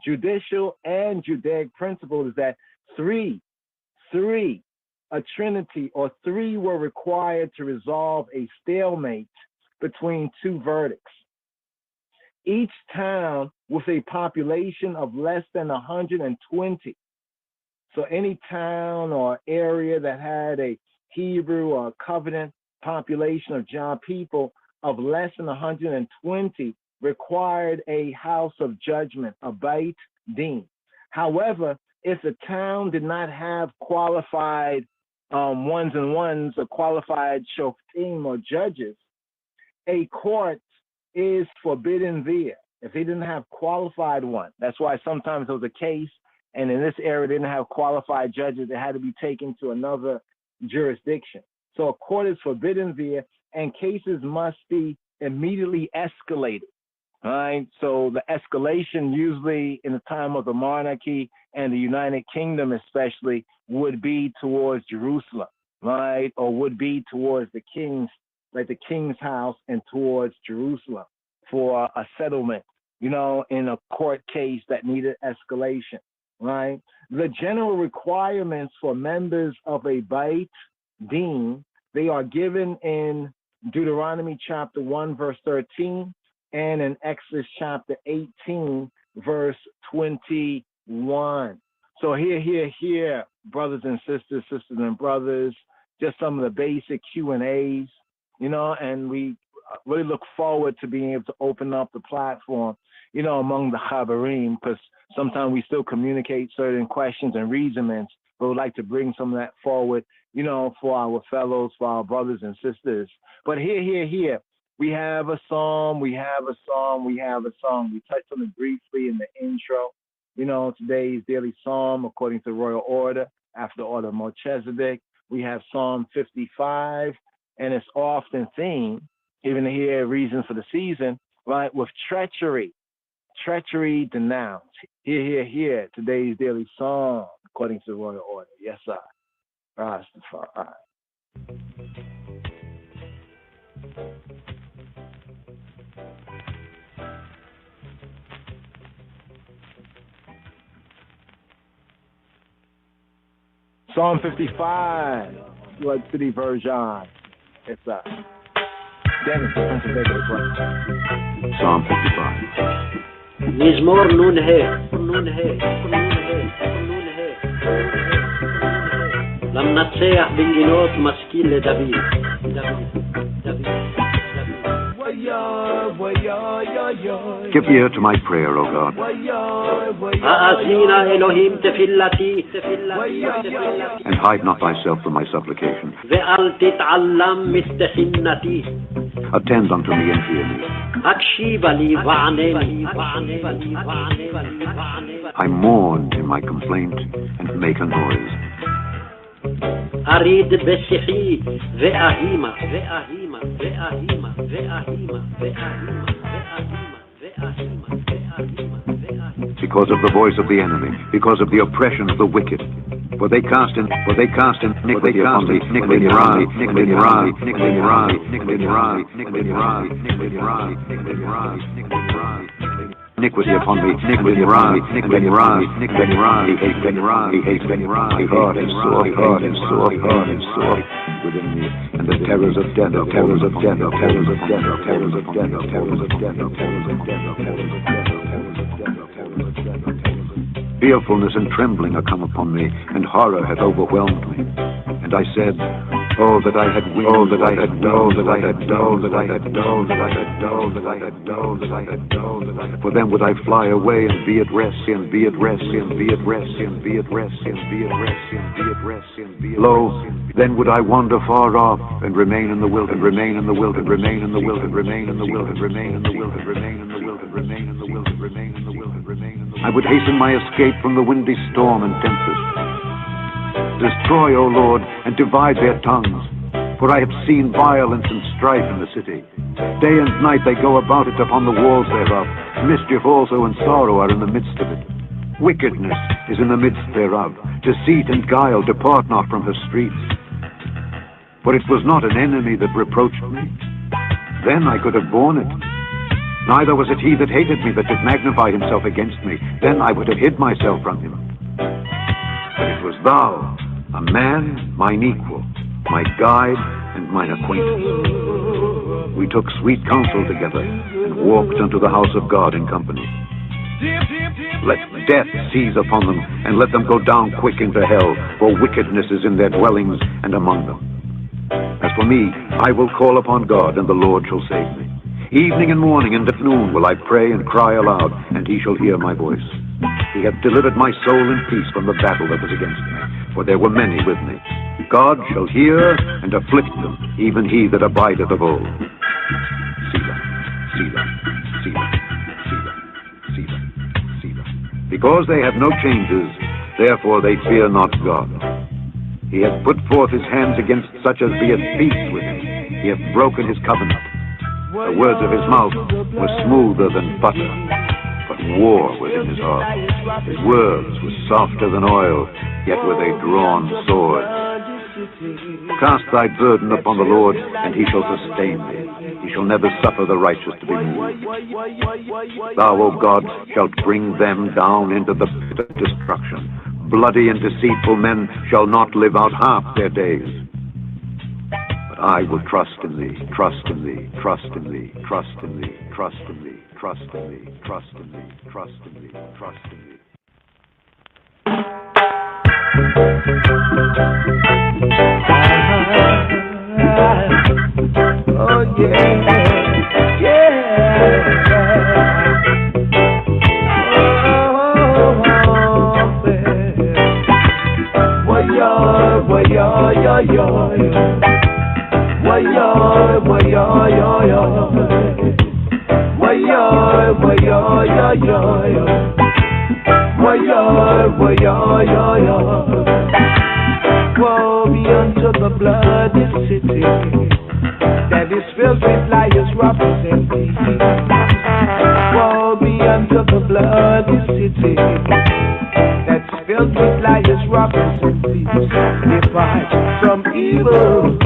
judicial and Judaic principle is that three, a trinity or three were required to resolve a stalemate between two verdicts. Each town with a population of less than 120. So any town or area that had a Hebrew or covenant population of Jah people of less than 120 required a house of judgment, a Beit Din. However, if the town did not have qualified ones and ones or qualified shoftim or judges, a court is forbidden there. If they didn't have qualified one, that's why sometimes there was a case, and in this area they didn't have qualified judges, it had to be taken to another jurisdiction. So a court is forbidden there, and cases must be immediately escalated. All right, so the escalation usually in the time of the monarchy and the United Kingdom especially would be towards Jerusalem, right? Or would be towards the king's, like the king's house and towards Jerusalem for a settlement, you know, in a court case that needed escalation, right? The general requirements for members of a Beit Din, they are given in Deuteronomy chapter 1, verse 13, and in Exodus chapter 18, verse 21. So here, brothers and sisters and brothers, just some of the basic Q&As, you know, and we really look forward to being able to open up the platform, you know, among the Chabarim, because sometimes we still communicate certain questions and reasonings, but we'd like to bring some of that forward, you know, for our fellows, for our brothers and sisters. But here, we have a psalm. We touched on it briefly in the intro. You know, today's daily psalm, according to royal order, after the order of Melchizedek, we have Psalm 55, and it's often themed, even here, reason for the season, right, with treachery denounced. Here, today's daily psalm, according to the royal order. Yes, sir. Rastafari. Psalm 55, Blood City version. It's Dennis, Psalm 55. מזמור נ"ה. למנצח בנגינות משכיל לדוד. Give ear to my prayer, O God. האזינה אלוהים תפילתי. And hide not thyself from my supplication. ואל תתעלם מתחינתי. Attend unto me and hear me. הקשיבה לי וענני. I mourn in my complaint and make a noise. אריד בשיחי ואהימה. Because of the voice of the enemy, because of the oppression of the wicked, for they cast in iniquity upon me, iniquity upon me, he hates hard and sore within me, and the terrors of death. Fearfulness and trembling are come upon me, and horror hath overwhelmed me. And I said, oh, that I had known, for then would I fly away and be at rest, Lo, then would I wander far off and remain in the wilderness, I would hasten my escape from the windy storm and tempest. Destroy, O Lord, and divide their tongues, for I have seen violence and strife in the city. Day and night they go about it upon the walls thereof. Mischief also and sorrow are in the midst of it. Wickedness is in the midst thereof. Deceit and guile depart not from her streets. For it was not an enemy that reproached me. Then I could have borne it. Neither was it he that hated me, but did magnify himself against me. Then I would have hid myself from him. But it was thou, a man, mine equal, my guide and mine acquaintance. We took sweet counsel together, and walked unto the house of God in company. Let death seize upon them, and let them go down quick into hell, for wickedness is in their dwellings and among them. As for me, I will call upon God, and the Lord shall save me. Evening and morning and at noon will I pray and cry aloud, and he shall hear my voice. He hath delivered my soul in peace from the battle that was against me, for there were many with me. God shall hear and afflict them, even he that abideth of old. Selah, Selah, Selah, Selah, Selah, Selah. Because they have no changes, therefore they fear not God. He hath put forth his hands against such as be at peace with him. He hath broken his covenant. The words of his mouth were smoother than butter, but war was in his heart. His words were softer than oil, yet were they drawn swords. Cast thy burden upon the Lord, and he shall sustain thee. He shall never suffer the righteous to be moved. Thou, O God, shalt bring them down into the pit of destruction. Bloody and deceitful men shall not live out half their days. But I will trust in thee, trust in thee, trust in thee, trust in thee, trust in thee, trust in thee, trust in thee, trust in thee, trust in thee. Oh yeah, yeah. Woe be unto the bloody city that is filled with liars, robbers, and thieves. Woe be unto the bloody city that's filled with liars, robbers, and thieves. Depart from evil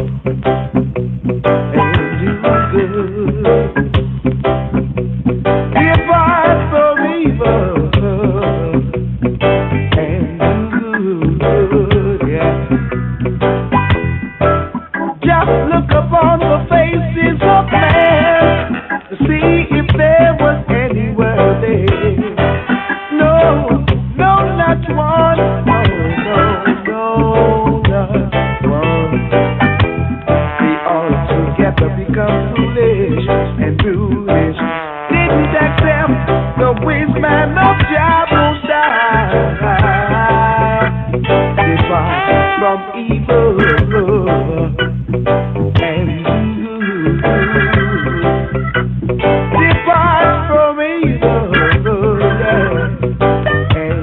and do good. Depart from evil and do good. Yeah. Just look upon the faces of men to see if there was anywhere there. No, no, not one. No, no, no, not one. We all together become foolish and foolish. Didn't accept the wisdom of Jehovah. Depart from evil and good. Depart from evil and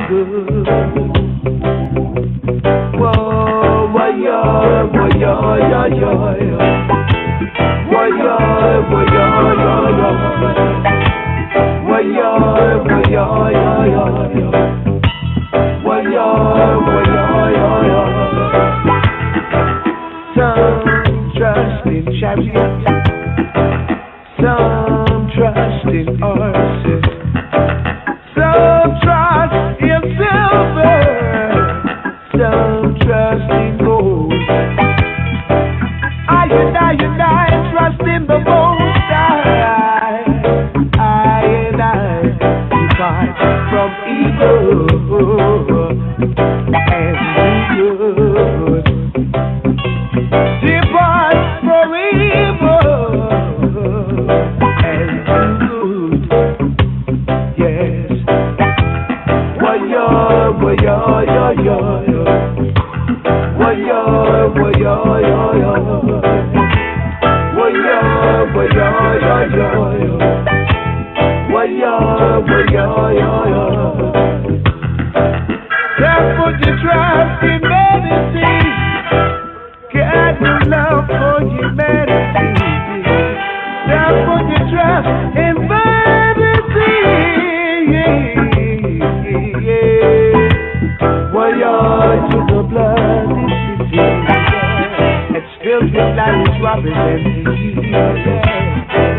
good. Whoa, whoa, yo, whoa, yo, yo, yo, yo. Whoa, yo, whoa, yo, yo, yo. Whoa, yo, whoa, yo, yo, yo, yo. Whoa, yo, whoa, yo, yo, yo. Some trust in chariots, some trust in horses, some trust in silver, some trust in gold. I trust in the Most High. I depart from evil and good. Depart from evil and good. Yes. Waya, waya, ya, ya, ya. Waya, waya, ya, ya. Waya, waya, ya, ya, ya. Waya, waya, ya, ya. Can't put your trust in medicine. Can't do love for humanity. Can't put your trust in medicine. Waya to the bloody city. It's filled with liars, robbers, and thieves.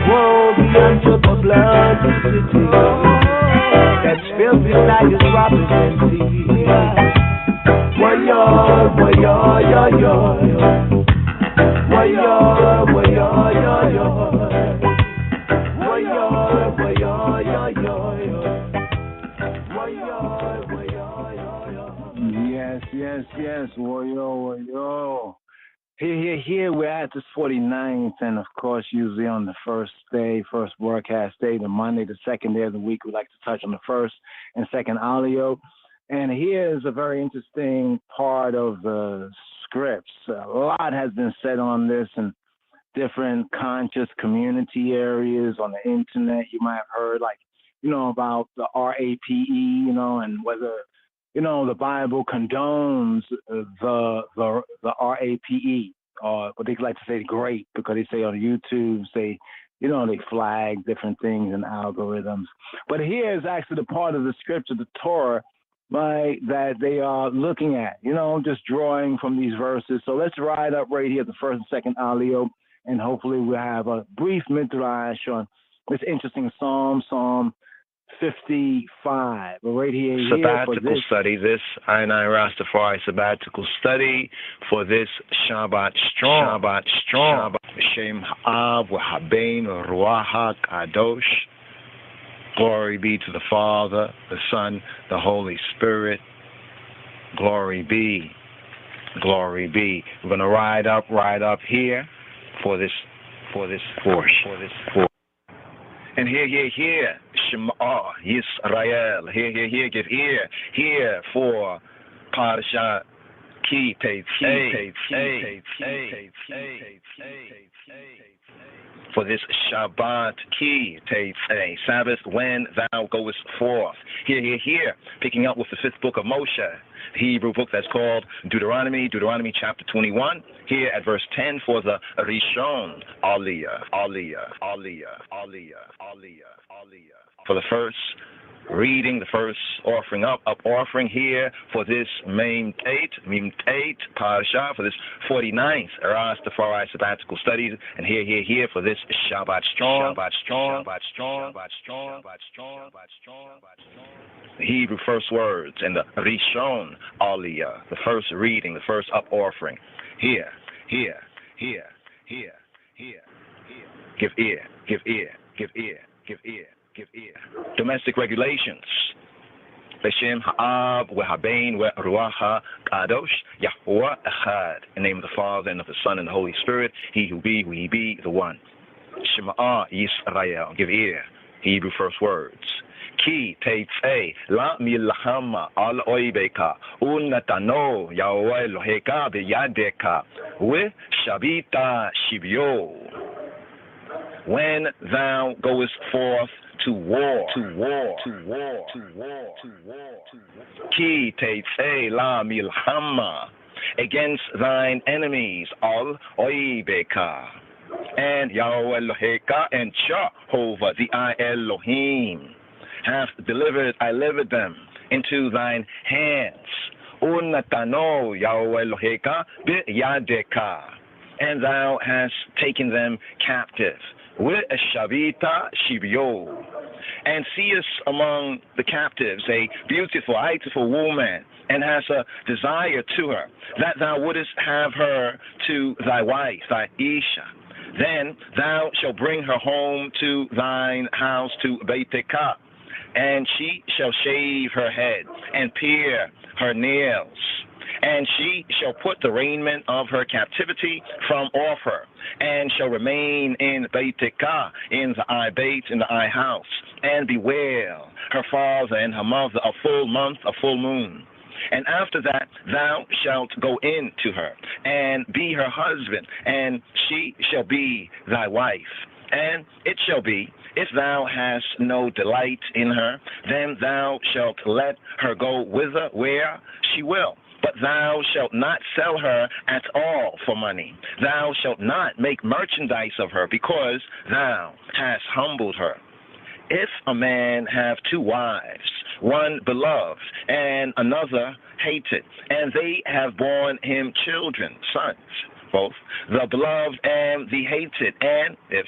Woe be unto the city. That's filled with tigers, robbers, and thieves. Why-yo, why-yo, yo-yo. Why-yo, why-yo, yo-yo. Why-yo, why-yo, yo-yo. Why-yo, why-yo, yo-yo. Yes, Wayo. Here, we're at this 49th, and of course, usually on the first broadcast day, the Monday, the second day of the week, we like to touch on the first and second alio. And here is a very interesting part of the scripts. A lot has been said on this in different conscious community areas on the internet. You might have heard, about the RAPE, and whether the Bible condones the RAPE, or what they like to say great, because they say on YouTube, they flag different things and algorithms. But here is actually the part of the scripture, the Torah, that they are looking at, just drawing from these verses. So let's ride up right here, the first and second alio, and hopefully we'll have a brief midrash on this interesting Psalm 55. We're right here. Sabbatical study. This I Rastafari sabbatical study for this Shabbat strong. Shem Ha'av W'Habein Ruach HaKadosh. Glory be to the Father, the Son, the Holy Spirit. Glory be. We're gonna ride up here for this portion. And here, Shema Yisrael. Here, give ear. Here for Parashat Ki Tetzei. For this Shabbat Ki Tetzei, Sabbath when thou goest forth. Here, picking up with the 5th book of Moshe, the Hebrew book that's called Deuteronomy chapter 21. Here at verse 10 for the Rishon Aliyah. For the first reading, the first offering up offering here for this Mem Tate Parasha, for this 49th Rastafari sabbatical studies, and here for this Shabbat strong. The Hebrew first words and the Rishon Aliyah, the first reading, the first up offering. Here. Give ear. Domestic regulations. Beshem Ha'av W'Habein W'Ruach HaKadosh Yahuwah Echad. In the name of the Father and of the Son and the Holy Spirit, He who be the one. Shema Yisrael. Give ear. Hebrew first words. Ki Tetzei La Milchama Al Oibeka Unatano Yahweh Eloheka B'Yadeka V'Shabita Shivyo. When thou goest forth to war. Ki Tetzei La Milchama, against thine enemies, Al Oibeka, and Yahweh Eloheka, and Jehovah, the I Elohim, hath delivered them into thine hands. Unatano Yahweh Eloheka B'Yadeka, and thou hast taken them captive. With a Shavita Shivyo, and seest among the captives a beautiful woman, and hast a desire to her, that thou wouldest have her to thy wife, thy Isha. Then thou shalt bring her home to thine house, to Beiteka, and she shall shave her head and pare her nails. And she shall put the raiment of her captivity from off her, and shall remain in Beitika, in the I Beit, in the I house, and bewail her father and her mother a full month, a full moon. And after that thou shalt go in to her, and be her husband, and she shall be thy wife. And it shall be, if thou hast no delight in her, then thou shalt let her go whither, where she will. But thou shalt not sell her at all for money. Thou shalt not make merchandise of her, because thou hast humbled her. If a man have two wives, one beloved and another hated, and they have borne him children, sons, both the beloved and the hated, and if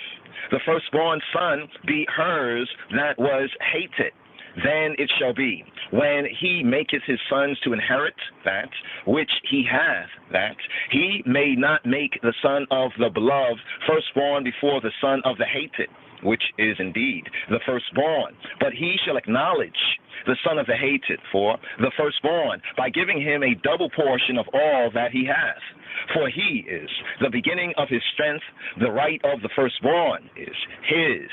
the firstborn son be hers that was hated, then it shall be, when he maketh his sons to inherit that which he hath, that he may not make the son of the beloved firstborn before the son of the hated, which is indeed the firstborn, but he shall acknowledge the son of the hated for the firstborn by giving him a double portion of all that he hath. For he is the beginning of his strength, the right of the firstborn is his.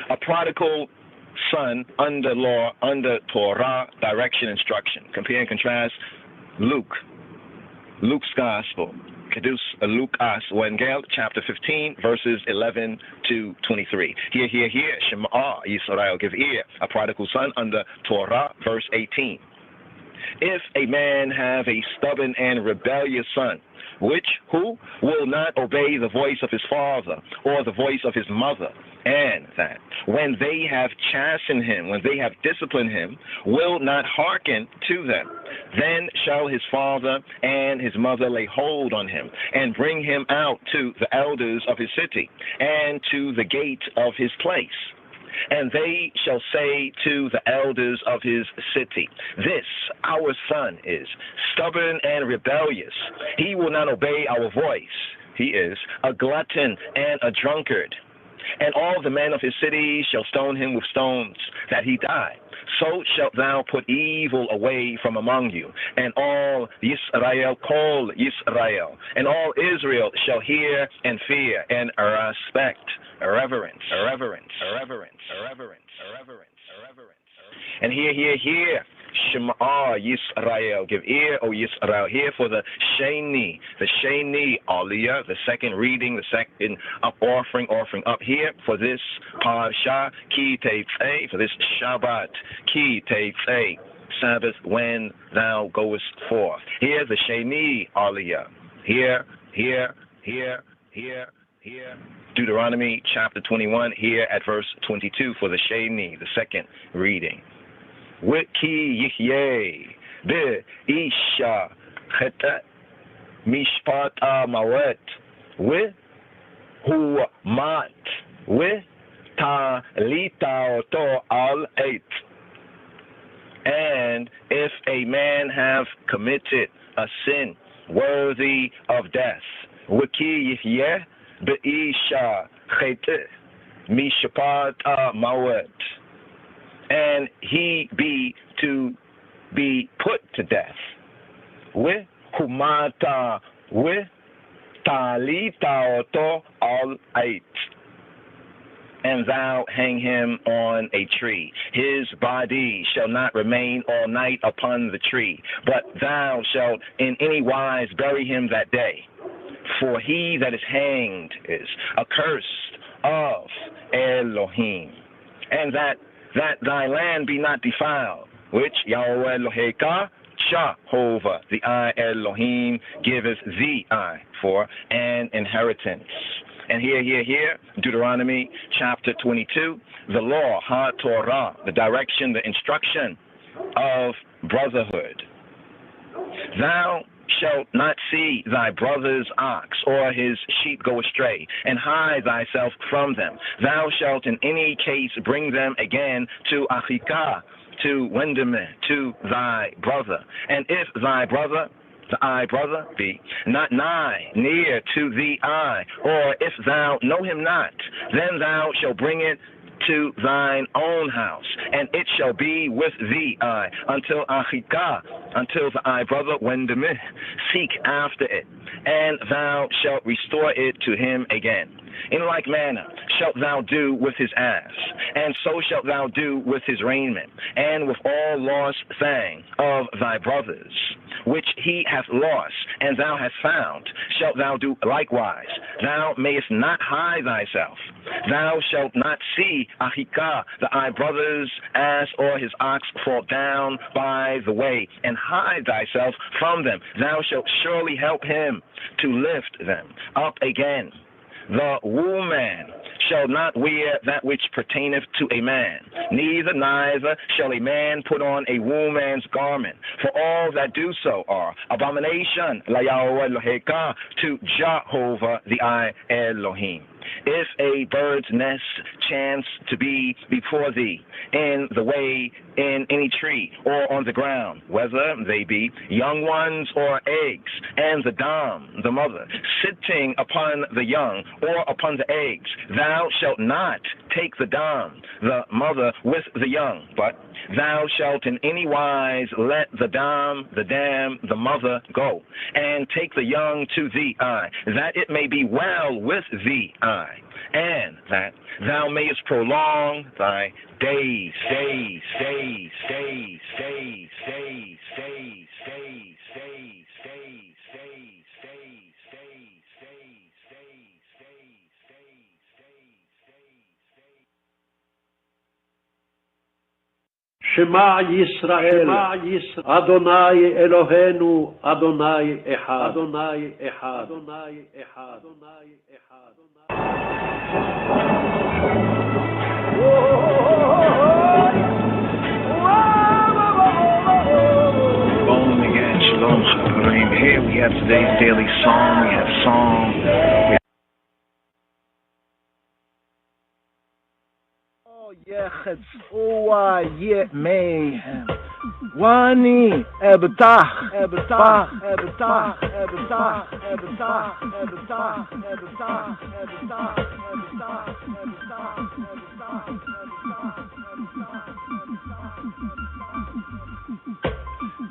A prodigal son under law, under Torah, direction, instruction. Compare and contrast Luke's Gospel. Kedus Lukas Wengel, chapter 15, verses 11 to 23. Hear, Shema Yisrael, give ear. A prodigal son under Torah, verse 18. If a man have a stubborn and rebellious son, who will not obey the voice of his father or the voice of his mother, and that when they have chastened him, when they have disciplined him, will not hearken to them, then shall his father and his mother lay hold on him and bring him out to the elders of his city and to the gate of his place. And they shall say to the elders of his city, this our son is stubborn and rebellious. He will not obey our voice. He is a glutton and a drunkard. And all the men of his city shall stone him with stones, that he die. So shalt thou put evil away from among you, and all Yisrael call Yisrael, and all Israel shall hear and fear and respect, reverence. And hear, Shema Yisrael, give ear, O Yisrael, hear for the Sheni Aliyah, the second reading, the second offering up here for this Parsha, Ki Tetzei, for this Shabbat, Ki Tetzei, Sabbath, when thou goest forth. Hear the Sheni Aliyah, hear. Deuteronomy chapter 21, here at verse 22 for the Sheni, the second reading. Wiki Yihye, Be Isha Chetet, Mishpat Mawet, We Hu Mat, We Ta Lita Oto Al Eit. And if a man have committed a sin worthy of death, Wiki Yihye, Be Isha Chetet, Mishpat Mawet, and he be to be put to death. We humata we talita oto al ait, and thou hang him on a tree. His body shall not remain all night upon the tree, but thou shalt in any wise bury him that day. For he that is hanged is accursed of Elohim, and that thy land be not defiled, which Yahweh Eloheka, Jehovah, the I Elohim, giveth thee for an inheritance. And here, Deuteronomy chapter 22, the law, Ha-Torah, the direction, the instruction of brotherhood. Thou shalt not see thy brother's ox or his sheep go astray, and hide thyself from them. Thou shalt in any case bring them again to Achikah, to Wendemeh, to thy brother. And if thy brother, thy brother, be not nigh, near to thee or if thou know him not, then thou shalt bring it to thine own house, and it shall be with thee until Achikah, until thy brother Wendemeh seek after it, and thou shalt restore it to him again. In like manner shalt thou do with his ass, and so shalt thou do with his raiment, and with all lost thing of thy brothers, which he hath lost, and thou hast found, shalt thou do likewise. Thou mayest not hide thyself. Thou shalt not see Achikah, thy brother's ass or his ox fall down by the way, and hide thyself from them. Thou shalt surely help him to lift them up again. The woman shall not wear that which pertaineth to a man, neither shall a man put on a woman's garment, for all that do so are abomination to Jehovah the I Elohim. If a bird's nest chance to be before thee in the way, in any tree, or on the ground, whether they be young ones or eggs, and the dam, the mother, sitting upon the young or upon the eggs, thou shalt not take the dam, the mother, with the young, but thou shalt in any wise let the dam, the mother go, and take the young to thee, that it may be well with thee, and that thou mayest prolong thy days. Shema Yisrael, Adonai Eloheinu, Adonai Echad, Adonai Echad, Adonai Echad, Adonai Echad. Bone again, Shalom Chaverim. Here we have today's daily song. We have song. Mayhem. Wani Ebtach.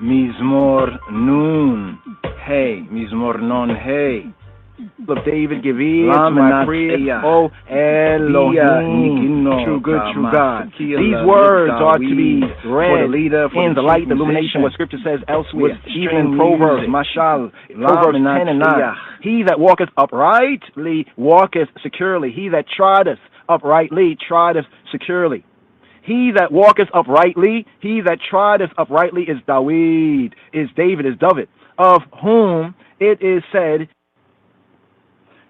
Mizmor Nun Hey. Mizmor Non Hey. Of David, give ear to my prayer, O Elohim, true good, true God. These words are to be read in the light, the illumination, what Scripture says elsewhere, even in Proverbs, Mashal, Proverbs 10 and 9. He that walketh uprightly walketh securely. He that trotteth uprightly trotteth securely. He that walketh uprightly, he that trotteth uprightly is David, is David, of whom it is said,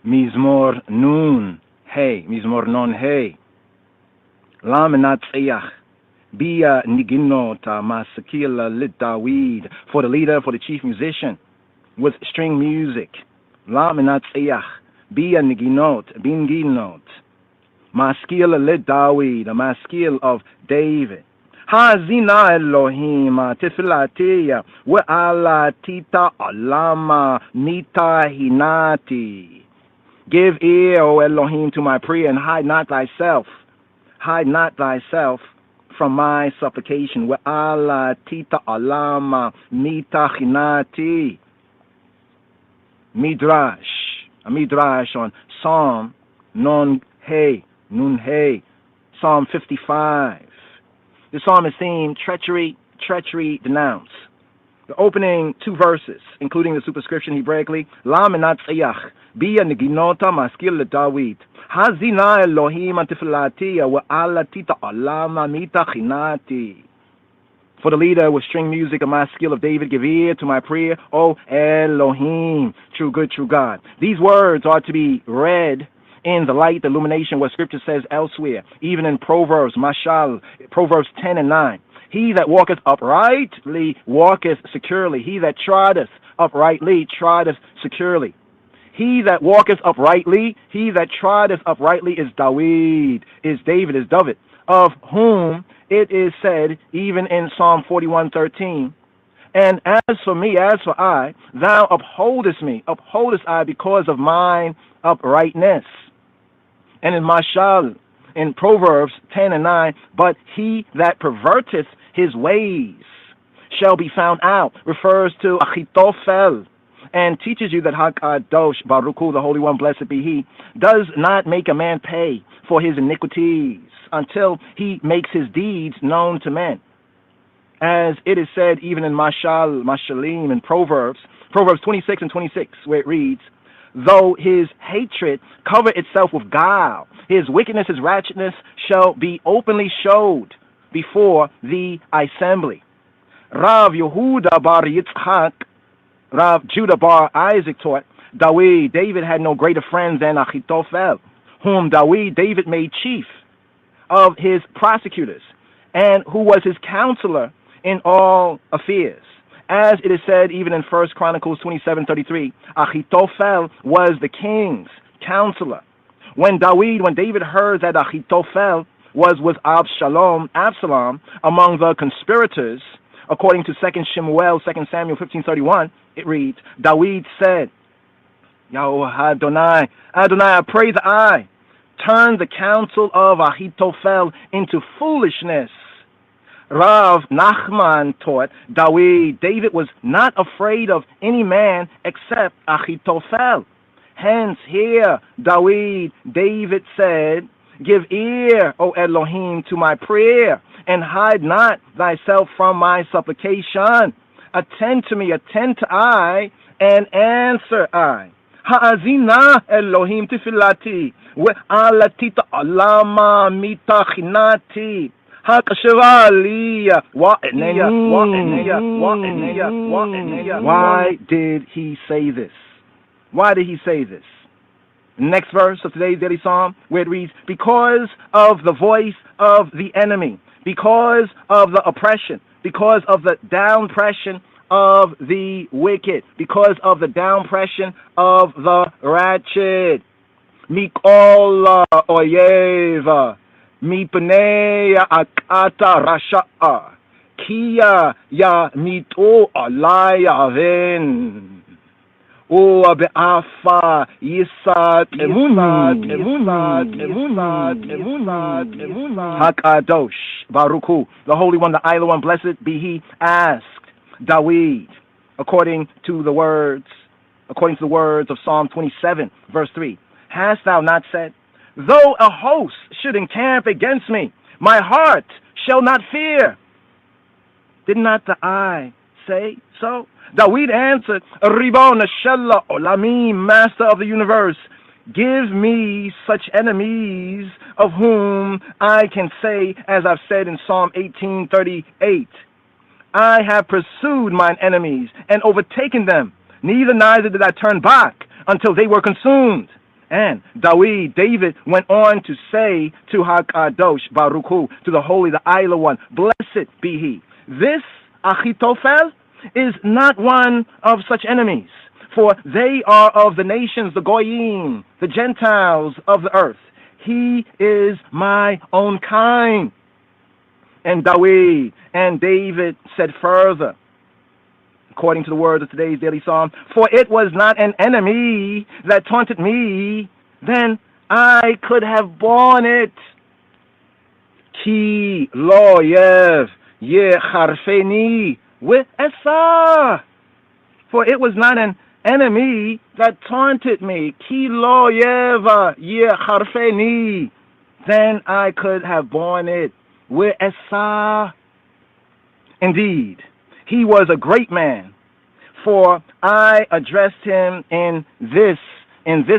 Mizmor Nun Hey, Mizmor Non Hey. Lamanat Sayach. Bia Niginota Masakila Lit Dawid. For the leader, for the chief musician, with string music. Lamanat Sayach. Bia Niginot, Binginot. Maskil Lit Dawid, a maskil of David. Hazina Elohim, Tifilatia, wa ala tita alama nita hinati. Give ear, O Elohim, to my prayer, and hide not thyself from my supplication. Wa ala tita alama nita hinati. A midrash on Psalm Nun Hey, Psalm 55. The psalm is themed treachery denounced. The opening two verses, including the superscription Hebraically, La menat sayach, Bia neginota maskil David, Hazina Elohim antifilati, wa alatita alama mita chinati. For the leader with string music, a maskil of David, give ear to my prayer, O Elohim, true good, true God. These words are to be read in the light, the illumination, what Scripture says elsewhere, even in Proverbs, Mashal, Proverbs 10 and 9. He that walketh uprightly walketh securely. He that trotteth uprightly trotteth securely. He that walketh uprightly, he that trotteth uprightly is David, is David, of whom it is said, even in Psalm 41:13, and as for me, as for I, thou upholdest I because of mine uprightness. And in Mashal, in Proverbs 10 and 9, but he that perverteth his ways shall be found out, refers to Achitophel, and teaches you that HaKadosh Baruch Hu, the Holy One, blessed be He, does not make a man pay for his iniquities until he makes his deeds known to men. As it is said even in Mashalim, in Proverbs 26 and 26, where it reads, though his hatred cover itself with guile, his wickedness, his ratchetness shall be openly showed before the assembly. Rav Yehuda bar Yitzchak, Rav Judah bar Isaac taught, David had no greater friend than Achitophel, whom David made chief of his prosecutors, and who was his counselor in all affairs. As it is said even in 1 Chronicles 27:33, Achitophel was the king's counselor. When David heard that Achitophel was with Absalom among the conspirators, according to 2 Samuel 15:31, it reads, David said, Yahweh Adonai, I pray that I turn the counsel of Ahitophel into foolishness. Rav Nachman taught David was not afraid of any man except Ahitophel. Hence here David said, give ear, O Elohim, to my prayer, and hide not thyself from my supplication. Attend to me, attend to I, and answer I. Ha'azina Elohim tefilati, ve'alati ta'alama mitachinati. Why did he say this? Why did he say this? Next verse of today's daily psalm, where it reads, because of the voice of the enemy, because of the oppression, because of the downpression of the wicked, because of the downpression of the wretched. Mikol oyeva, mipnei akata rasha'a, kia ya mito alayaven. O be'afa Yisak Hakadosh Baruchu, the Holy One, the Idle One, blessed be He, asked David, according to the words of Psalm 27, verse 3. Hast thou not said, though a host should encamp against me, my heart shall not fear? Did not the eye say so? David answered, Ribon Shella Olami, Master of the universe, give me such enemies of whom I can say, as I've said in Psalm 18:38, I have pursued mine enemies and overtaken them, neither did I turn back until they were consumed. And David went on to say to Hakadosh Baruchu, to the Holy, the Idle One, blessed be He. This Achitophel is not one of such enemies, for they are of the nations, the Goyim, the Gentiles of the earth. He is my own kind. And David said further, according to the words of today's daily psalm, for it was not an enemy that taunted me, then I could have borne it. Ki lo yev ye harfeni with Esa, for it was not an enemy that taunted me. Ki lo yeva ye harfeni, then I could have borne it with Esa. Indeed, he was a great man, for I addressed him in this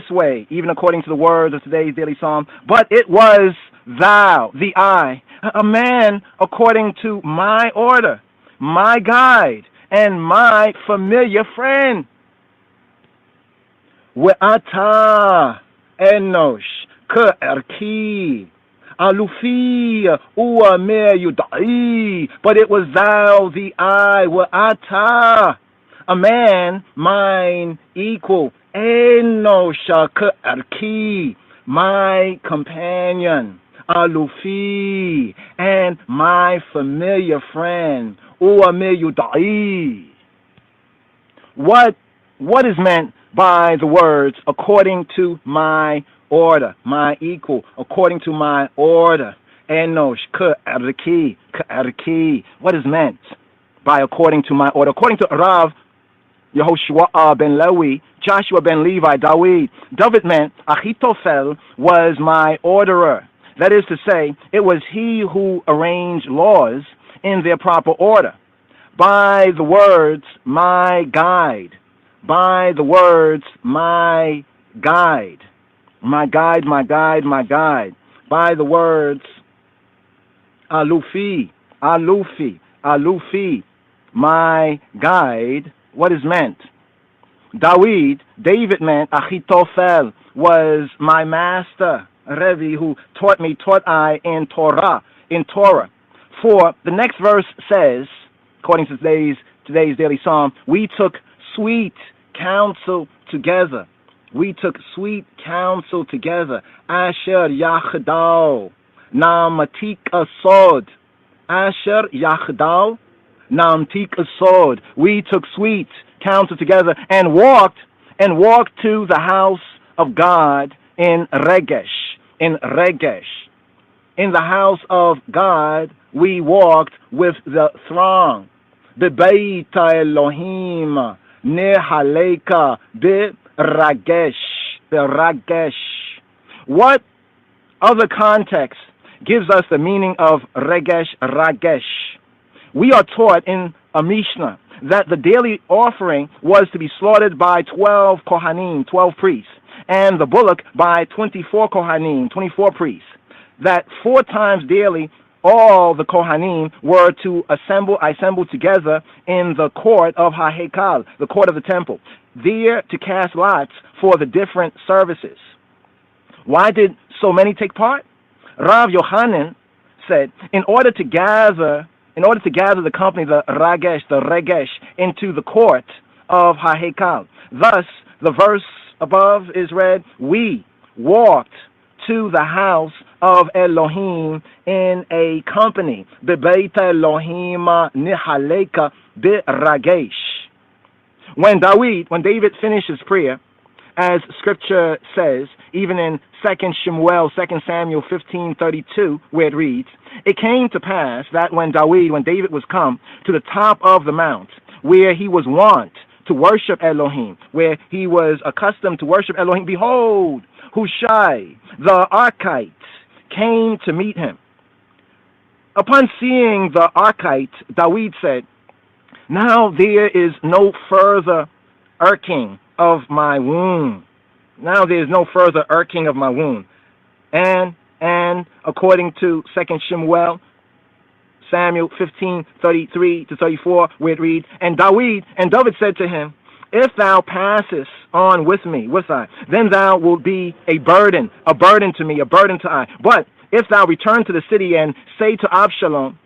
way, even according to the words of today's daily psalm. But it was thou, the I, a man according to my order, my guide, and my familiar friend. We'ata enosh ke'erki alufi u'amer yudai. But it was thou, the I, we'ata, a man mine equal, enosha ke'erki, my companion, alufi, and my familiar friend. What is meant by the words according to my order, my equal, according to my order? Enosh ke'erki. What is meant by according to my order? According to Rav Yehoshua ben Levi, Joshua ben Levi, David meant Achitophel was my orderer. That is to say, it was he who arranged laws in their proper order. By the words, my guide. By the words, my guide. My guide, my guide, my guide. By the words, alufi, alufi, alufi, my guide. What is meant? David meant Achitophel was my master, Rebbe, who taught I in Torah. For the next verse says, according to today's daily psalm, we took sweet counsel together. We took sweet counsel together. Asher Yachdal Namatik Asod. Asher Yachdal Namtik Asod. We took sweet counsel together and walked to the house of God in Regesh. In the house of God, we walked with the throng. Bebeit Elohim Nehaleka Beragesh. What other context gives us the meaning of Ragesh? We are taught in a Mishnah that the daily offering was to be slaughtered by 12 Kohanim, 12 priests, and the bullock by 24 Kohanim, 24 priests. That 4 times daily all the Kohanim were to assemble together in the court of HaHekal, the court of the temple, there to cast lots for the different services. Why did so many take part? Rav Yochanan said, in order to gather the company, the Regesh, into the court of HaHekal. Thus, the verse above is read, we walked to the house of Elohim in a company. Bebeit Elohim nihaleka beragesh. When David finished his prayer, as scripture says, even in 2 Samuel 15:32, where it reads, it came to pass that when David was come to the top of the mount, where he was wont to worship Elohim, where he was accustomed to worship Elohim, behold, Hushai, the Archite, came to meet him. Upon seeing the Archite, David said, now there is no further irking of my womb. Now there is no further irking of my womb. And according to 2 Samuel 15:33-34, where it reads, and David said to him, if thou passest on with me, then thou wilt be a burden to me, a burden to I. But if thou return to the city and say to Absalom,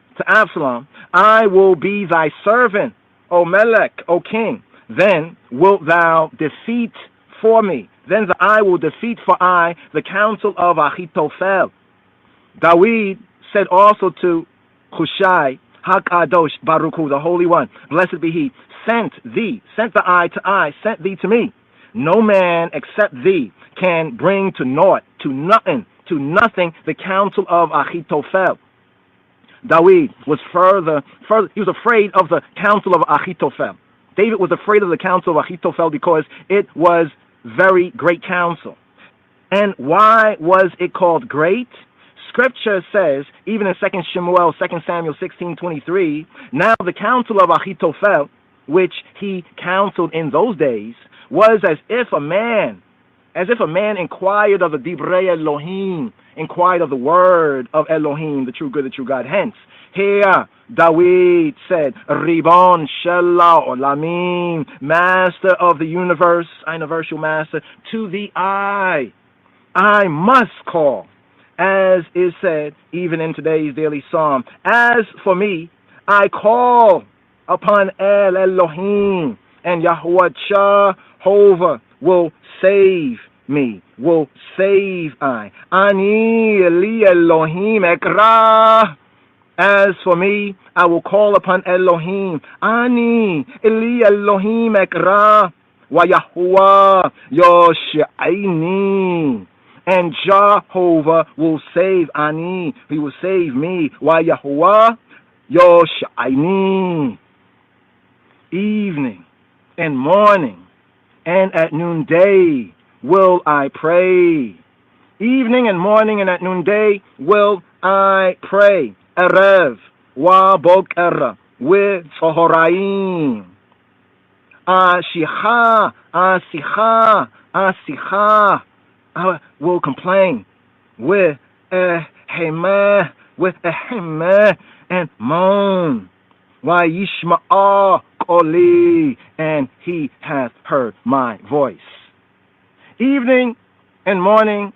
I will be thy servant, O Melech, O king, then wilt thou defeat for me. Then I will defeat for I the counsel of Achitophel. David said also to Hushai, Hakadosh Baruch Hu, the Holy One, blessed be He, sent the I, sent thee to me. No man except thee can bring to naught, to nothing, the counsel of Achitophel. David was he was afraid of the counsel of Achitophel. David was afraid of the counsel of Achitophel because it was very great counsel. And why was it called great? Scripture says, even in 2 Samuel 16:23, now the counsel of Achitophel, which he counseled in those days, was as if a man inquired of the Divrei Elohim, inquired of the word of Elohim, the true good, the true God. Hence, here David said, Ribon Shella Olamim, master of the universe, universal master, to thee I must call, as is said even in today's daily psalm. As for me, I call upon El Elohim, and Yahweh Jehovah will save me, will save I. Ani Eli Elohim Ekra. As for me, I will call upon Elohim. Ani Eli Elohim Ekra. Wa Yahuwah Yosheini. And Jehovah will save Ani. He will save me. Wa Yahuwah Yosheini. Evening and morning and at noonday will I pray. Evening and morning and at noonday will I pray. Erev wa boker with Sohoraim. Asicha. I will complain with ehemeh and moan. Why Yishma'ah Qoli, and he hath heard my voice. Evening and morning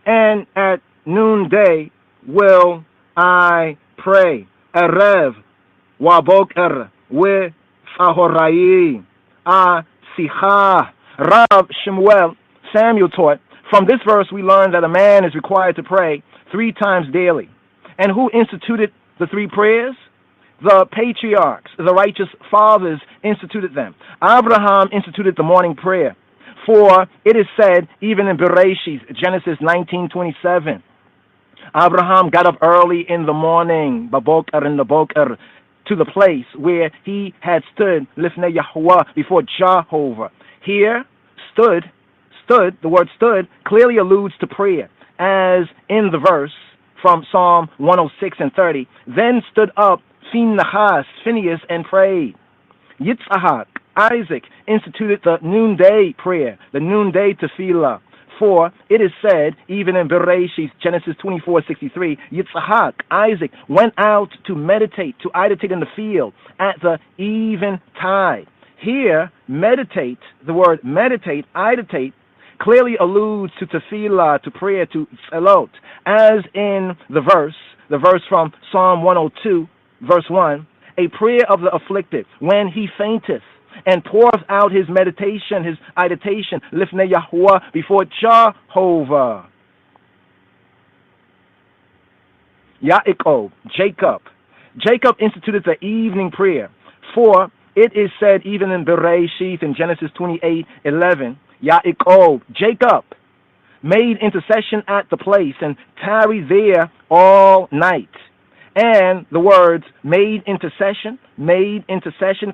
and at noonday will I pray. Erev waboker we fahorai asicha. Rav Samuel taught. From this verse we learn that a man is required to pray 3 times daily. And who instituted the 3 prayers? The patriarchs, the righteous fathers instituted them. Abraham instituted the morning prayer. For it is said, even in Bereshit, Genesis 19:27, Abraham got up early in the morning, baboker in the boker, to the place where he had stood, lifnei Yahweh, before Jehovah. Here, stood, the word stood, clearly alludes to prayer, as in the verse from Psalm 106 and 30. Then stood up Phinehas, and prayed. Yitzhak, Isaac, instituted the noonday prayer, the noonday tefillah. For it is said, even in Bereshit, Genesis 24:63, Yitzhak, Isaac, went out to meditate in the field at the eventide. Here, meditate, the word meditate, idatate, clearly alludes to tefillah, to prayer, to tzelot, as in the verse from Psalm 102, verse 1, a prayer of the afflicted when he fainteth, and pours out his meditation, his idatation, lifnei Yahweh, before Jehovah. Yaakov, Jacob instituted the evening prayer. For it is said, even in Bereshit, in Genesis 28:11, Yaakov, Jacob, made intercession at the place and tarried there all night. And the words made intercession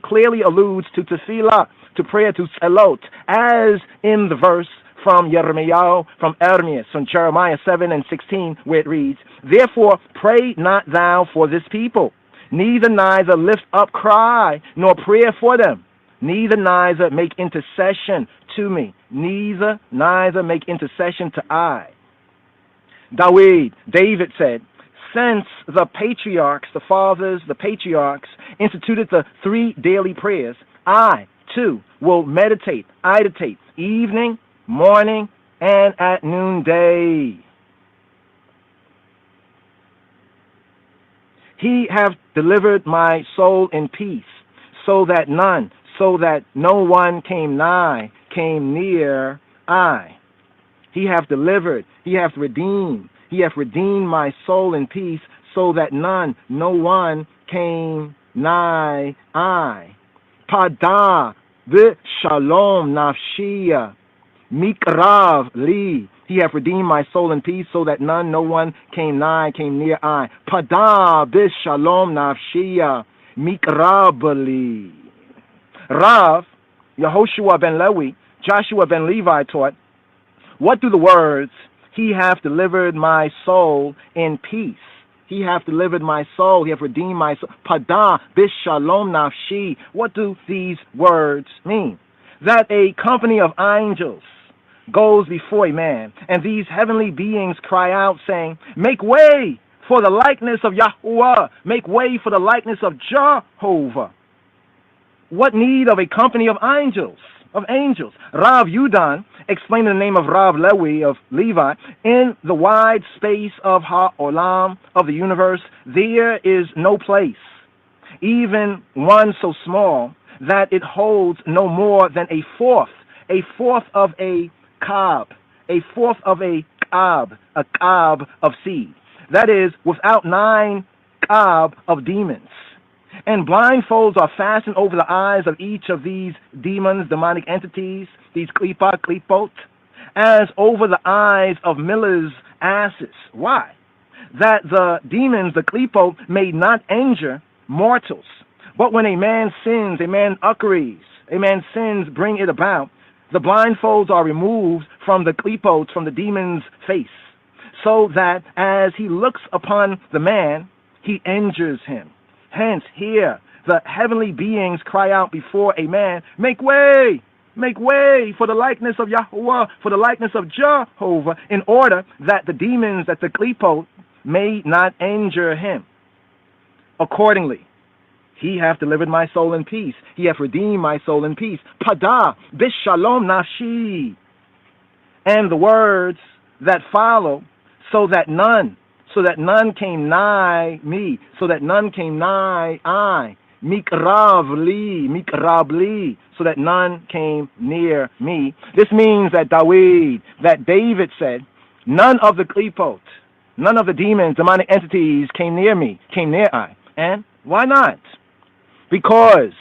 clearly alludes to tefillah, to prayer, to tzelot, as in the verse from Ermias, from Jeremiah 7:16, where it reads, therefore pray not thou for this people, neither lift up cry, nor prayer for them, neither make intercession to me, neither make intercession to I. David said, since the patriarchs, the fathers, the patriarchs, instituted the 3 daily prayers, I, too, will meditate, idatate, evening, morning, and at noonday. He hath delivered my soul in peace, so that no one came near I. He hath delivered, he hath redeemed my soul in peace, so that no one came nigh I. Pada v'shalom nafshia mikrav li. He hath redeemed my soul in peace, so that no one came near I. Pada v'shalom nafshia mikrav li. Rav Yehoshua ben Levi, Joshua ben Levi taught, what do the words, he hath delivered my soul in peace, he hath delivered my soul, he hath redeemed my soul, pada bishalom nafshi, what do these words mean? That a company of angels goes before a man, and these heavenly beings cry out, saying, make way for the likeness of Yahweh, make way for the likeness of Jehovah. What need of a company of angels? Rav Yudan, explaining the name of Rav Levi, in the wide space of Ha'olam, of the universe, there is no place, even one so small, that it holds no more than a fourth of a cob of seed. That is, without 9 cob of demons. And blindfolds are fastened over the eyes of each of these demons, demonic entities, these klipot, as over the eyes of millers' asses. Why? That the demons, the klipot, may not injure mortals. But when a man sins, bring it about, the blindfolds are removed from the klipot, from the demon's face, so that as he looks upon the man, he injures him. Hence, here, the heavenly beings cry out before a man, make way for the likeness of Yahweh, for the likeness of Jehovah, in order that the demons, that the klipot, may not injure him. Accordingly, He hath delivered my soul in peace. He hath redeemed my soul in peace. Pada bishalom nafshi. And the words that follow, so that none came nigh me, so that none came nigh I. Mikrav li, so that none came near me. This means that David said, none of the klipot, none of the demons, demonic entities came near me, came near I. And why not? Because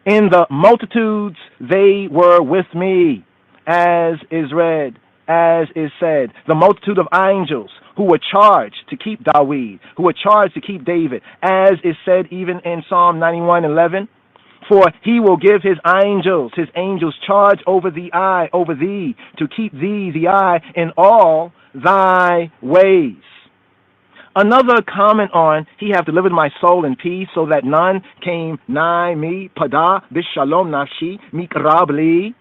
in the multitudes they were with me, as is read, as is said, the multitude of angels who were charged to keep Dawid, who were charged to keep David, as is said even in Psalm 91:11. For he will give his angels charge over thee, to keep thee, the eye, in all thy ways. Another comment on, he hath delivered my soul in peace, so that none came nigh me. Pada bishalom nafshi mikrab li.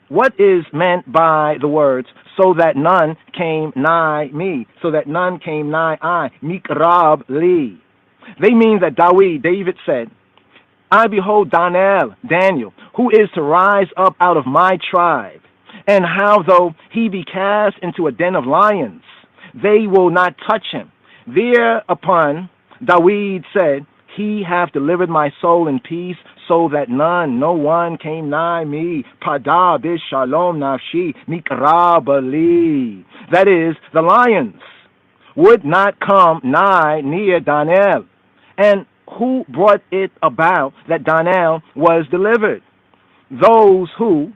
What is meant by the words, so that none came nigh me, so that none came nigh I, mikrab li? They mean that David said, I behold Daniel, who is to rise up out of my tribe, and how though he be cast into a den of lions, they will not touch him. Thereupon David said, he hath delivered my soul in peace, so that no one came nigh me. Pada bishalom nafshi mikrabali. That is, the lions would not come nigh near Daniel. And who brought it about that Daniel was delivered? Those who,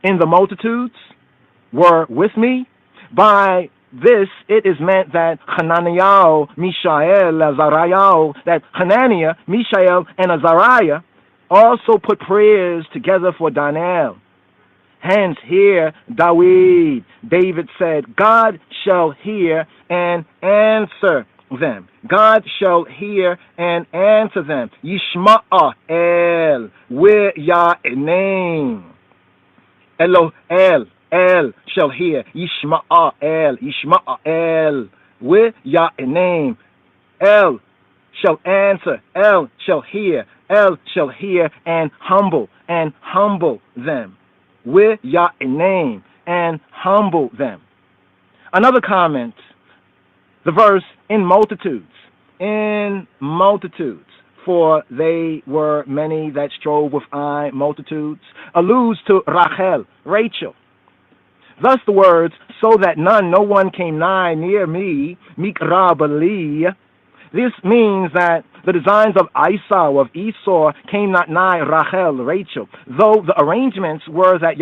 in the multitudes, were with me. By this, it is meant that Hananiah, Mishael, Azariah, that Hananiah, Mishael, and Azariah also put prayers together for Daniel. Hence here, David said, God shall hear and answer them. God shall hear and answer them. Yishma'el, where Yah name. El shall hear. Yishma'el, where Yah name. El shall answer. El shall hear. El shall hear and humble them. With Yah name and humble them. Another comment, the verse, in multitudes, for they were many that strove with I, multitudes, alludes to Rachel. Thus the words, so that no one came nigh near me, mikrabali. This means that the designs of Esau came not nigh Rachel, though the arrangements were that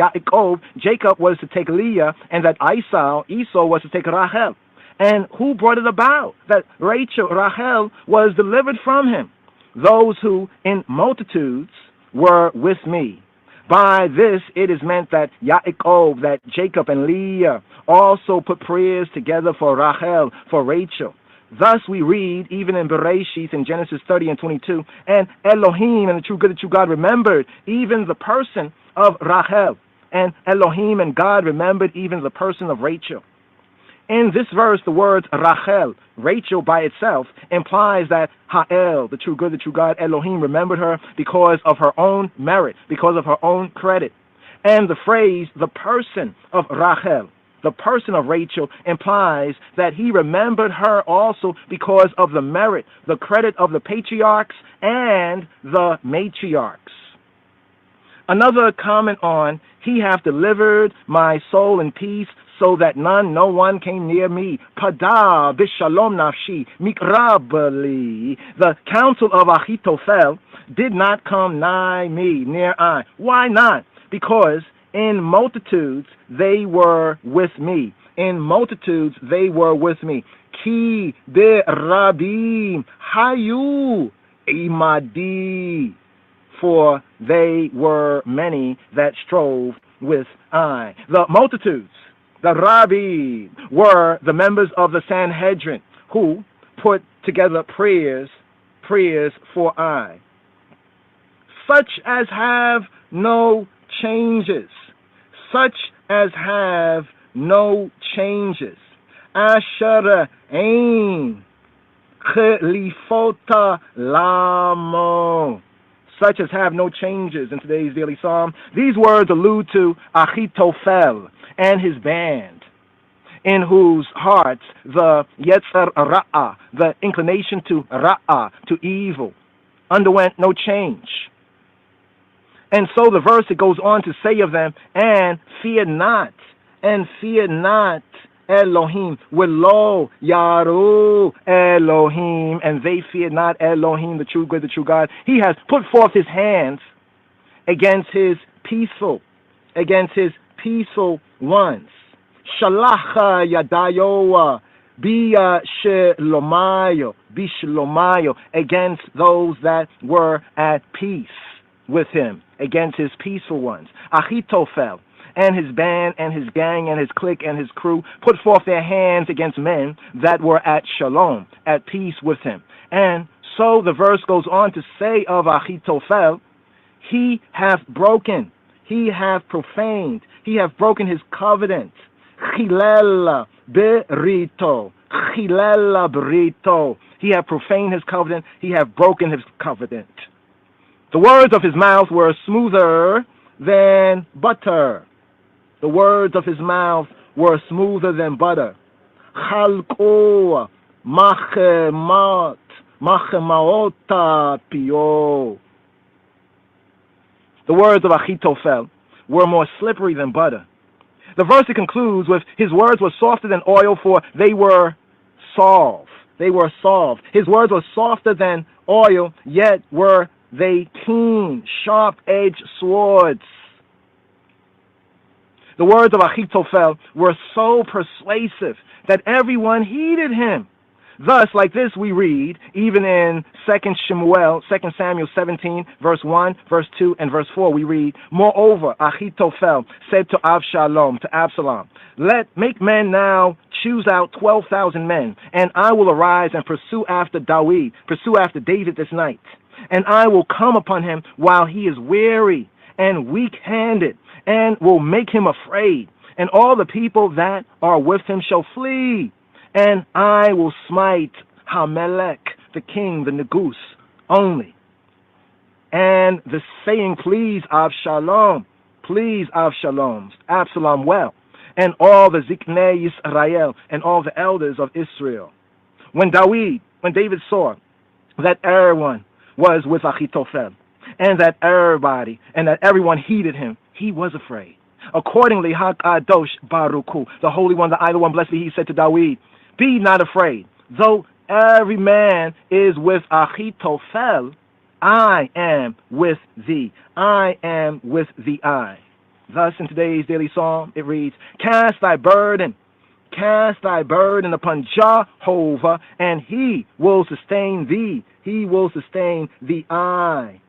Jacob was to take Leah, and that Esau was to take Rachel. And who brought it about that Rachel was delivered from him? Those who in multitudes were with me. By this it is meant that that Jacob and Leah also put prayers together for Rachel. Thus we read, even in Bereshith, in Genesis 30:22, and Elohim, and the true good, the true God, remembered even the person of Rachel, and Elohim and God remembered even the person of Rachel. In this verse, the words Rachel by itself, implies that Ha'el, the true good, the true God, Elohim, remembered her because of her own merit, because of her own credit. And the phrase, the person of Rachel, the person of Rachel, implies that he remembered her also because of the merit, the credit of the patriarchs and the matriarchs. Another comment on, he hath delivered my soul in peace, so that no one came near me. Pada bishalom nafshi mikrabali. The counsel of Ahithophel did not come nigh me, near I. Why not? Because in multitudes they were with me. In multitudes they were with me. Ki de rabim hayu imadi. For they were many that strove with I. The multitudes, the Rabbi, were the members of the Sanhedrin who put together prayers for I. Such as have no changes. Such as have no changes. Asher ein Chelifota Lamo, such as have no changes in today's daily psalm. These words allude to Achitophel and his band, in whose hearts the Yetzer Ra'ah, the inclination to Ra'ah, to evil, underwent no change. And so the verse, it goes on to say of them, and fear not Elohim, Willo Yaru Elohim, and they fear not Elohim, the true good, the true God. He has put forth his hands against his peaceful ones. Shalacha Yadayo Bishlomayo, against those that were at peace with him, against his peaceful ones. Achitophel and his band and his gang and his clique and his crew put forth their hands against men that were at shalom, at peace with him. And so the verse goes on to say of Achitophel, he hath broken, he hath profaned, he hath broken his covenant. Chilel berito, he hath profaned his covenant, he hath broken his covenant. The words of his mouth were smoother than butter. The words of his mouth were smoother than butter. Chalko machemaota pio. The words of Achitophel were more slippery than butter. The verse concludes with, his words were softer than oil, for they were solved. They were solved. His words were softer than oil, yet were they keen, sharp-edged swords. The words of Achitophel were so persuasive that everyone heeded him. Thus, like this we read, even in 2 Samuel 17, verse 1, verse 2, and verse 4, we read, moreover, Achitophel said to Absalom, make men now choose out 12,000 men, and I will arise and pursue after David this night. And I will come upon him while he is weary and weak-handed, and will make him afraid. And all the people that are with him shall flee. And I will smite Hamelech, the king, the Negus, only. And the saying pleased Absalom well, and all the Ziknei Yisrael, and all the elders of Israel. When David saw that everyone was with Achitophel, and that everyone heeded him, he was afraid. Accordingly, Hakadosh Baruch Hu, the Holy One, the Idle One, blessed be he, said to David, be not afraid, though every man is with Achitophel, I am with thee. I am with thee I. Thus, in today's daily psalm, it reads, cast thy burden upon Jehovah, and he will sustain thee. He will sustain thee I.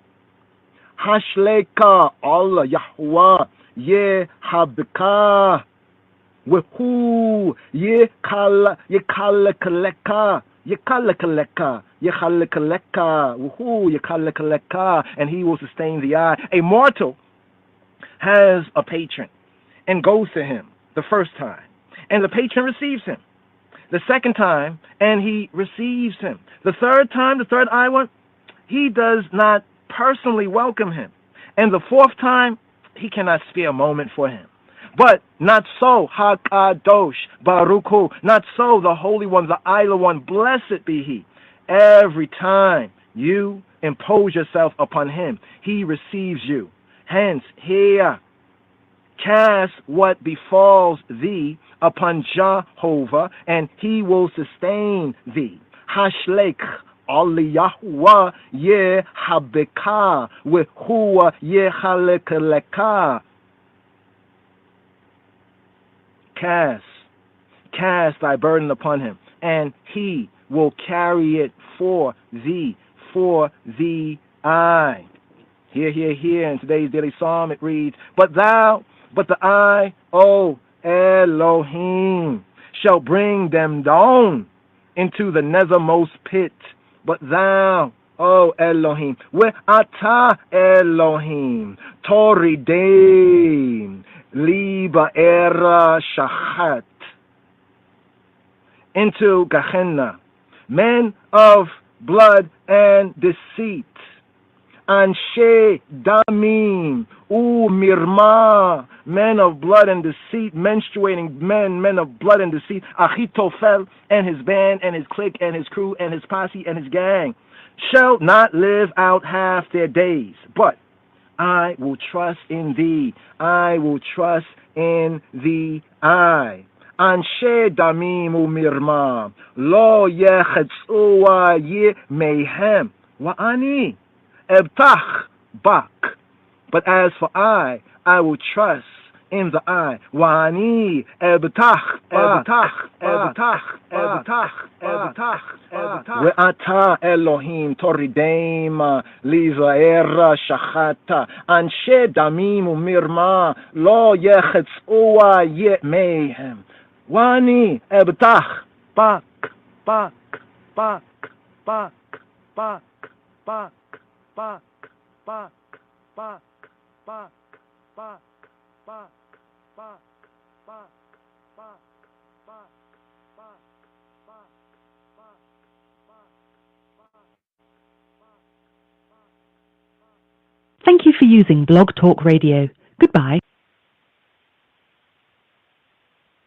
Hashleka Allah Yahweh Yehabka Wehu Yekaleka and he will sustain the eye. A mortal has a patron and goes to him the first time, and the patron receives him. The second time, and he receives him. The third time, the third eye one, he does not personally welcome him. And the fourth time, he cannot spare a moment for him. But not so, Hakadosh Baruch Hu, not so, the Holy One, the Idle One, blessed be he. Every time you impose yourself upon him, he receives you. Hence, here, cast what befalls thee upon Jehovah, and he will sustain thee. Hashlek Aliyahwa Yehabeka Wehua Yehalekaleka. Cast thy burden upon him, and he will carry it for thee I. Here, in today's daily psalm it reads, but the I, O Elohim, shall bring them down into the nethermost pit. But thou, O Elohim, Ve'ata Elohim, Torideim, Liba Era Shachat, into Gehenna men of blood and deceit. Anshe damim mirma, men of blood and deceit, menstruating men of blood and deceit. Achitophel and his band and his clique and his crew and his posse and his gang shall not live out half their days, but I will trust in thee. I will trust in thee. I. Anshe damim mirma lo yechetzuwa ye mehem wa'ani ebtach bak. But as for I will trust in the I. Wa'ani ebtach Ve'ata Elohim torideim lizaera shachata anshe damim umirma lo yechetzuwa ye mehem wani ebtach bak. Thank you for using Blog Talk Radio. Goodbye.